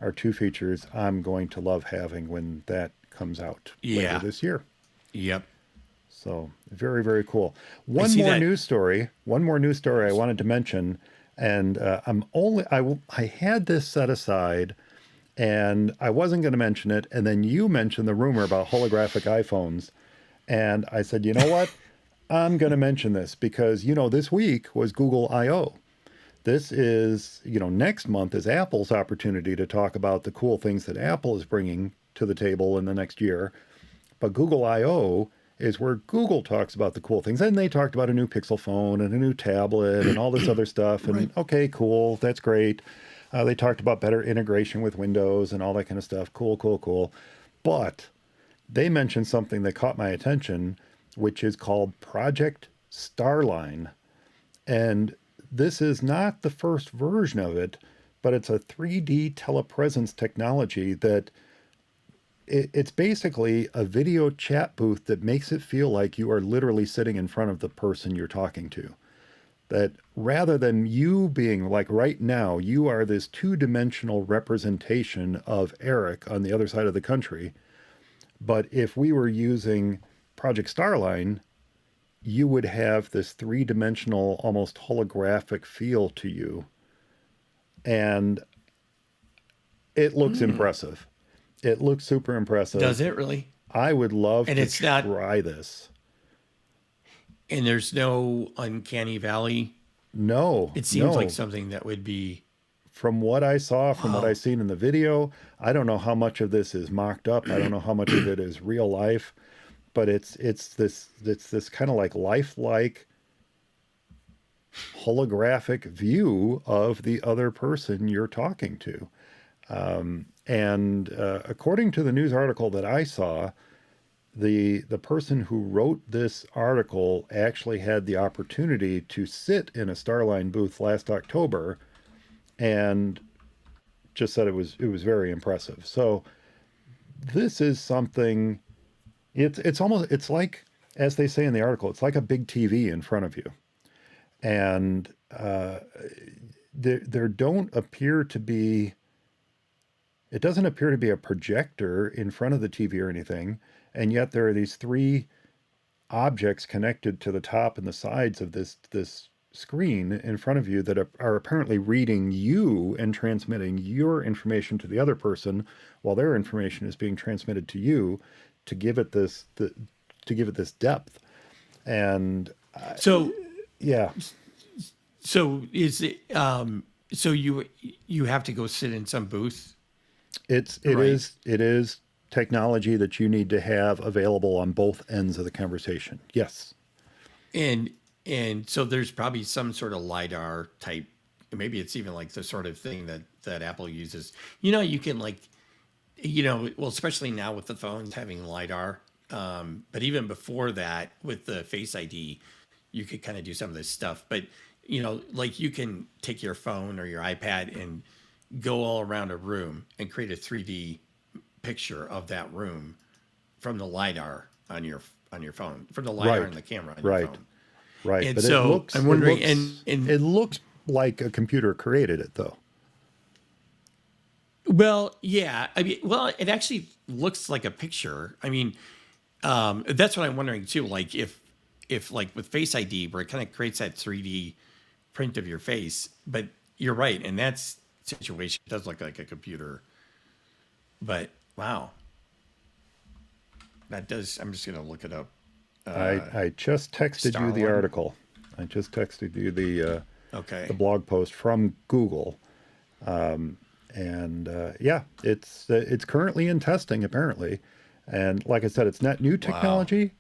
are two features I'm going to love having when that comes out later Yeah. this year. Yep. So very, very cool. I One see more that. news story. One more news story I wanted to mention, and I had this set aside, and I wasn't going to mention it, and then you mentioned the rumor about holographic iPhones, and I said, you know what? I'm going to mention this because this week was Google I/O. This is next month is Apple's opportunity to talk about the cool things that Apple is bringing to the table in the next year. But Google I/O is where Google talks about the cool things. And they talked about a new Pixel phone and a new tablet and all this other stuff. Right. And okay, cool. That's great. They talked about better integration with Windows and all that kind of stuff. Cool, cool, cool. But they mentioned something that caught my attention, which is called Project Starline. And this is not the first version of it, but it's a 3D telepresence technology that it's basically a video chat booth that makes it feel like you are literally sitting in front of the person you're talking to. That rather than you being like right now, you are this two-dimensional representation of Eric on the other side of the country. But if we were using Project Starline, you would have this three-dimensional, almost holographic feel to you. And it looks impressive. It looks super impressive. Does it really? I would love And to it's not, try this. and there's no uncanny valley. No, It seems like no. something that would be, From what I saw, from what I wow. seen in the video, I don't know how much of this is mocked up. I don't know how much of it is real life, but it's this kind of like lifelike holographic view of the other person you're talking to. And according to the news article that I saw, the person who wrote this article actually had the opportunity to sit in a Starline booth last October and just said it was very impressive. So this is something it's like, as they say in the article, it's like a big TV in front of you. And there don't appear to be it doesn't appear to be a projector in front of the TV or anything, and yet there are these three objects connected to the top and the sides of this screen in front of you that are apparently reading you and transmitting your information to the other person while their information is being transmitted to you to give it this depth. And So, yeah, so is it, so you have to go sit in some booth, it right? is it is technology that you need to have available on both ends of the conversation. Yes. And, and so there's probably some sort of LiDAR type, maybe it's even like the sort of thing that Apple uses. You can like, well, especially now with the phones having LiDAR, but even before that with the Face ID, you could kind of do some of this stuff. But, you know, like you can take your phone or your iPad and go all around a room and create a 3D picture of that room from the LiDAR on your phone, from the LiDAR Right. and the camera on your Right. phone. Right. And But so I'm wondering, it looks like a computer created it, though. well, yeah, I mean, well, it actually looks like a picture. I mean, that's what I'm wondering too. Like if like with Face ID, where it kind of creates that 3D print of your face, but you're right, in that situation, it does look like a computer. But wow, that does. I'm just gonna look it up. I just texted you the Starline. article. I just texted you the Okay. blog post from Google. And yeah, it's currently in testing apparently, and like I said, it's not new technology.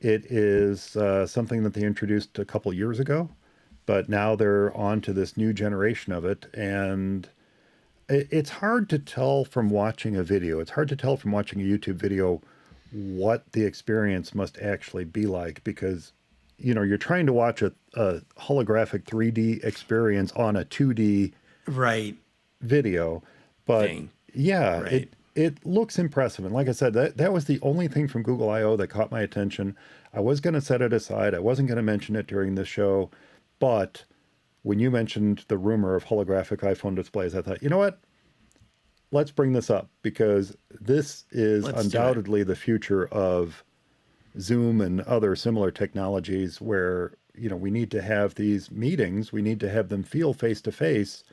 It is something that they introduced a couple years ago, but now they're on to this new generation of it, and it's hard to tell from watching a video. It's hard to tell from watching a YouTube video what the experience must actually be like, because you know you're trying to watch a holographic 3D experience on a 2D Right. video, but Thing. yeah, Right. it looks impressive. And like I said, that was the only thing from Google I/O that caught my attention. I was going to set it aside. I wasn't going to mention it during this show, but when you mentioned the rumor of holographic iPhone displays, I thought, you know what? Let's bring this up, because this is Let's do it. undoubtedly the future of Zoom and other similar technologies, where you know we need to have these meetings, we need to have them feel face to face,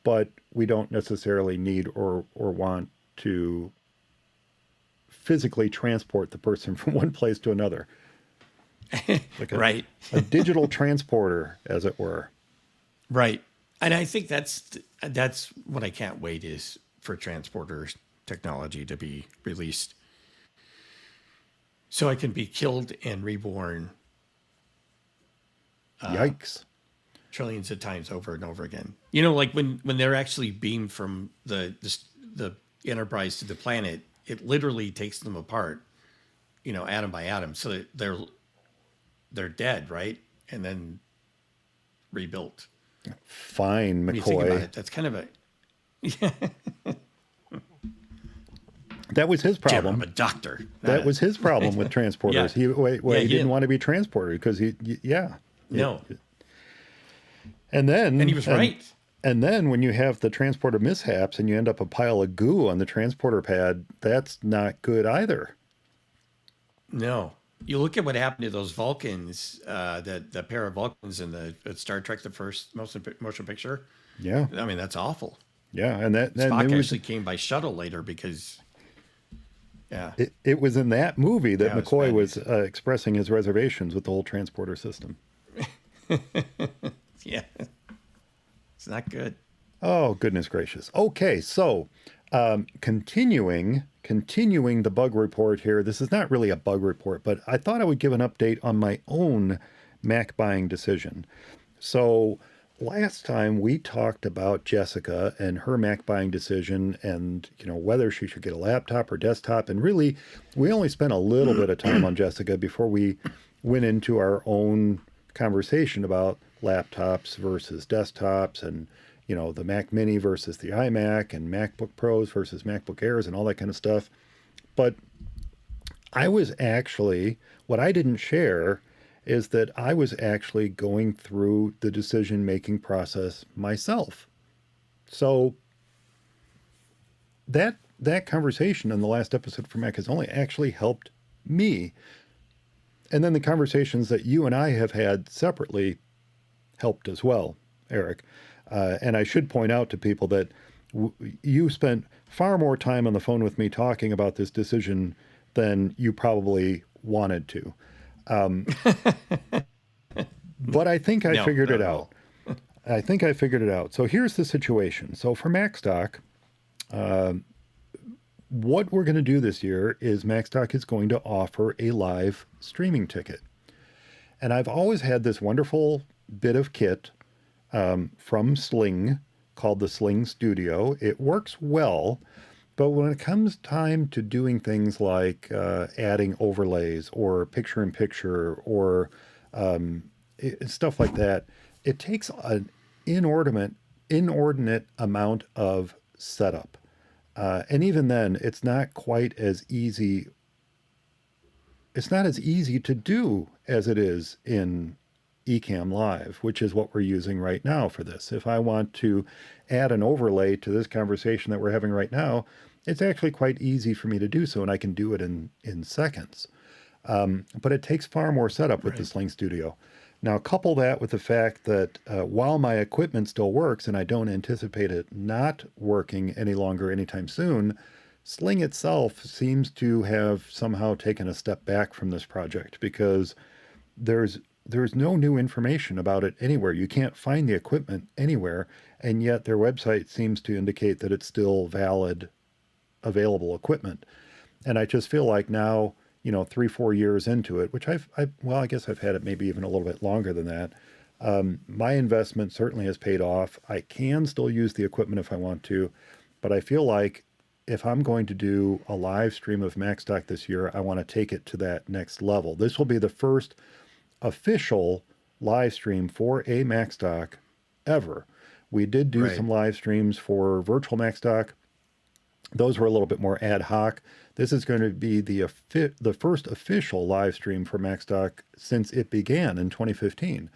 but we don't necessarily need or want to physically transport the person from one place to another. Like Right. a digital transporter, as it were. Right. And I think that's what I can't wait is for transporter technology to be released, so I can be killed and reborn Yikes. trillions of times over and over again. You know, like when they're actually beamed from the Enterprise to the planet, it literally takes them apart, you know, atom by atom, so that they're dead, right, and then rebuilt. Fine, When you think about McCoy. it, that's kind of a That was his Jim, I'm problem. a doctor. That was his problem with transporters. Yeah. He Yeah, he he didn't did. want to be transported because yeah. No, And then and he was right. And then when you have the transporter mishaps and you end up a pile of goo on the transporter pad, that's not good either. No, you look at what happened to those Vulcans, the pair of Vulcans in the Star Trek, the first motion picture. Yeah. I mean, that's awful. Yeah. And that Spock news, actually came by shuttle later because, yeah, it was in that movie that Yeah, it was McCoy bad was expressing his reservations with the whole transporter system. yeah, it's not good. Oh, goodness gracious. Okay, so continuing the bug report here. This is not really a bug report, but I thought I would give an update on my own Mac buying decision. So last time we talked about Jessica and her Mac buying decision, and you know whether she should get a laptop or desktop, and really we only spent a little bit of time on Jessica before we went into our own conversation about laptops versus desktops, and you know the Mac Mini versus the iMac, and MacBook Pros versus MacBook Airs, and all that kind of stuff. But I was actually, what I didn't share is that I was actually going through the decision-making process myself. So that conversation in the last episode for Mac has only actually helped me. And then the conversations that you and I have had separately helped as well, Eric. And I should point out to people that you spent far more time on the phone with me talking about this decision than you probably wanted to. But I think I figured it out. I think I figured it out. So here's the situation. So for Macstock, what we're going to do this year is Macstock is going to offer a live streaming ticket. And I've always had this wonderful bit of kit from Sling called the Sling Studio. It works well, but when it comes time to doing things like adding overlays or picture-in-picture or stuff like that. It takes an inordinate amount of setup. And even then, it's not quite as easy. It's not as easy to do as it is in Ecamm Live, which is what we're using right now for this. If I want to add an overlay to this conversation that we're having right now, it's actually quite easy for me to do so, and I can do it in seconds. But it takes far more setup with the Sling Studio. Now, couple that with the fact that while my equipment still works, and I don't anticipate it not working any longer anytime soon, Sling itself seems to have somehow taken a step back from this project because there's no new information about it anywhere. You can't find the equipment anywhere, and yet their website seems to indicate that it's still valid, available equipment. And I just feel like now, 3-4 years into it, which I guess I've had it maybe even a little bit longer than that. My investment certainly has paid off. I can still use the equipment if I want to, but I feel like if I'm going to do a live stream of Macstock this year, I want to take it to that next level. This will be the first official live stream for a Macstock ever. We did do some live streams for virtual Macstock. Those were a little bit more ad hoc. This is going to be the first official live stream for Macstock since it began in 2015.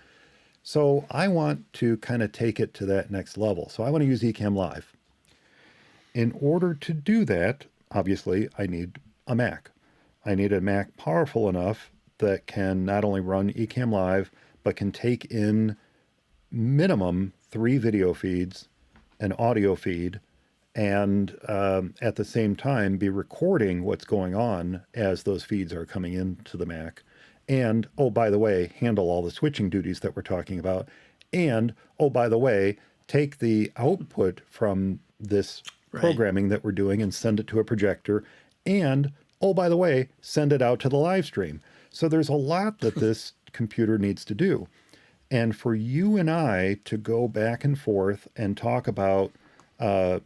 So I want to kind of take it to that next level. So I want to use Ecamm Live. In order to do that, obviously, I need a Mac. I need a Mac powerful enough that can not only run Ecamm Live, but can take in minimum 3 video feeds, an audio feed, and at the same time be recording what's going on as those feeds are coming into the Mac. And, oh, by the way, handle all the switching duties that we're talking about. And, oh, by the way, take the output from this programming that we're doing and send it to a projector. And, oh, by the way, send it out to the live stream. So there's a lot that this computer needs to do. And for you and I to go back and forth and talk about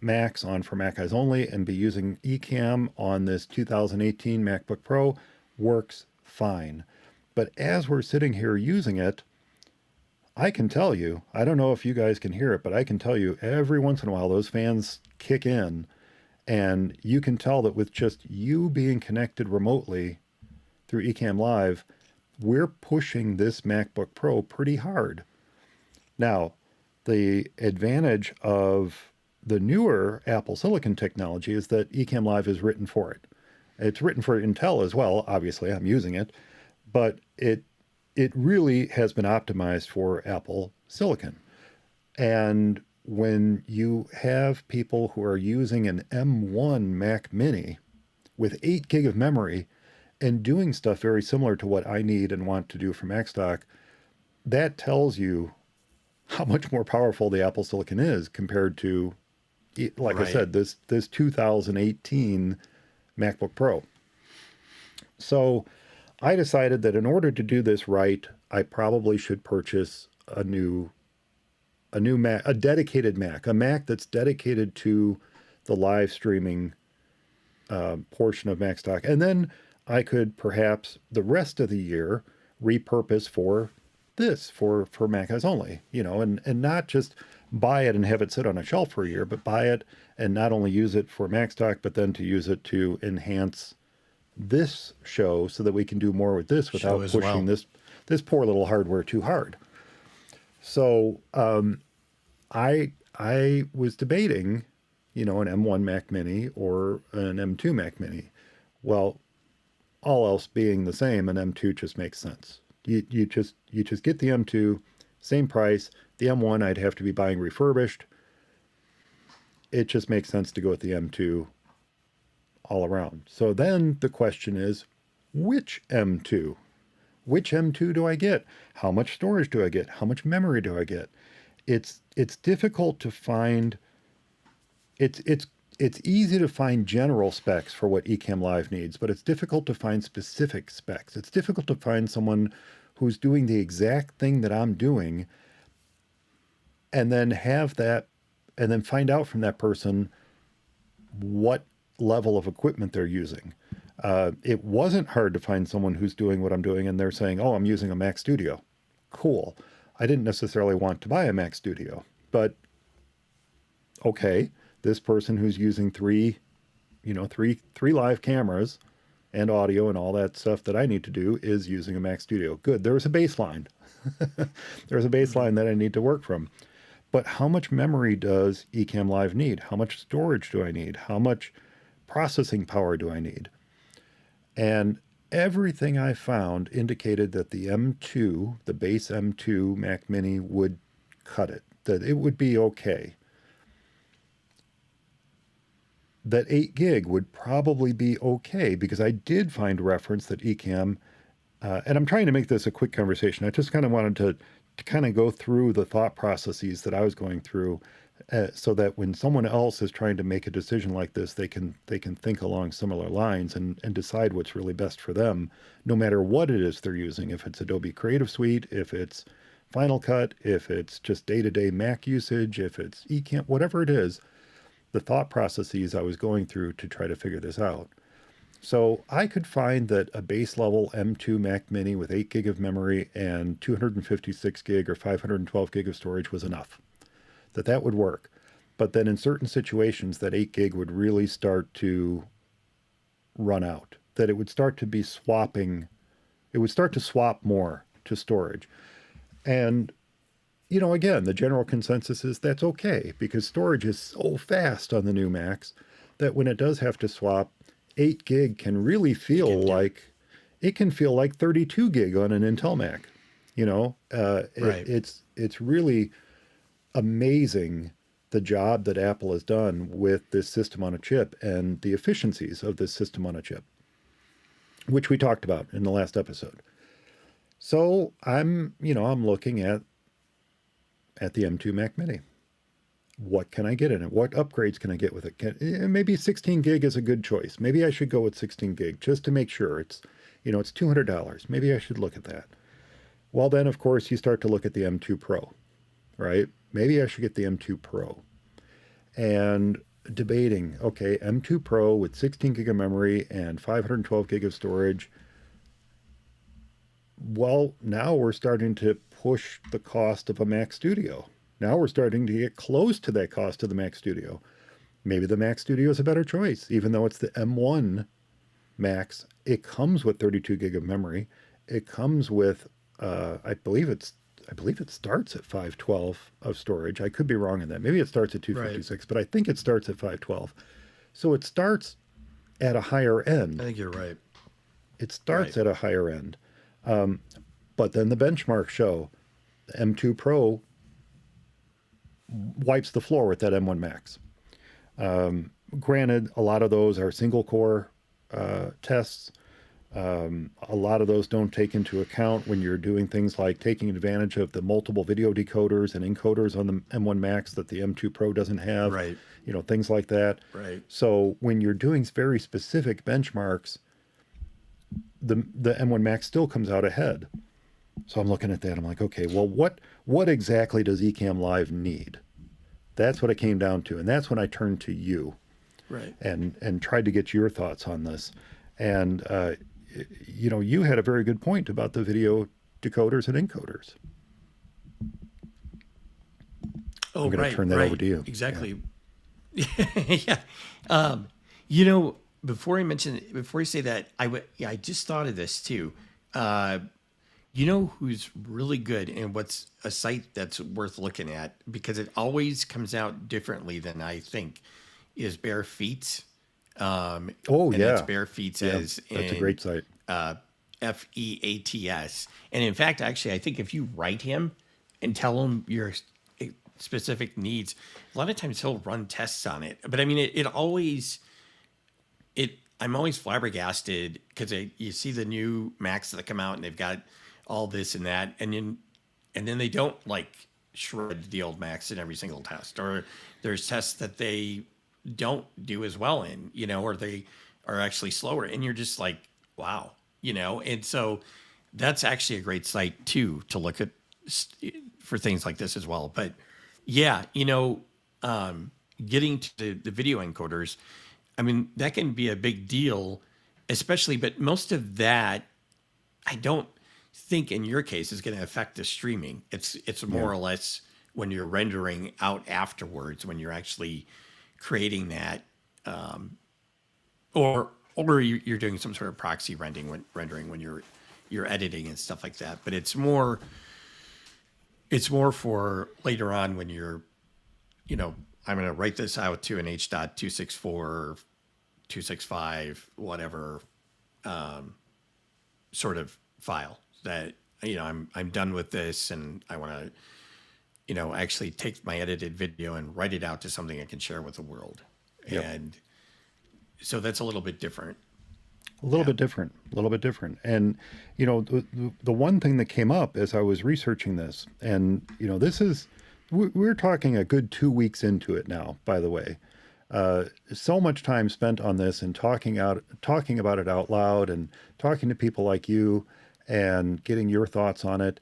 Macs on For Mac Eyes Only and be using Ecamm on this 2018 MacBook Pro works fine. But as we're sitting here using it, I can tell you, I don't know if you guys can hear it, but I can tell you every once in a while those fans kick in, and you can tell that with just you being connected remotely through Ecamm Live, we're pushing this MacBook Pro pretty hard. Now, the advantage of the newer Apple Silicon technology is that Ecamm Live is written for it. It's written for Intel as well, obviously, I'm using it, but it really has been optimized for Apple Silicon. And when you have people who are using an M1 Mac Mini with 8 gig of memory and doing stuff very similar to what I need and want to do for Macstock, that tells you how much more powerful the Apple Silicon is compared to, like I said, this 2018 MacBook Pro. So I decided that in order to do this right, I probably should purchase a new Mac, a dedicated Mac, a Mac that's dedicated to the live streaming portion of Macstock. And then I could perhaps the rest of the year repurpose for this, for Mac Eyes Only, and not just buy it and have it sit on a shelf for a year, but buy it and not only use it for Macstock, but then to use it to enhance this show so that we can do more with this without pushing this poor little hardware too hard. So I was debating, an M1 Mac Mini or an M2 Mac Mini. Well, all else being the same, an M2 just makes sense. You just get the M2, same price. The M1 I'd have to be buying refurbished. It just makes sense to go with the M2 all around. So then the question is, which M2? Which M2 do I get? How much storage do I get? How much memory do I get? It's difficult to find. It's easy to find general specs for what Ecamm Live needs, but it's difficult to find specific specs. It's difficult to find someone who's doing the exact thing that I'm doing and then find out from that person what level of equipment they're using. It wasn't hard to find someone who's doing what I'm doing and they're saying, oh, I'm using a Mac Studio. Cool. I didn't necessarily want to buy a Mac Studio, but okay, this person who's using three live cameras and audio and all that stuff that I need to do is using a Mac Studio. Good. There's a baseline. There's a baseline that I need to work from. But how much memory does Ecamm Live need? How much storage do I need? How much processing power do I need? And everything I found indicated that the M2, the base M2 Mac Mini would cut it, that it would be okay. That 8 gig would probably be okay because I did find reference that Ecamm, and I'm trying to make this a quick conversation. I just kind of wanted to kind of go through the thought processes that I was going through so that when someone else is trying to make a decision like this, they can think along similar lines and decide what's really best for them, no matter what it is they're using. If it's Adobe Creative Suite, if it's Final Cut, if it's just day-to-day Mac usage, if it's Ecamm, whatever it is, the thought processes I was going through to try to figure this out. So I could find that a base level M2 Mac Mini with 8 gig of memory and 256 gig or 512 gig of storage was enough, that would work. But then in certain situations, that 8 gig would really start to run out, that it would start to be swapping, it would start to swap more to storage. And again, the general consensus is that's okay because storage is so fast on the new Macs that when it does have to swap, 8 gig can really feel like it can feel like 32 gig on an Intel Mac. Right. It's really amazing the job that Apple has done with this system on a chip and the efficiencies of this system on a chip, which we talked about in the last episode. So I'm looking at the M2 Mac Mini. What can I get in it? What upgrades can I get with it? Maybe 16 gig is a good choice. Maybe I should go with 16 gig just to make sure it's $200. Maybe I should look at that. Well, then, of course, you start to look at the M2 Pro, right? Maybe I should get the M2 Pro. And debating, okay, M2 Pro with 16 gig of memory and 512 gig of storage. Well, now we're starting to push the cost of a Mac Studio. Now we're starting to get close to that cost of the Mac Studio. Maybe the Mac Studio is a better choice, even though it's the M1 Max. It comes with 32 gig of memory. It comes with, I believe it starts at 512 of storage. I could be wrong on that. Maybe it starts at 256, but I think it starts at 512. So it starts at a higher end. I think you're right. It starts at a higher end. But then the benchmarks show the M2 Pro wipes the floor with that M1 Max. Granted, a lot of those are single core tests. A lot of those don't take into account when you're doing things like taking advantage of the multiple video decoders and encoders on the M1 Max that the M2 Pro doesn't have. Right. Things like that. Right. So when you're doing very specific benchmarks, the M1 Max still comes out ahead. So I'm looking at that. I'm like, okay, well, what exactly does Ecamm Live need? That's what it came down to, and that's when I turned to you, right, and tried to get your thoughts on this. And you had a very good point about the video decoders and encoders. Oh, I'm going to turn that over to you. Exactly. Yeah. Before you say that, I just thought of this too. Who's really good and what's a site that's worth looking at because it always comes out differently than I think is Bare Feet. It's Bare Feet that's a great site. FEATS. And in fact, actually, I think if you write him and tell him your specific needs, a lot of times he'll run tests on it. But I mean, I'm always flabbergasted because you see the new Macs that come out and they've got all this and that, and then they don't like shred the old Macs in every single test, or there's tests that they don't do as well in, or they are actually slower, and you're just like, wow, and so that's actually a great site too to look at for things like this as well. But yeah, getting to the video encoders, I mean, that can be a big deal especially, but most of that, I don't think in your case is going to affect the streaming. It's more or less when you're rendering out afterwards, when you're actually creating that, or you're doing some sort of proxy rendering when you're editing and stuff like that. But it's more for later on when you're, I'm going to write this out to an H.264, 265, whatever sort of file that, I'm done with this and I want to, actually take my edited video and write it out to something I can share with the world. Yep. And so that's a little bit different. A little bit different. And, the one thing that came up as I was researching this, and, we're talking a good 2 weeks into it now, by the way. So much time spent on this and talking about it out loud and talking to people like you and getting your thoughts on it.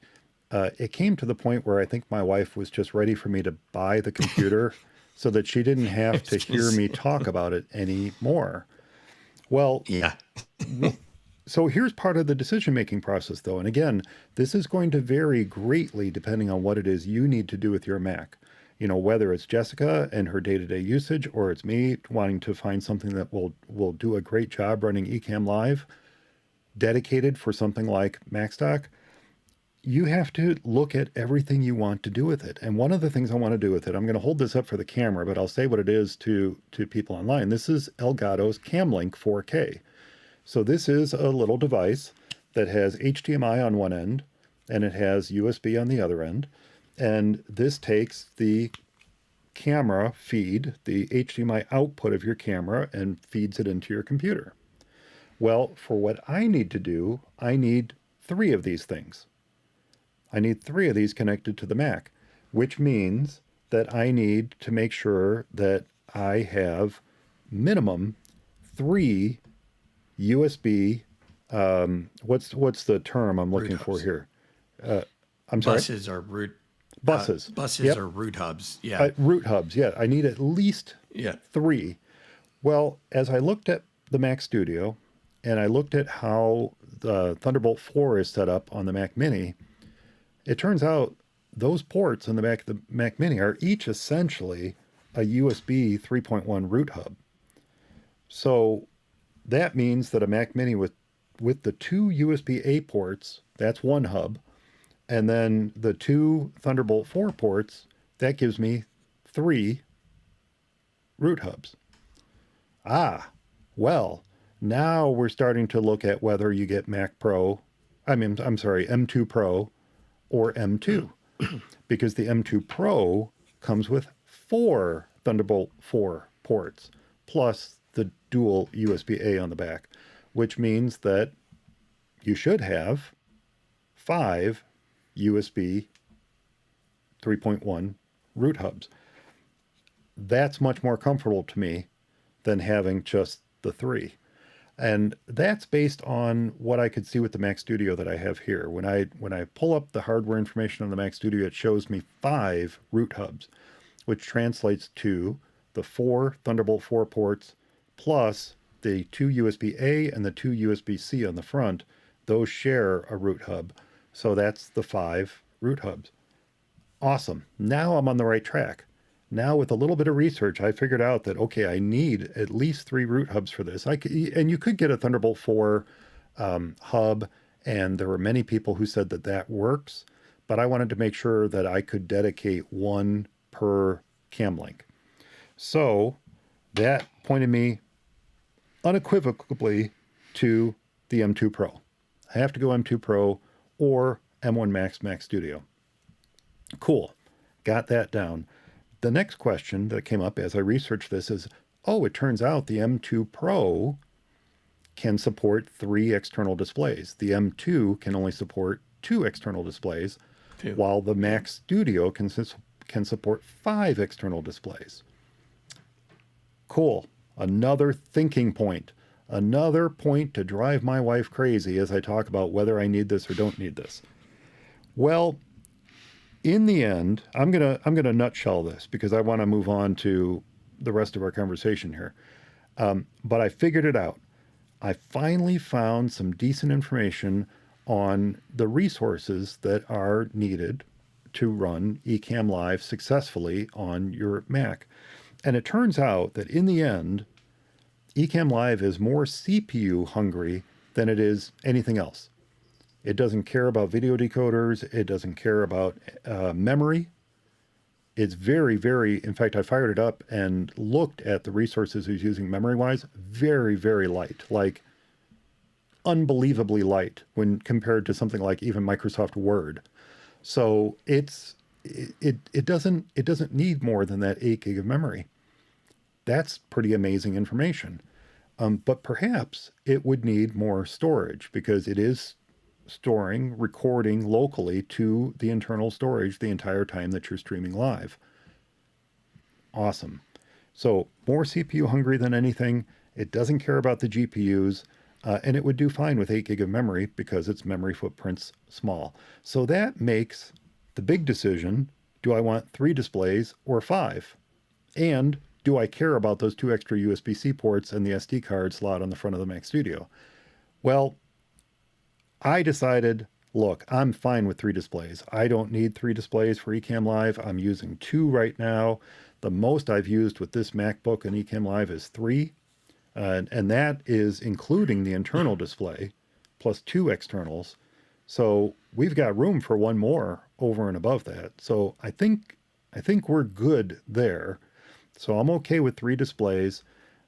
It came to the point where I think my wife was just ready for me to buy the computer so that she didn't have to hear me talk about it anymore. Well, yeah. So here's part of the decision-making process, though. And again, this is going to vary greatly depending on what it is you need to do with your Mac. Whether it's Jessica and her day-to-day usage, or it's me wanting to find something that will do a great job running Ecamm Live, dedicated for something like Macstock. You have to look at everything you want to do with it. And one of the things I want to do with it, I'm going to hold this up for the camera, but I'll say what it is to people online. This is Elgato's CamLink 4K. So this is a little device that has HDMI on one end, and it has USB on the other end. And this takes the camera feed, the HDMI output of your camera, and feeds it into your computer. Well, for what I need to do, I need 3 of these things. I need 3 of these connected to the Mac, which means that I need to make sure that I have minimum 3 USB, what's the term I'm looking for here? I'm sorry? Buses are root. Buses. Buses are root hubs. Yeah. Root hubs. Yeah. I need at least 3. Well, as I looked at the Mac Studio and I looked at how the Thunderbolt 4 is set up on the Mac Mini, it turns out those ports in the back of the Mac Mini are each essentially a USB 3.1 root hub. So that means that a Mac Mini with the 2 USB-A ports, that's one hub, and then the 2 Thunderbolt 4 ports, that gives me 3 root hubs. Well, now we're starting to look at whether you get M2 Pro or M2, because the M2 Pro comes with 4 Thunderbolt 4 ports, plus the dual USB-A on the back, which means that you should have 5 USB 3.1 root hubs. That's much more comfortable to me than having just the 3. And that's based on what I could see with the Mac Studio that I have here. When I pull up the hardware information on the Mac Studio, it shows me 5 root hubs, which translates to the 4 Thunderbolt 4 ports plus the 2 USB-A and the 2 USB-C on the front. Those share a root hub. So that's the 5 root hubs. Awesome. Now I'm on the right track. Now with a little bit of research, I figured out that, okay, I need at least 3 root hubs for this. And you could get a Thunderbolt 4 hub, and there were many people who said that works, but I wanted to make sure that I could dedicate 1 per CamLink. So that pointed me unequivocally to the M2 Pro. I have to go M2 Pro or M1 Max Mac Studio. Cool. Got that down. The next question that came up as I researched this is, it turns out the M2 Pro can support 3 external displays. The M2 can only support 2 external displays, while the Mac Studio can support 5 external displays. Cool. Another thinking point. Another point to drive my wife crazy as I talk about whether I need this or don't need this. Well, in the end, I'm gonna nutshell this because I want to move on to the rest of our conversation here. But I figured it out. I finally found some decent information on the resources that are needed to run Ecamm Live successfully on your Mac. And it turns out that in the end, Ecamm Live is more CPU hungry than it is anything else. It doesn't care about video decoders. It doesn't care about memory. It's very, very, in fact, I fired it up and looked at the resources it's using memory-wise, very, very light, like unbelievably light when compared to something like even Microsoft Word. So it doesn't need more than that 8 gig of memory. That's pretty amazing information. But perhaps it would need more storage because it is storing, recording locally to the internal storage the entire time that you're streaming live. Awesome. So more CPU hungry than anything. It doesn't care about the GPUs. And it would do fine with 8 gig of memory because its memory footprint's small. So that makes the big decision, do I want 3 displays or 5? And do I care about those 2 extra USB-C ports and the SD card slot on the front of the Mac Studio? Well, I decided, look, I'm fine with 3 displays. I don't need 3 displays for Ecamm Live. I'm using 2 right now. The most I've used with this MacBook and Ecamm Live is 3. And that is including the internal display plus 2 externals. So we've got room for 1 more over and above that. So I think we're good there. So I'm okay with 3 displays,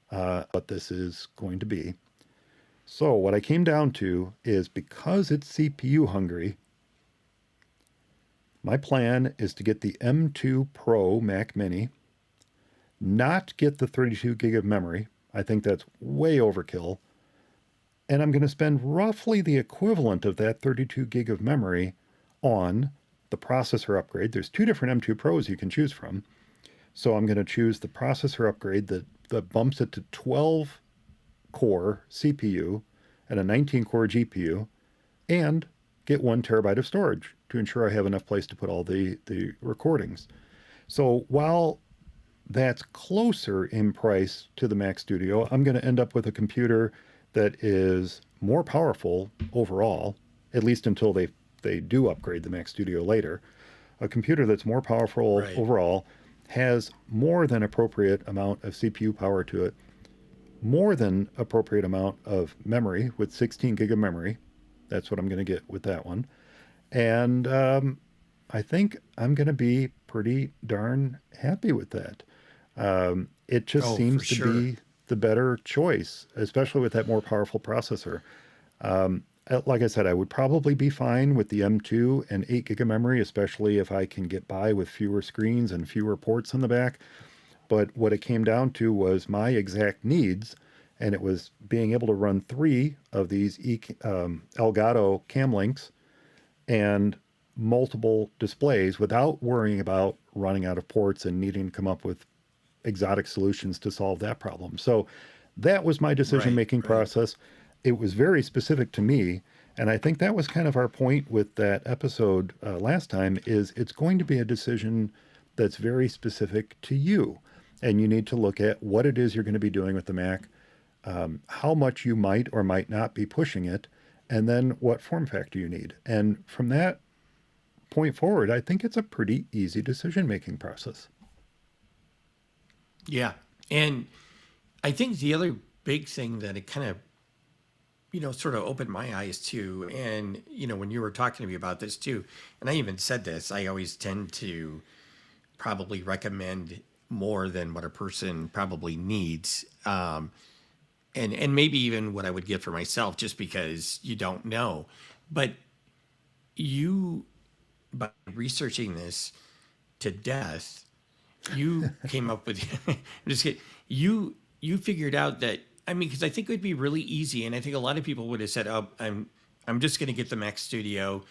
what this is going to be. So what I came down to is because it's CPU hungry, my plan is to get the M2 Pro Mac Mini, not get the 32 gig of memory. I think that's way overkill. And I'm going to spend roughly the equivalent of that 32 gig of memory on the processor upgrade. There's 2 different M2 Pros you can choose from. So I'm going to choose the processor upgrade that bumps it to 12 core CPU and a 19 core GPU and get 1 terabyte of storage to ensure I have enough place to put all the recordings. So while that's closer in price to the Mac Studio, I'm going to end up with a computer that is more powerful overall, at least until they do upgrade the Mac Studio later. A computer that's more powerful overall, has more than appropriate amount of CPU power to it, more than appropriate amount of memory with 16 gig of memory. That's what I'm going to get with that one. And I think I'm going to be pretty darn happy with that. It just seems to be the better choice, especially with that more powerful processor. Like I said, I would probably be fine with the M2 and 8 gig of memory, especially if I can get by with fewer screens and fewer ports in the back. But what it came down to was my exact needs, and it was being able to run 3 of these Elgato cam links and multiple displays without worrying about running out of ports and needing to come up with exotic solutions to solve that problem. So that was my decision-making process. It was very specific to me, and I think that was kind of our point with that episode last time, is it's going to be a decision that's very specific to you. And you need to look at what it is you're going to be doing with the Mac, how much you might or might not be pushing it, and then what form factor you need. And from that point forward, I think it's a pretty easy decision-making process. Yeah. And I think the other big thing that it kind of, sort of opened my eyes to, and, when you were talking to me about this too, and I even said this, I always tend to probably recommend more than what a person probably needs. And maybe even what I would get for myself, just because you don't know. But by researching this to death, you came up with, I'm just kidding. You figured out that, because I think it would be really easy. And I think a lot of people would have said, oh, I'm just going to get the Mac Studio,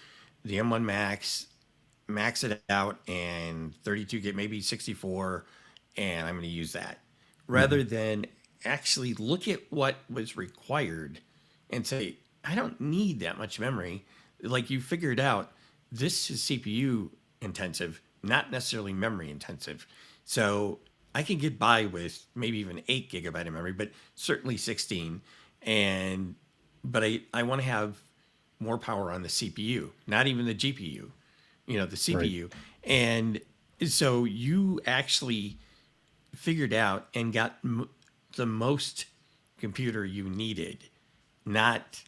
the M1 Max, max it out, and 32 gig, maybe 64, and I'm going to use that. Rather than actually look at what was required and say, I don't need that much memory. Like, you figured out this is CPU intensive, not necessarily memory intensive. So I can get by with maybe even 8 gigabyte of memory, but certainly 16. and but I want to have more power on the CPU, not even the GPU, the Right. CPU. And so you actually figured out and got the most computer you needed, not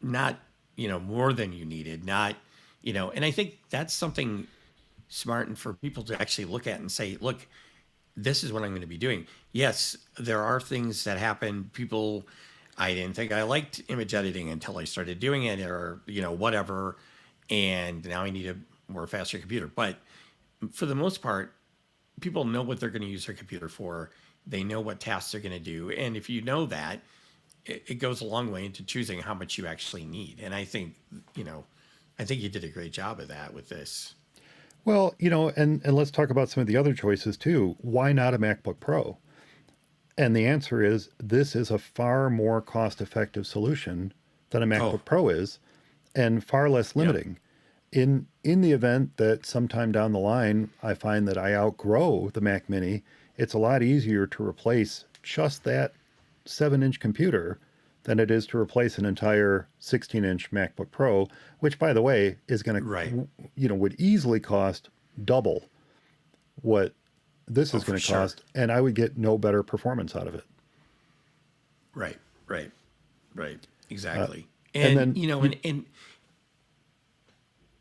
more than you needed, not and I think that's something smart and for people to actually look at and say, look, this is what I'm going to be doing. Yes, there are things that happen. People, I didn't think I liked image editing until I started doing it, or whatever, and now I need a more faster computer. But for the most part, people know what they're going to use their computer for. They know what tasks they're going to do, and if you know that, it goes a long way into choosing how much you actually need. And I think you did a great job of that with this. Well, and let's talk about some of the other choices too. Why not a MacBook Pro? And the answer is this is a far more cost-effective solution than a Oh, MacBook Pro is, and far less yep, limiting. In the event that sometime down the line I find that I outgrow the Mac Mini, it's a lot easier to replace just that 7-inch computer than it is to replace an entire 16-inch MacBook Pro, which by the way is going right. to would easily cost double what this Oh, is for going to sure. cost, and I would get no better performance out of it. Right, right, right. Uh, Exactly. and And then you and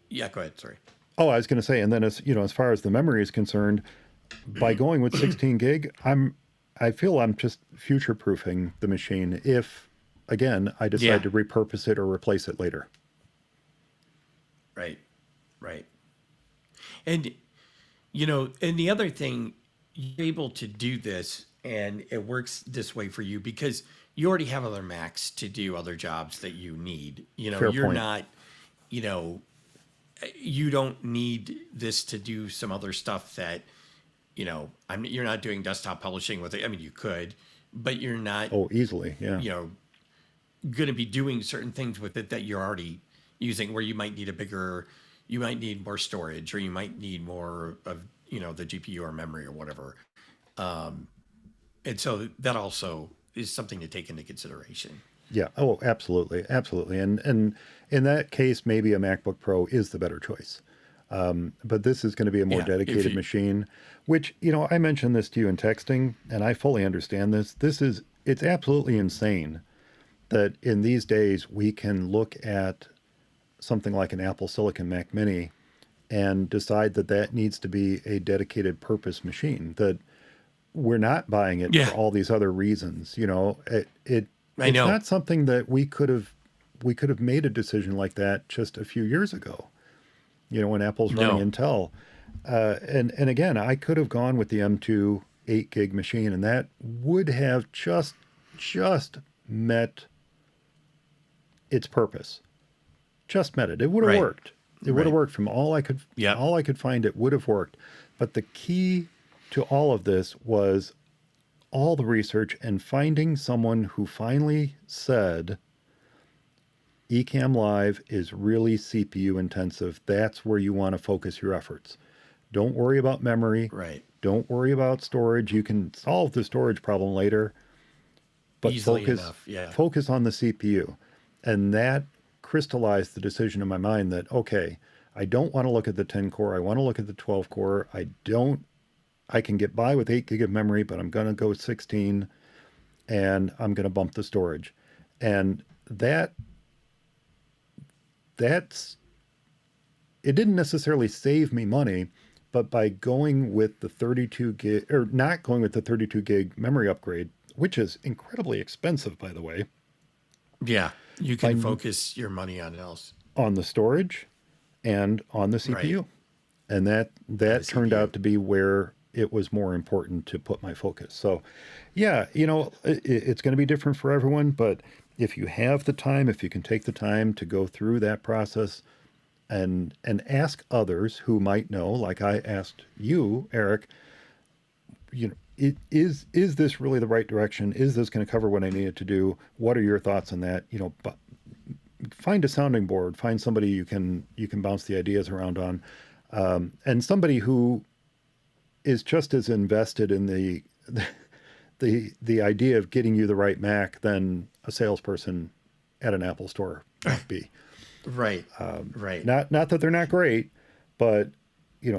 yeah, go ahead. Sorry. Oh, I was going to say, and then as far as the memory is concerned, by going with 16 gig, I feel I'm just future proofing the machine if, again, I decide Yeah. to repurpose it or replace it later. Right. Right. And and the other thing, you're able to do this, and it works this way for you because you already have other Macs to do other jobs that you need. Fair You're point. not, you know, you don't need this to do some other stuff that you're not doing desktop publishing with it. I mean, you could, but you're not, Oh, easily, yeah. you know, going to be doing certain things with it that you're already using. Where you might need more storage, or you might need more of the GPU or memory or whatever. And so that also is something to take into consideration. Yeah. Oh, absolutely, absolutely. And in that case, maybe a MacBook Pro is the better choice. But this is going to be a more Yeah, if dedicated you, machine, which, I mentioned this to you in texting, and I fully understand this. It's absolutely insane that in these days we can look at something like an Apple Silicon Mac Mini and decide that that needs to be a dedicated purpose machine, that we're not buying it for yeah, all these other reasons. I It's know. not something that we could have made a decision like that just a few years ago. When Apple's running No, Intel, and again, I could have gone with the M2 8 gig machine, and that would have just met its purpose. Just met it. It would have right, worked. It would have right. worked from Yep. all I could find. It would have worked. But the key to all of this was all the research and finding someone who finally said Ecamm Live is really CPU intensive. That's where you want to focus your efforts. Don't worry about memory. Right. Don't worry about storage. You can solve the storage problem later, but Easily focus enough. Yeah. focus on the CPU. And that crystallized the decision in my mind that okay, I don't want to look at the 10 core. I want to look at the 12 core. I can get by with 8 gig of memory, but I'm going to go 16 and I'm going to bump the storage. And that's it didn't necessarily save me money, but by going with the 32 gig or not going with the 32 gig memory upgrade, which is incredibly expensive, by the way, Yeah. You can by focus your money on else. on the storage and on the Right. CPU. And that On the that turned CPU. out to be where it was more important to put my focus. So, yeah, it's going to be different for everyone, but if you have the time, if you can take the time to go through that process and ask others who might know, like I asked you, Eric, is this really the right direction? Is this going to cover what I needed to do? What are your thoughts on that? But find a sounding board, find somebody you can bounce the ideas around on, and somebody who is just as invested in the idea of getting you the right Mac than a salesperson at an Apple store might be. Right. Right. Not that they're not great, but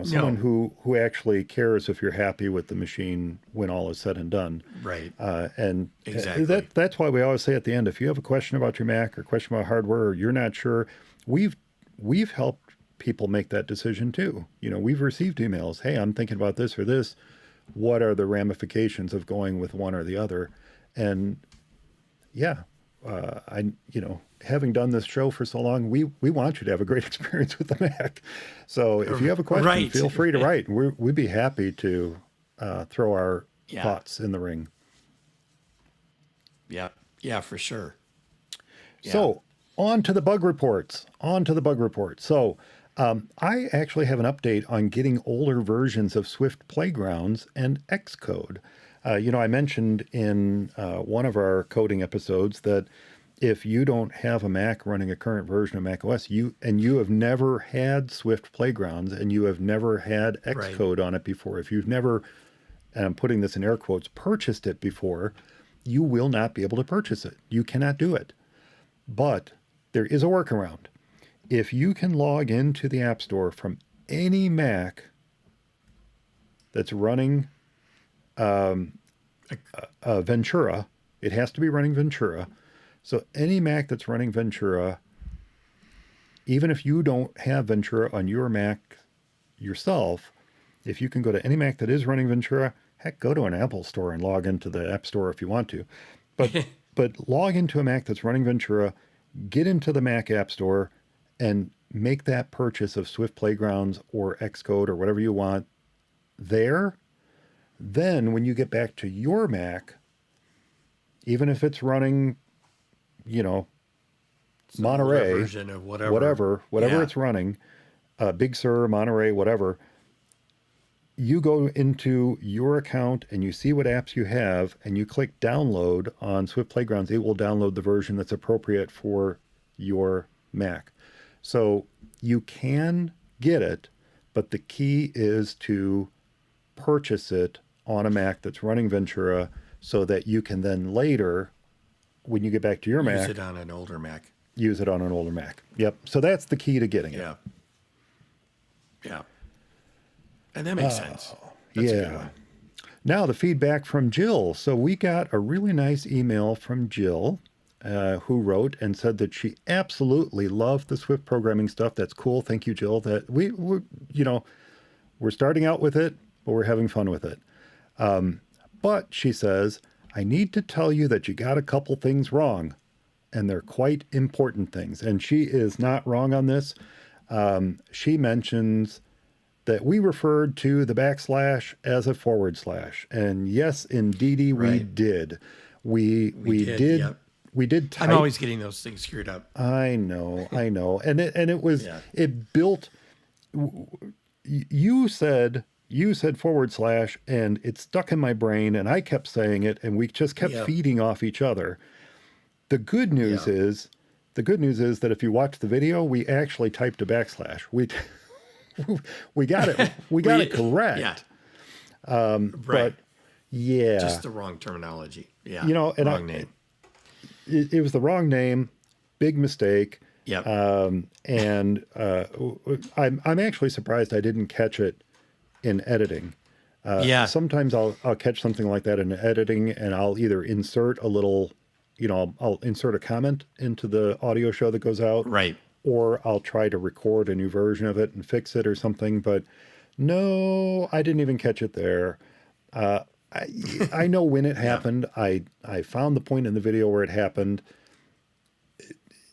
someone No. who actually cares if you're happy with the machine when all is said and done. Right. And Exactly. that's why we always say at the end, if you have a question about your Mac or question about hardware, or you're not sure, we've helped people make that decision too. We've received emails. Hey, I'm thinking about this or this. What are the ramifications of going with one or the other? And yeah, having done this show for so long, we want you to have a great experience with the Mac. So if you have a question, Right. feel free to write. We'd be happy to throw our Yeah. thoughts in the ring. Yeah. Yeah, for sure. Yeah. So on to the bug reports. So I actually have an update on getting older versions of Swift Playgrounds and Xcode. I mentioned in one of our coding episodes that if you don't have a Mac running a current version of macOS, you have never had Swift Playgrounds and you have never had Xcode on it before, if you've never, and I'm putting this in air quotes, purchased it before, you will not be able to purchase it. You cannot do it. But there is a workaround. If you can log into the App Store from any Mac that's running Ventura, it has to be running Ventura. So any Mac that's running Ventura, even if you don't have Ventura on your Mac yourself, if you can go to any Mac that is running Ventura, heck, go to an Apple store and log into the App Store if you want to. But log into a Mac that's running Ventura, get into the Mac App Store, and make that purchase of Swift Playgrounds or Xcode or whatever you want there. Then when you get back to your Mac, even if it's running, Monterey version of whatever it's running, Big Sur, Monterey, whatever, you go into your account and you see what apps you have and you click download on Swift Playgrounds, it will download the version that's appropriate for your Mac. So you can get it, but the key is to purchase it on a Mac that's running Ventura so that you can then later, when you get back to your Mac, use it on an older Mac. Yep. So that's the key to getting it. Yeah. And that makes sense. That's a good one. Now the feedback from Jill. So we got a really nice email from Jill, who wrote and said that she absolutely loved the Swift programming stuff. That's cool. Thank you, Jill. That we're starting out with it, but we're having fun with it. But she says, I need to tell you that you got a couple things wrong, and they're quite important things. And she is not wrong on this. She mentions that we referred to the backslash as a forward slash. And yes, indeedy, we did. We did. Yep. We did type. I'm always getting those things screwed up. I know. And it was, it built, you said forward slash and it stuck in my brain and I kept saying it and we just kept feeding off each other. The good news is that if you watch the video, we actually typed a backslash. We got it. We got it correct. But just the wrong terminology. Yeah. Wrong name. It was the wrong name. Big mistake. Yep. And I'm actually surprised I didn't catch it in editing. Sometimes I'll catch something like that in editing, and I'll either insert a little, I'll insert a comment into the audio show that goes out, or I'll try to record a new version of it and fix it or something. But no, I didn't even catch it there. I know when it happened. I found the point in the video where it happened.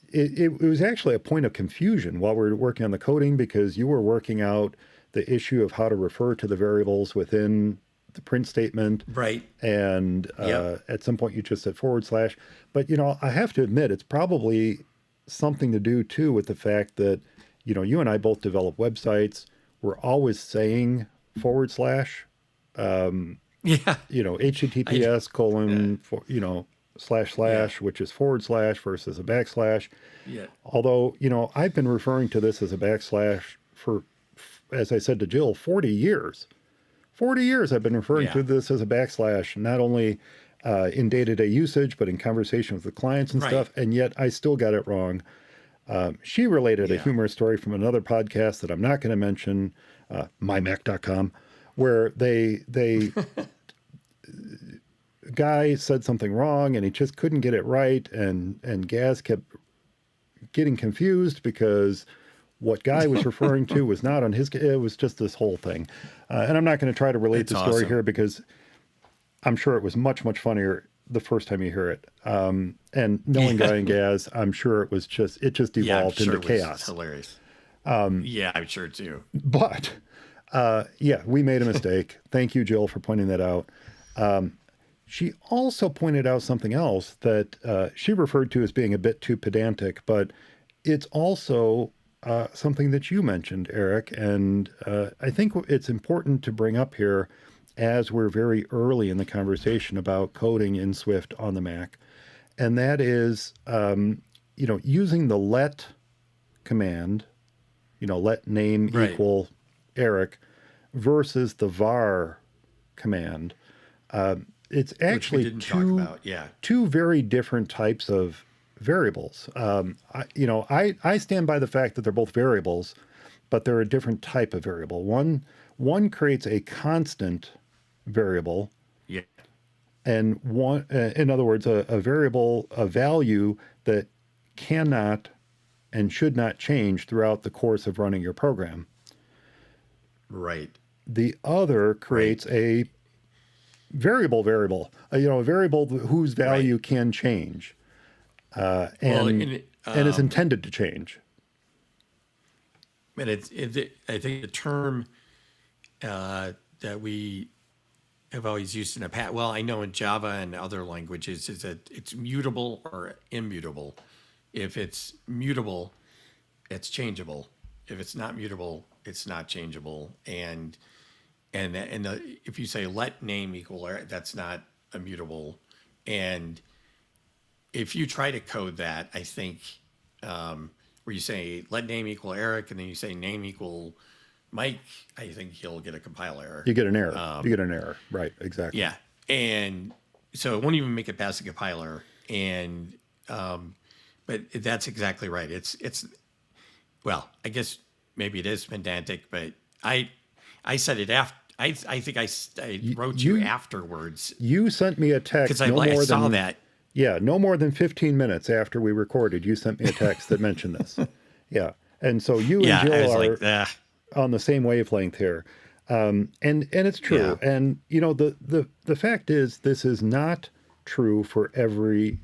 It was actually a point of confusion while we were working on the coding, because you were working out the issue of how to refer to the variables within the print statement. And at some point you just said forward slash. But, I have to admit, it's probably something to do too with the fact that, you and I both develop websites. We're always saying forward slash. HTTPS // which is forward slash versus a backslash. Although, I've been referring to this as a backslash for, as I said to Jill, 40 years. 40 years I've been referring to this as a backslash, not only in day-to-day usage, but in conversation with the clients and Right. stuff. And yet I still got it wrong. She related a Yeah. humorous story from another podcast that I'm not going to mention, mymac.com, where guy said something wrong and he just couldn't get it right. And Gaz kept getting confused because what Guy was referring to was not on his, it was just this whole thing. And I'm not going to try to relate It's the story awesome. here because I'm sure it was much, much funnier the first time you hear it. And knowing Guy and Gaz, I'm sure it just Yeah, I'm evolved sure into it was chaos. hilarious. Yeah, I'm sure too. But yeah, we made a mistake. Thank you, Jill, for pointing that out. She also pointed out something else that she referred to as being a bit too pedantic, but it's also something that you mentioned, Eric. And I think it's important to bring up here as we're very early in the conversation about coding in Swift on the Mac. And that is, using the let command, let name Right. equal Eric versus the var command. It's Which we actually didn't talk about. Yeah. two very different types of variables. I stand by the fact that they're both variables, but they're a different type of variable. One creates a constant variable, Yeah. and one, in other words, a variable, a value that cannot and should not change throughout the course of running your program. Right. The other creates a variable, a variable whose value can change, Well, and is intended to change. and I think the term that we have always used in the past, well, I know in Java and other languages, is that it's mutable or immutable. If it's mutable, it's changeable. If it's not mutable, it's not changeable. And if you say let name equal, that's not immutable. And if you try to code that, I think where you say let name equal Eric and then you say name equal Mike, I think you'll get a compile error. You get an error. Right, exactly. Yeah, and so it won't even make it past the compiler. And but that's exactly right. It's well, I guess maybe it is pedantic, but I said it after. I think I wrote you afterwards You sent me a text. because I saw that. Yeah, no more than 15 minutes after we recorded, you sent me a text that mentioned this. Yeah, and so you Yeah, and I was Jill are like, on the same wavelength here, and it's true. Yeah. And the fact is, this is not true for every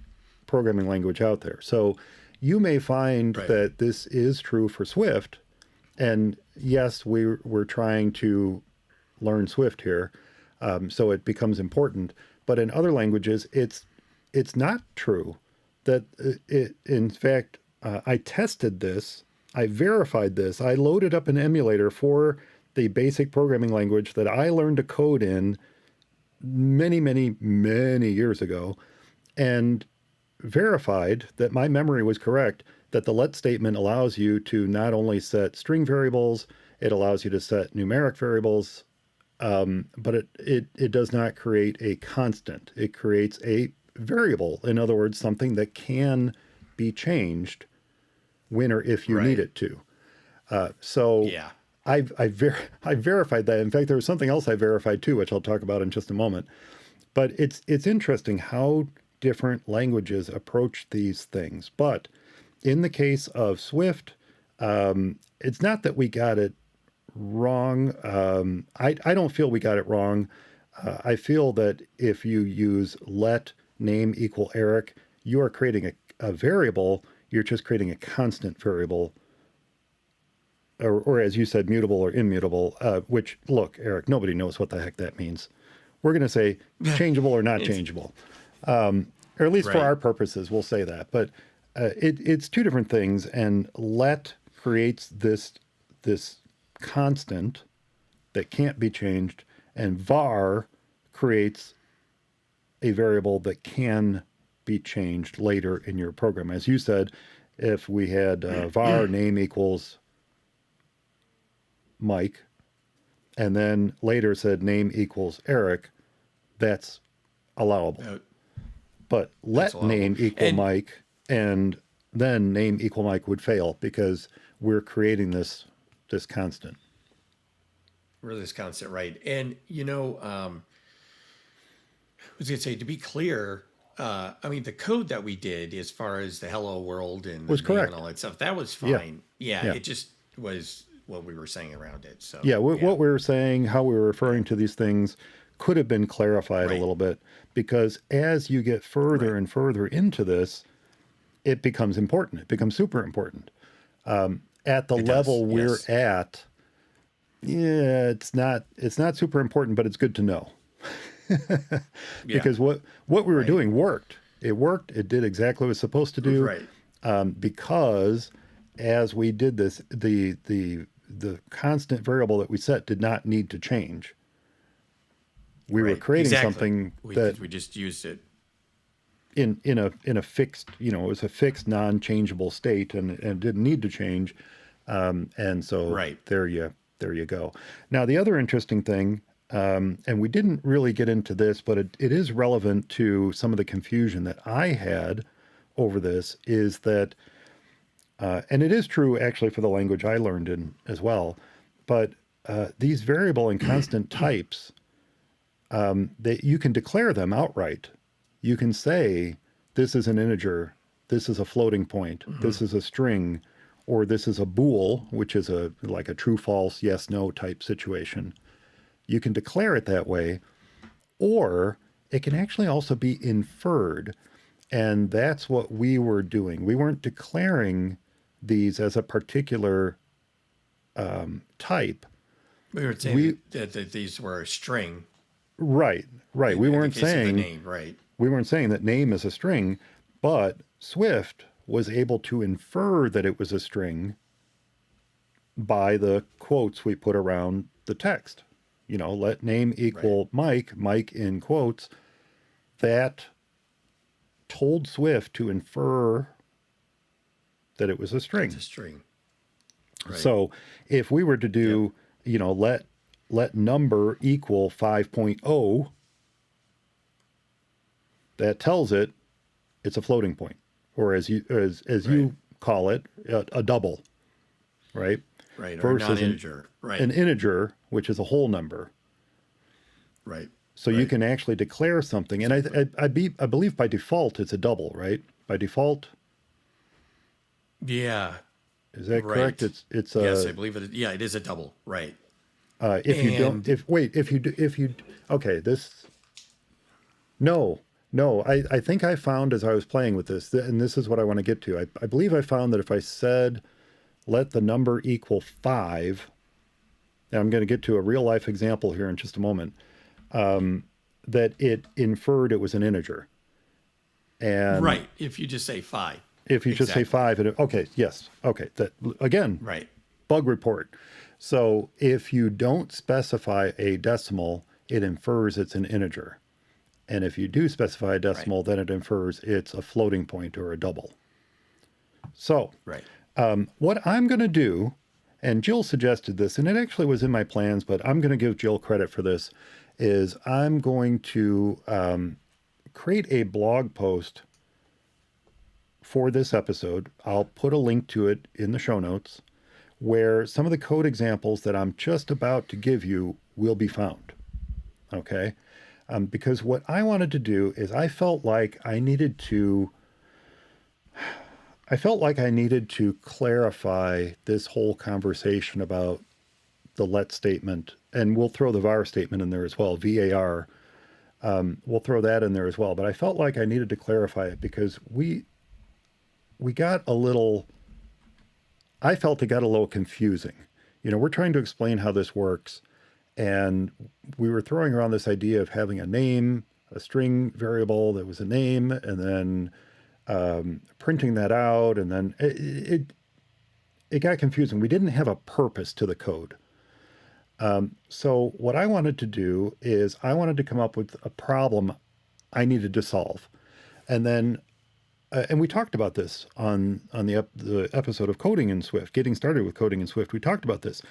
programming language out there. So you may find Right. that this is true for Swift, and yes, we're trying to learn Swift here, so it becomes important. But in other languages, it's not true. That it in fact, I tested this, I verified this, I loaded up an emulator for the basic programming language that I learned to code in many, many, many years ago, and verified that my memory was correct, that the let statement allows you to not only set string variables, it allows you to set numeric variables, but it does not create a constant. It creates a variable. In other words, something that can be changed when or if you Right. need it to. So Yeah. I verified that. In fact, there was something else I verified too, which I'll talk about in just a moment. But it's interesting how different languages approach these things. But in the case of Swift, it's not that we got it wrong. I don't feel we got it wrong. I feel that if you use let name equal Eric, you are creating a variable. You're just creating a constant variable, or as you said, mutable or immutable. Which, look, Eric, nobody knows what the heck that means. We're going to say changeable or not changeable, or at least for Right. our purposes, we'll say that. But it's two different things, and let creates this constant that can't be changed, and var creates a variable that can be changed later in your program. As you said, if we had var name equals Mike, and then later said name equals Eric, that's allowable. But That's a let lot name more. equal And Mike and then name equal Mike would fail because we're creating this constant. we're this constant, right? And I was going to say, to be clear, I mean, the code that we did as far as the hello world and the Was name and correct. all that stuff, that was Yeah. fine. Yeah, Yeah. it just was what we were saying around it. So, Yeah. yeah, What we were saying, how we were referring to these things could have been clarified a right, little bit because as you get further right. and further into this, it becomes important. It becomes super important. At the It does. level we're Yes. at, yeah, it's not super important, but it's good to know. Yeah, Because what we were right, doing worked. It worked. It did exactly what it was supposed to do. right. Because as we did this, the constant variable that we set did not need to change. We were Right. creating Exactly. something We that we just used it. in a fixed, it was a fixed non-changeable state and didn't need to change. And so Right. there you go. Now the other interesting thing, and we didn't really get into this, but it is relevant to some of the confusion that I had over this, is that, and it is true actually for the language I learned in as well, but these variable and constant types, that you can declare them outright. You can say, this is an integer, this is a floating point, this is a string, or this is a bool, which is like a true false, yes, no type situation. You can declare it that way, or it can actually also be inferred. And that's what we were doing. We weren't declaring these as a particular type. We were saying We that these were a string right, right. We in the weren't case of the saying name, right? that name is a string, but Swift was able to infer that it was a string by the quotes we put around the text. Let name Right. equal Mike, Mike in quotes. That told Swift to infer that it was a It's string. a string. Right. So if we were to Yep. do, let number equal 5.0, that tells it it's a floating point, or as Right. you call it, a double, right? Right. Or Versus non-integer. Right. an integer, which is a whole number. Right. So you Right. can actually declare something, and I believe by default it's a double, right? By default, Yeah. is that correct? Right. It's Yes, a I believe it. Yeah, it is a double. Right. if you don't And if you okay, this no, I think I found as I was playing with this, and this is what I want to get to. I believe I found that if I said let the number equal 5, and I'm going to get to a real life example here in just a moment, that it inferred it was an integer. And right. If you just say five. if you just say Exactly. 5, okay, yes, okay, that again, Right. bug report. So if you don't specify a decimal, it infers it's an integer. And if you do specify a Right. decimal, then it infers it's a floating point or a double. So Right. what I'm going to do, and Jill suggested this, and it actually was in my plans, but I'm going to give Jill credit for this, is I'm going to create a blog post for this episode. I'll put a link to it in the show notes where some of the code examples that I'm just about to give you will be found. Okay? Because what I wanted to do is I felt like I needed to clarify this whole conversation about the let statement, and we'll throw the var statement in there as well, VAR. We'll throw that in there as well. But I felt like I needed to clarify it because we got a little, I felt it got a little confusing. We're trying to explain how this works, and we were throwing around this idea of having a name, a string variable that was a name, and then printing that out, and then it got confusing. We didn't have a purpose to the code. So what I wanted to do is I wanted to come up with a problem I needed to solve, and then and we talked about this on the episode of Coding in Swift, getting started with coding in Swift. We talked about this.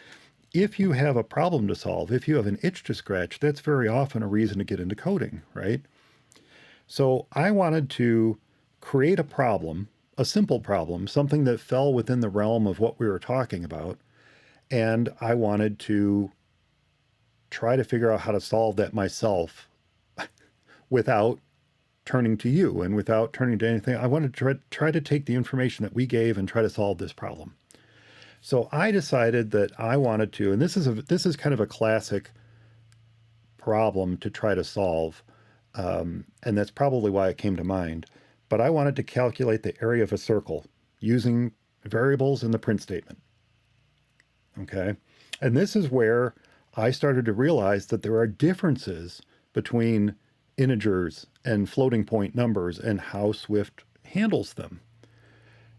If you have a problem to solve, if you have an itch to scratch, that's very often a reason to get into coding, right? So I wanted to create a problem, a simple problem, something that fell within the realm of what we were talking about. And I wanted to try to figure out how to solve that myself without turning to you and without turning to anything. I wanted to try to take the information that we gave and try to solve this problem. So I decided that I wanted to, and this is kind of a classic problem to try to solve, and that's probably why it came to mind. But I wanted to calculate the area of a circle using variables in the print statement. Okay, and this is where I started to realize that there are differences between integers and floating point numbers and how Swift handles them.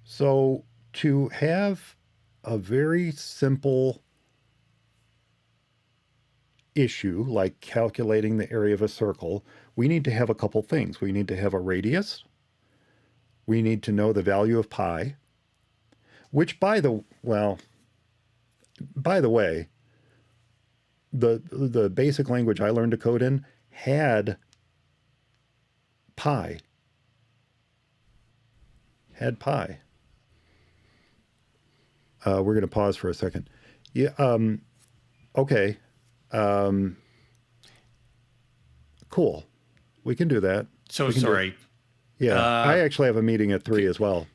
So to have a very simple issue like calculating the area of a circle, we need to have a couple things. We need to have a radius. We need to know the value of pi, which by the way, the basic language I learned to code in had pi. We're going to pause for a second. Yeah. Okay. Cool. We can do that. So sorry. Yeah. I actually have a meeting at 3 as well.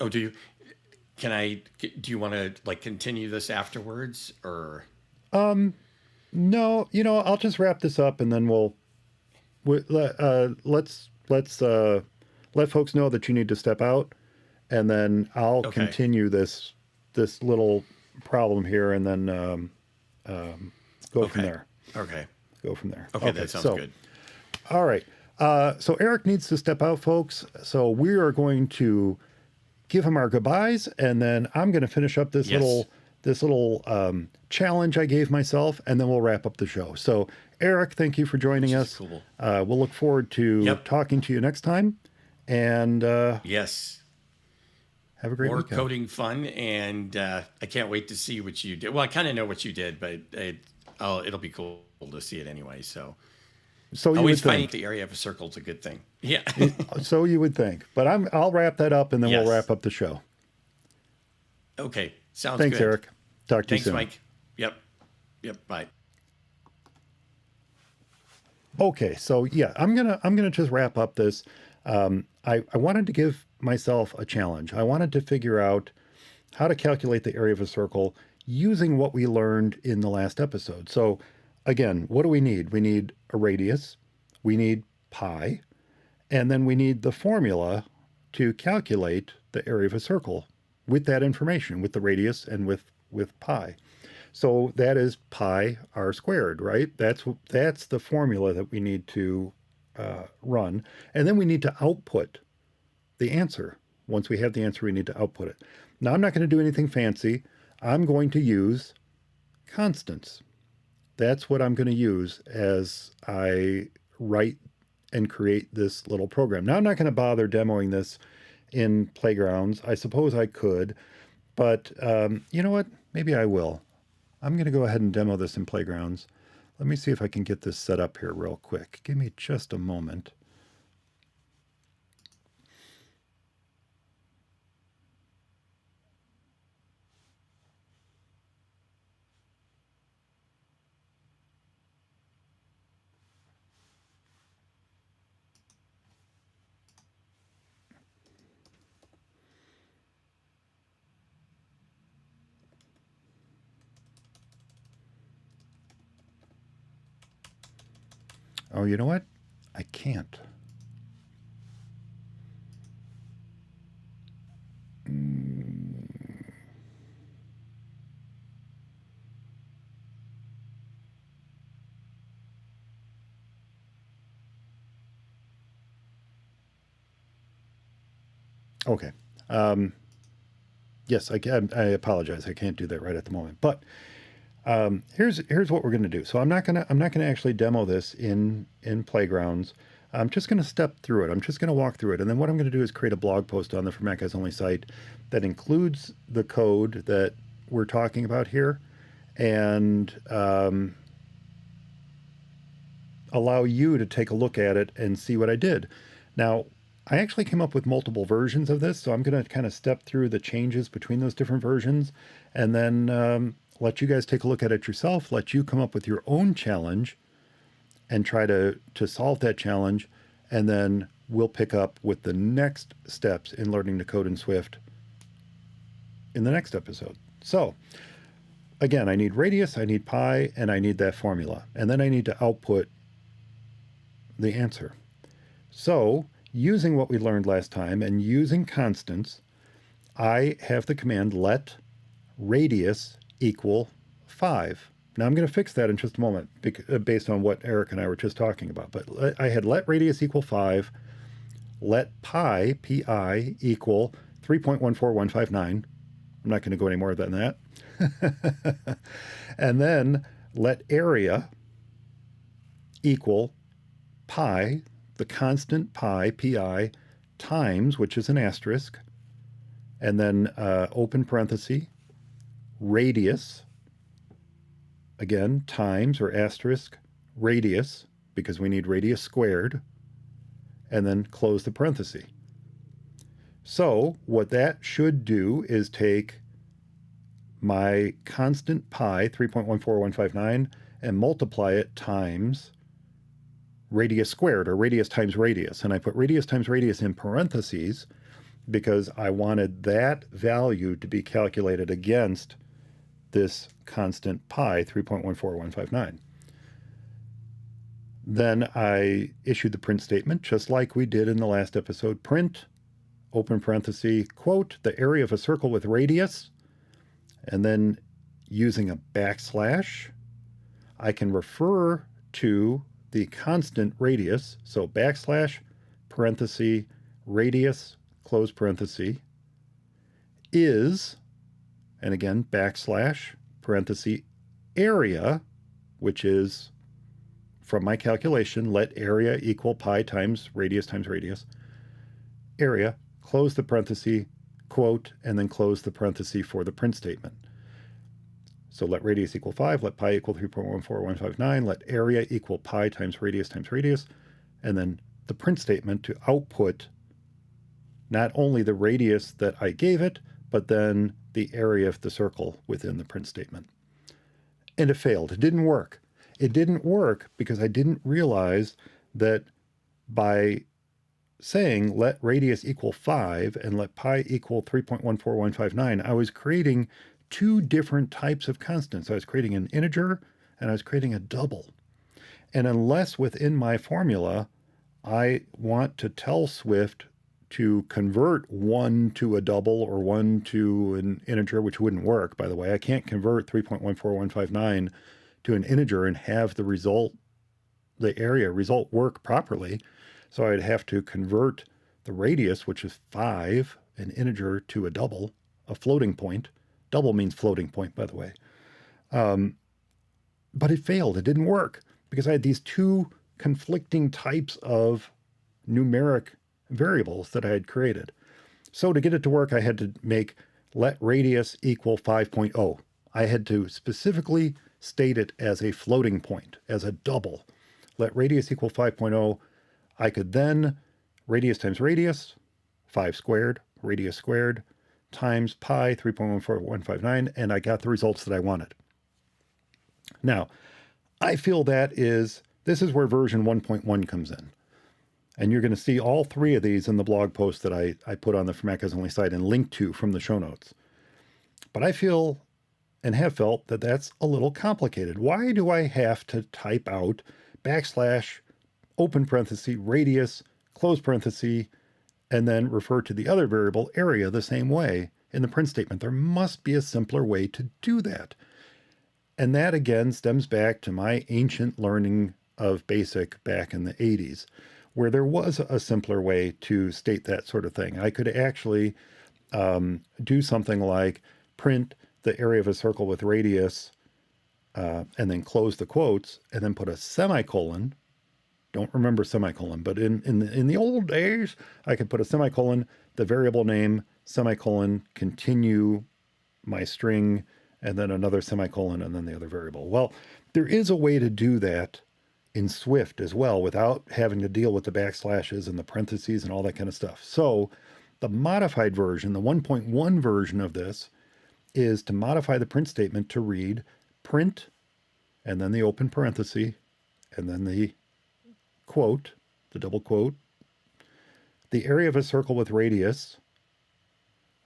Oh, do you? Do you want to like continue this afterwards or? No, I'll just wrap this up and then let's let folks know that you need to step out, and then I'll continue this little problem here, and then go from there. Okay. Go from there. Okay, that sounds good. All right. So Eric needs to step out, folks. So we are going to give him our goodbyes, and then I'm going to finish up this little challenge I gave myself, and then we'll wrap up the show. So Eric, thank you for joining us. Cool. We'll look forward to talking to you next time. And yes, have a great weekend. More coding fun, and I can't wait to see what you did. Well, I kind of know what you did, but it'll be cool to see it anyway. So you always would finding think the area of a circle is a good thing. Yeah. So you would think, but I'll wrap that up, and then we'll wrap up the show. Okay, sounds Thanks, good. Eric. Talk to you soon. Thanks, Mike. Yep. Bye. Okay, so yeah, I'm gonna just wrap up this. I wanted to give myself a challenge. I wanted to figure out how to calculate the area of a circle using what we learned in the last episode. So again, what do we need? We need a radius, we need pi, and then we need the formula to calculate the area of a circle with that information, with the radius and with pi. So that is pi r squared, right? That's the formula that we need to run. And then we need to output the answer. Once we have the answer, we need to output it. Now, I'm not going to do anything fancy. I'm going to use constants. That's what I'm going to use as I write and create this little program. Now, I'm not going to bother demoing this in Playgrounds. I suppose I could, but you know what? Maybe I will. I'm going to go ahead and demo this in Playgrounds. Let me see if I can get this set up here real quick. Give me just a moment. Oh, you know what? I can't. Okay. Yes, I can. I apologize. I can't do that right at the moment. But here's what we're going to do. So I'm not gonna actually demo this in Playgrounds. I'm just going to step through it. I'm just going to walk through it, and then what I'm going to do is create a blog post on the For Mac OS Only site that includes the code that we're talking about here, and allow you to take a look at it and see what I did. Now, I actually came up with multiple versions of this, so I'm going to kind of step through the changes between those different versions and then let you guys take a look at it yourself, let you come up with your own challenge and try to solve that challenge, and then we'll pick up with the next steps in learning to code in Swift in the next episode. So, again, I need radius, I need pi, and I need that formula. And then I need to output the answer. So, using what we learned last time and using constants, I have the command let radius equal 5. Now I'm going to fix that in just a moment based on what Eric and I were just talking about. But I had let radius equal 5, let pi, pi, equal 3.14159. I'm not going to go any more than that. And then let area equal pi, the constant pi, pi, times, which is an asterisk, and then open parenthesis, radius, again, times or asterisk, radius, because we need radius squared, and then close the parenthesis. So what that should do is take my constant pi, 3.14159, and multiply it times radius squared, or radius times radius. And I put radius times radius in parentheses because I wanted that value to be calculated against this constant pi, 3.14159. Then I issued the print statement, just like we did in the last episode. Print, open parenthesis, quote, the area of a circle with radius, and then using a backslash, I can refer to the constant radius, so backslash, parenthesis, radius, close parenthesis, is, and again, backslash, parenthesis, area, which is, from my calculation, let area equal pi times radius, area, close the parenthesis, quote, and then close the parenthesis for the print statement. So let radius equal 5, let pi equal 3.14159, let area equal pi times radius, and then the print statement to output not only the radius that I gave it, but then the area of the circle within the print statement. And it failed. It didn't work. It didn't work because I didn't realize that by saying let radius equal 5 and let pi equal 3.14159, I was creating two different types of constants. I was creating an integer and I was creating a double. And unless within my formula, I want to tell Swift to convert 1 to a double or 1 to an integer, which wouldn't work, by the way. I can't convert 3.14159 to an integer and have the result, the area result, work properly. So I'd have to convert the radius, which is 5, an integer, to a double, a floating point. Double means floating point, by the way. But it failed. It didn't work because I had these two conflicting types of numeric variables that I had created. So to get it to work, I had to make let radius equal 5.0. I had to specifically state it as a floating point, as a double. Let radius equal 5.0. I could then radius times radius, 5 squared, radius squared, times pi, 3.14159, and I got the results that I wanted. Now, I feel this is where version 1.1 comes in. And you're going to see all three of these in the blog post that I put on the For Mac OS Only site and linked to from the show notes. But I feel and have felt that that's a little complicated. Why do I have to type out backslash, open parenthesis, radius, close parenthesis, and then refer to the other variable, area, the same way in the print statement? There must be a simpler way to do that. And that, again, stems back to my ancient learning of BASIC back in the 80s, where there was a simpler way to state that sort of thing. I could actually do something like print the area of a circle with radius and then close the quotes and then put a semicolon. Don't remember semicolon, but in the old days, I could put a semicolon, the variable name, semicolon, continue my string, and then another semicolon, and then the other variable. Well, there is a way to do that in Swift as well without having to deal with the backslashes and the parentheses and all that kind of stuff. So the modified version, the 1.1 version of this, is to modify the print statement to read print and then the open parenthesis and then the quote, the double quote, the area of a circle with radius,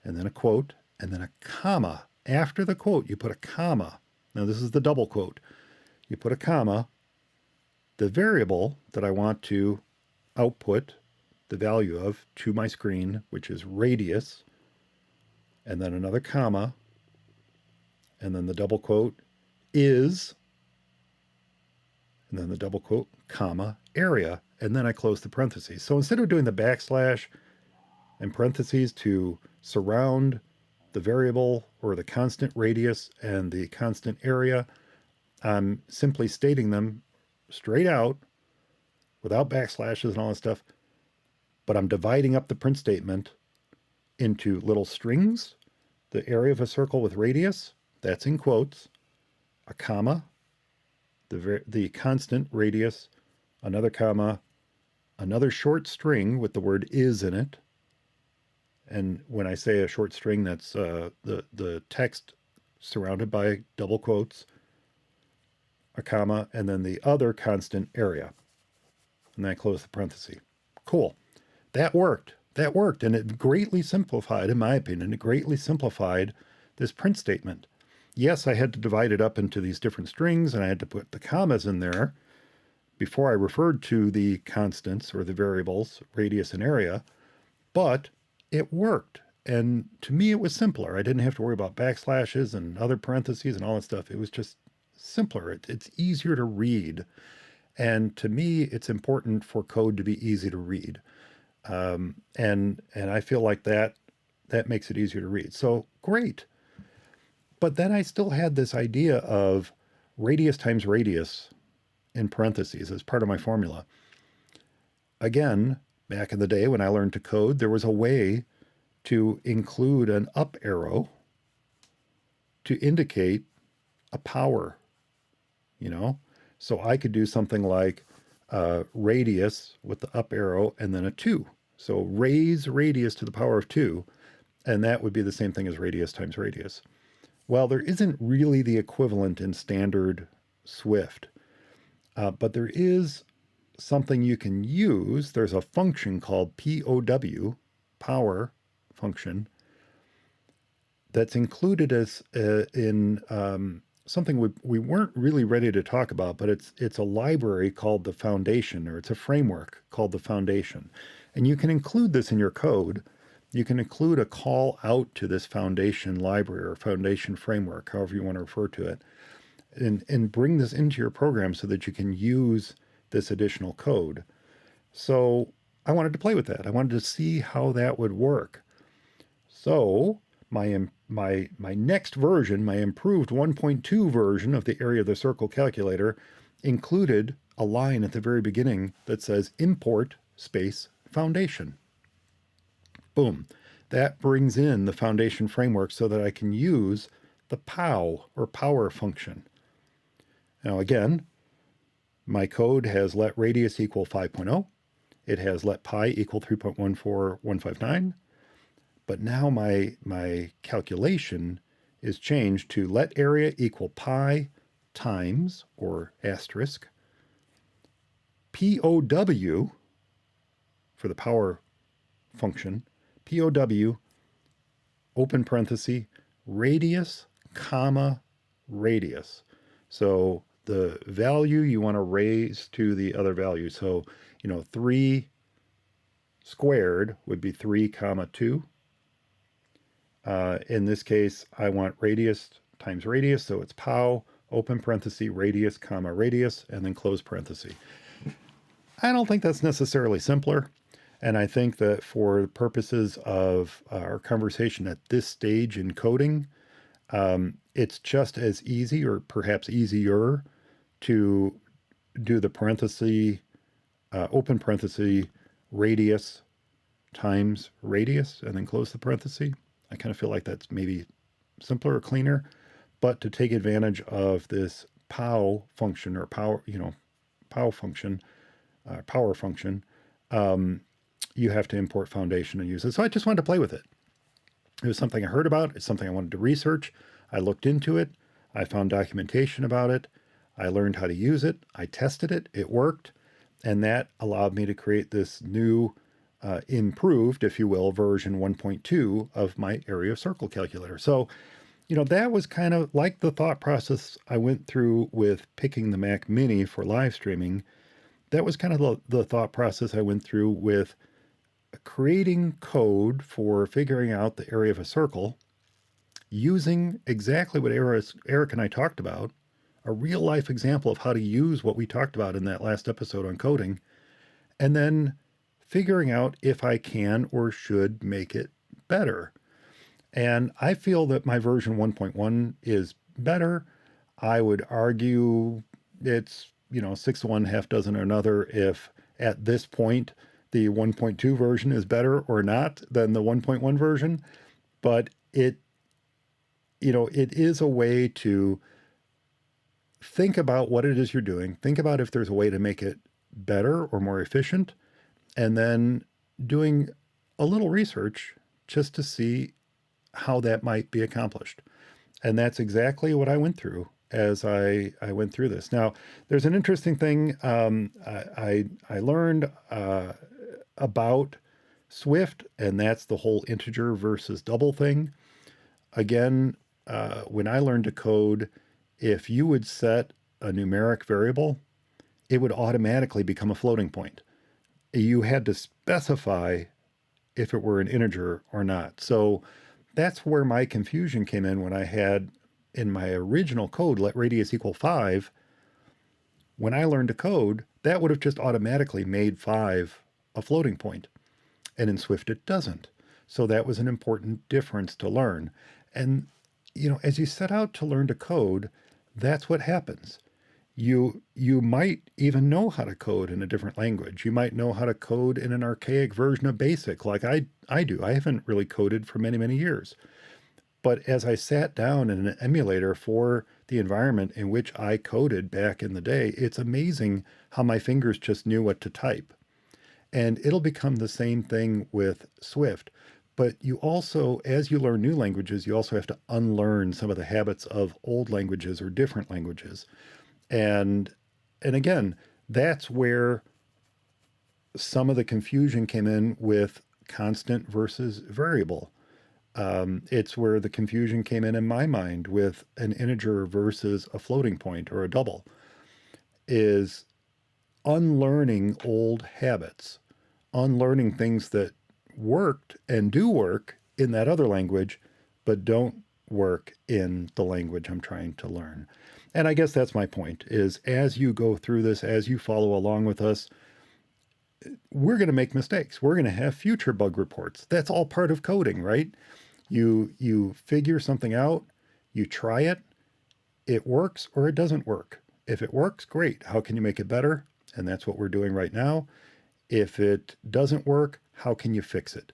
and then a quote, and then a comma. After the quote, you put a comma. Now this is the double quote. You put a comma. The variable that I want to output the value of to my screen, which is radius, and then another comma, and then the double quote is, and then the double quote, comma, area, and then I close the parentheses. So instead of doing the backslash and parentheses to surround the variable or the constant radius and the constant area, I'm simply stating them straight out without backslashes and all that stuff, but I'm dividing up the print statement into little strings, the area of a circle with radius, that's in quotes, a comma, the constant radius, another comma, another short string with the word is in it. And when I say a short string, that's the text surrounded by double quotes, a comma, and then the other constant area. And then I close the parenthesis. Cool. That worked. That worked. And it greatly simplified, in my opinion, it greatly simplified this print statement. Yes, I had to divide it up into these different strings, and I had to put the commas in there before I referred to the constants or the variables, radius and area, but it worked. And to me, it was simpler. I didn't have to worry about backslashes and other parentheses and all that stuff. It was just simpler. It's easier to read. And to me, it's important for code to be easy to read. And I feel like that makes it easier to read. So great. But then I still had this idea of radius times radius in parentheses as part of my formula. Again, back in the day when I learned to code, there was a way to include an up arrow to indicate a power, So I could do something like radius with the up arrow and then a 2. So raise radius to the power of 2, and that would be the same thing as radius times radius. Well, there isn't really the equivalent in standard Swift, but there is something you can use. There's a function called POW, power function, that's included as in something we weren't really ready to talk about, but it's a library called the Foundation, or it's a framework called the Foundation. And you can include this in your code. You can include a call out to this Foundation library or Foundation framework, however you want to refer to it, and bring this into your program so that you can use this additional code. So I wanted to play with that. I wanted to see how that would work. So my next version, my improved 1.2 version of the area of the circle calculator, included a line at the very beginning that says import space foundation. Boom. That brings in the Foundation framework so that I can use the POW or power function. Now again, my code has let radius equal 5.0. It has let pi equal 3.14159. But now my calculation is changed to let area equal pi times, or asterisk, POW for the power function, POW, open parenthesis, radius, comma, radius. So the value you want to raise to the other value. So, 3 squared would be 3 comma 2. In this case, I want radius times radius, so it's POW, open parenthesis, radius, comma, radius, and then close parenthesis. I don't think that's necessarily simpler, and I think that for purposes of our conversation at this stage in coding, it's just as easy, or perhaps easier, to do the parenthesis, open parenthesis, radius times radius, and then close the parenthesis. I kind of feel like that's maybe simpler or cleaner, but to take advantage of this POW function, or power function, you have to import Foundation and use it. So I just wanted to play with it. It was something I heard about. It's something I wanted to research. I looked into it. I found documentation about it. I learned how to use it. I tested it. It worked. And that allowed me to create this new, improved, if you will, version 1.2 of my area of circle calculator. So, that was kind of like the thought process I went through with picking the Mac Mini for live streaming. That was kind of the thought process I went through with creating code for figuring out the area of a circle, using exactly what Eric and I talked about, a real life example of how to use what we talked about in that last episode on coding, and then figuring out if I can or should make it better. And I feel that my version 1.1 is better. I would argue it's, 6 to 1, half dozen or another if at this point the 1.2 version is better or not than the 1.1 version. But it is a way to think about what it is you're doing, think about if there's a way to make it better or more efficient, and then doing a little research just to see how that might be accomplished. And that's exactly what I went through as I went through this. Now, there's an interesting thing I learned about Swift, and that's the whole integer versus double thing. Again, when I learned to code, if you would set a numeric variable, it would automatically become a floating point. You had to specify if it were an integer or not. So that's where my confusion came in when I had in my original code, let radius equal 5. When I learned to code, that would have just automatically made 5 a floating point. And in Swift, it doesn't. So that was an important difference to learn. And, as you set out to learn to code, that's what happens. You might even know how to code in a different language. You might know how to code in an archaic version of BASIC like I do. I haven't really coded for many, many years. But as I sat down in an emulator for the environment in which I coded back in the day, it's amazing how my fingers just knew what to type. And it'll become the same thing with Swift. But you also, as you learn new languages, you also have to unlearn some of the habits of old languages or different languages. And again, that's where some of the confusion came in with constant versus variable. It's where the confusion came in my mind with an integer versus a floating point or a double, is unlearning old habits, unlearning things that worked and do work in that other language, but don't work in the language I'm trying to learn. And I guess that's my point, is as you go through this, as you follow along with us, we're going to make mistakes. We're going to have future bug reports. That's all part of coding, right? You figure something out, you try it, it works or it doesn't work. If it works, great. How can you make it better? And that's what we're doing right now. If it doesn't work, how can you fix it?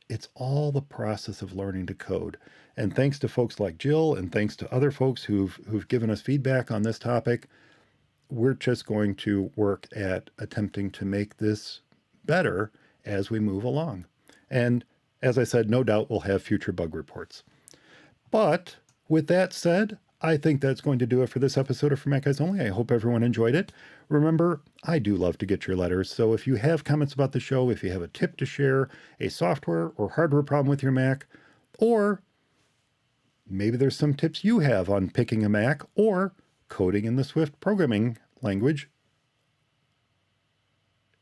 It's all the process of learning to code. And thanks to folks like Jill and thanks to other folks who've given us feedback on this topic, we're just going to work at attempting to make this better as we move along. And as I said, no doubt we'll have future bug reports. But with that said, I think that's going to do it for this episode of For Mac Guys Only. I hope everyone enjoyed it. Remember, I do love to get your letters, so if you have comments about the show, if you have a tip to share, a software or hardware problem with your Mac, or maybe there's some tips you have on picking a Mac or coding in the Swift programming language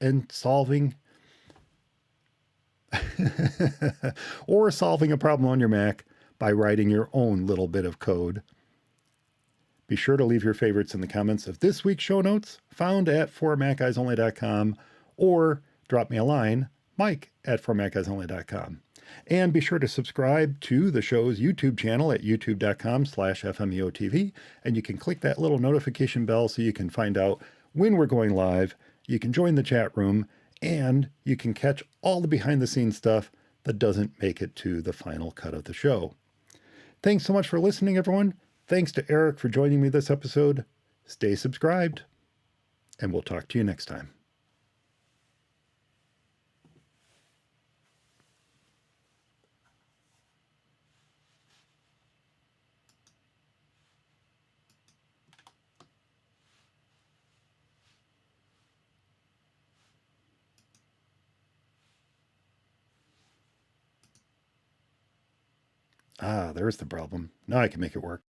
and solving or solving a problem on your Mac by writing your own little bit of code. Be sure to leave your favorites in the comments of this week's show notes, found at formacguysonly.com, or drop me a line, mike@formacguysonly.com. And be sure to subscribe to the show's YouTube channel at youtube.com/FMEOTV, and you can click that little notification bell so you can find out when we're going live. You can join the chat room, and you can catch all the behind-the-scenes stuff that doesn't make it to the final cut of the show. Thanks so much for listening, everyone. Thanks to Eric for joining me this episode. Stay subscribed. and we'll talk to you next time. Ah, there's the problem. Now I can make it work.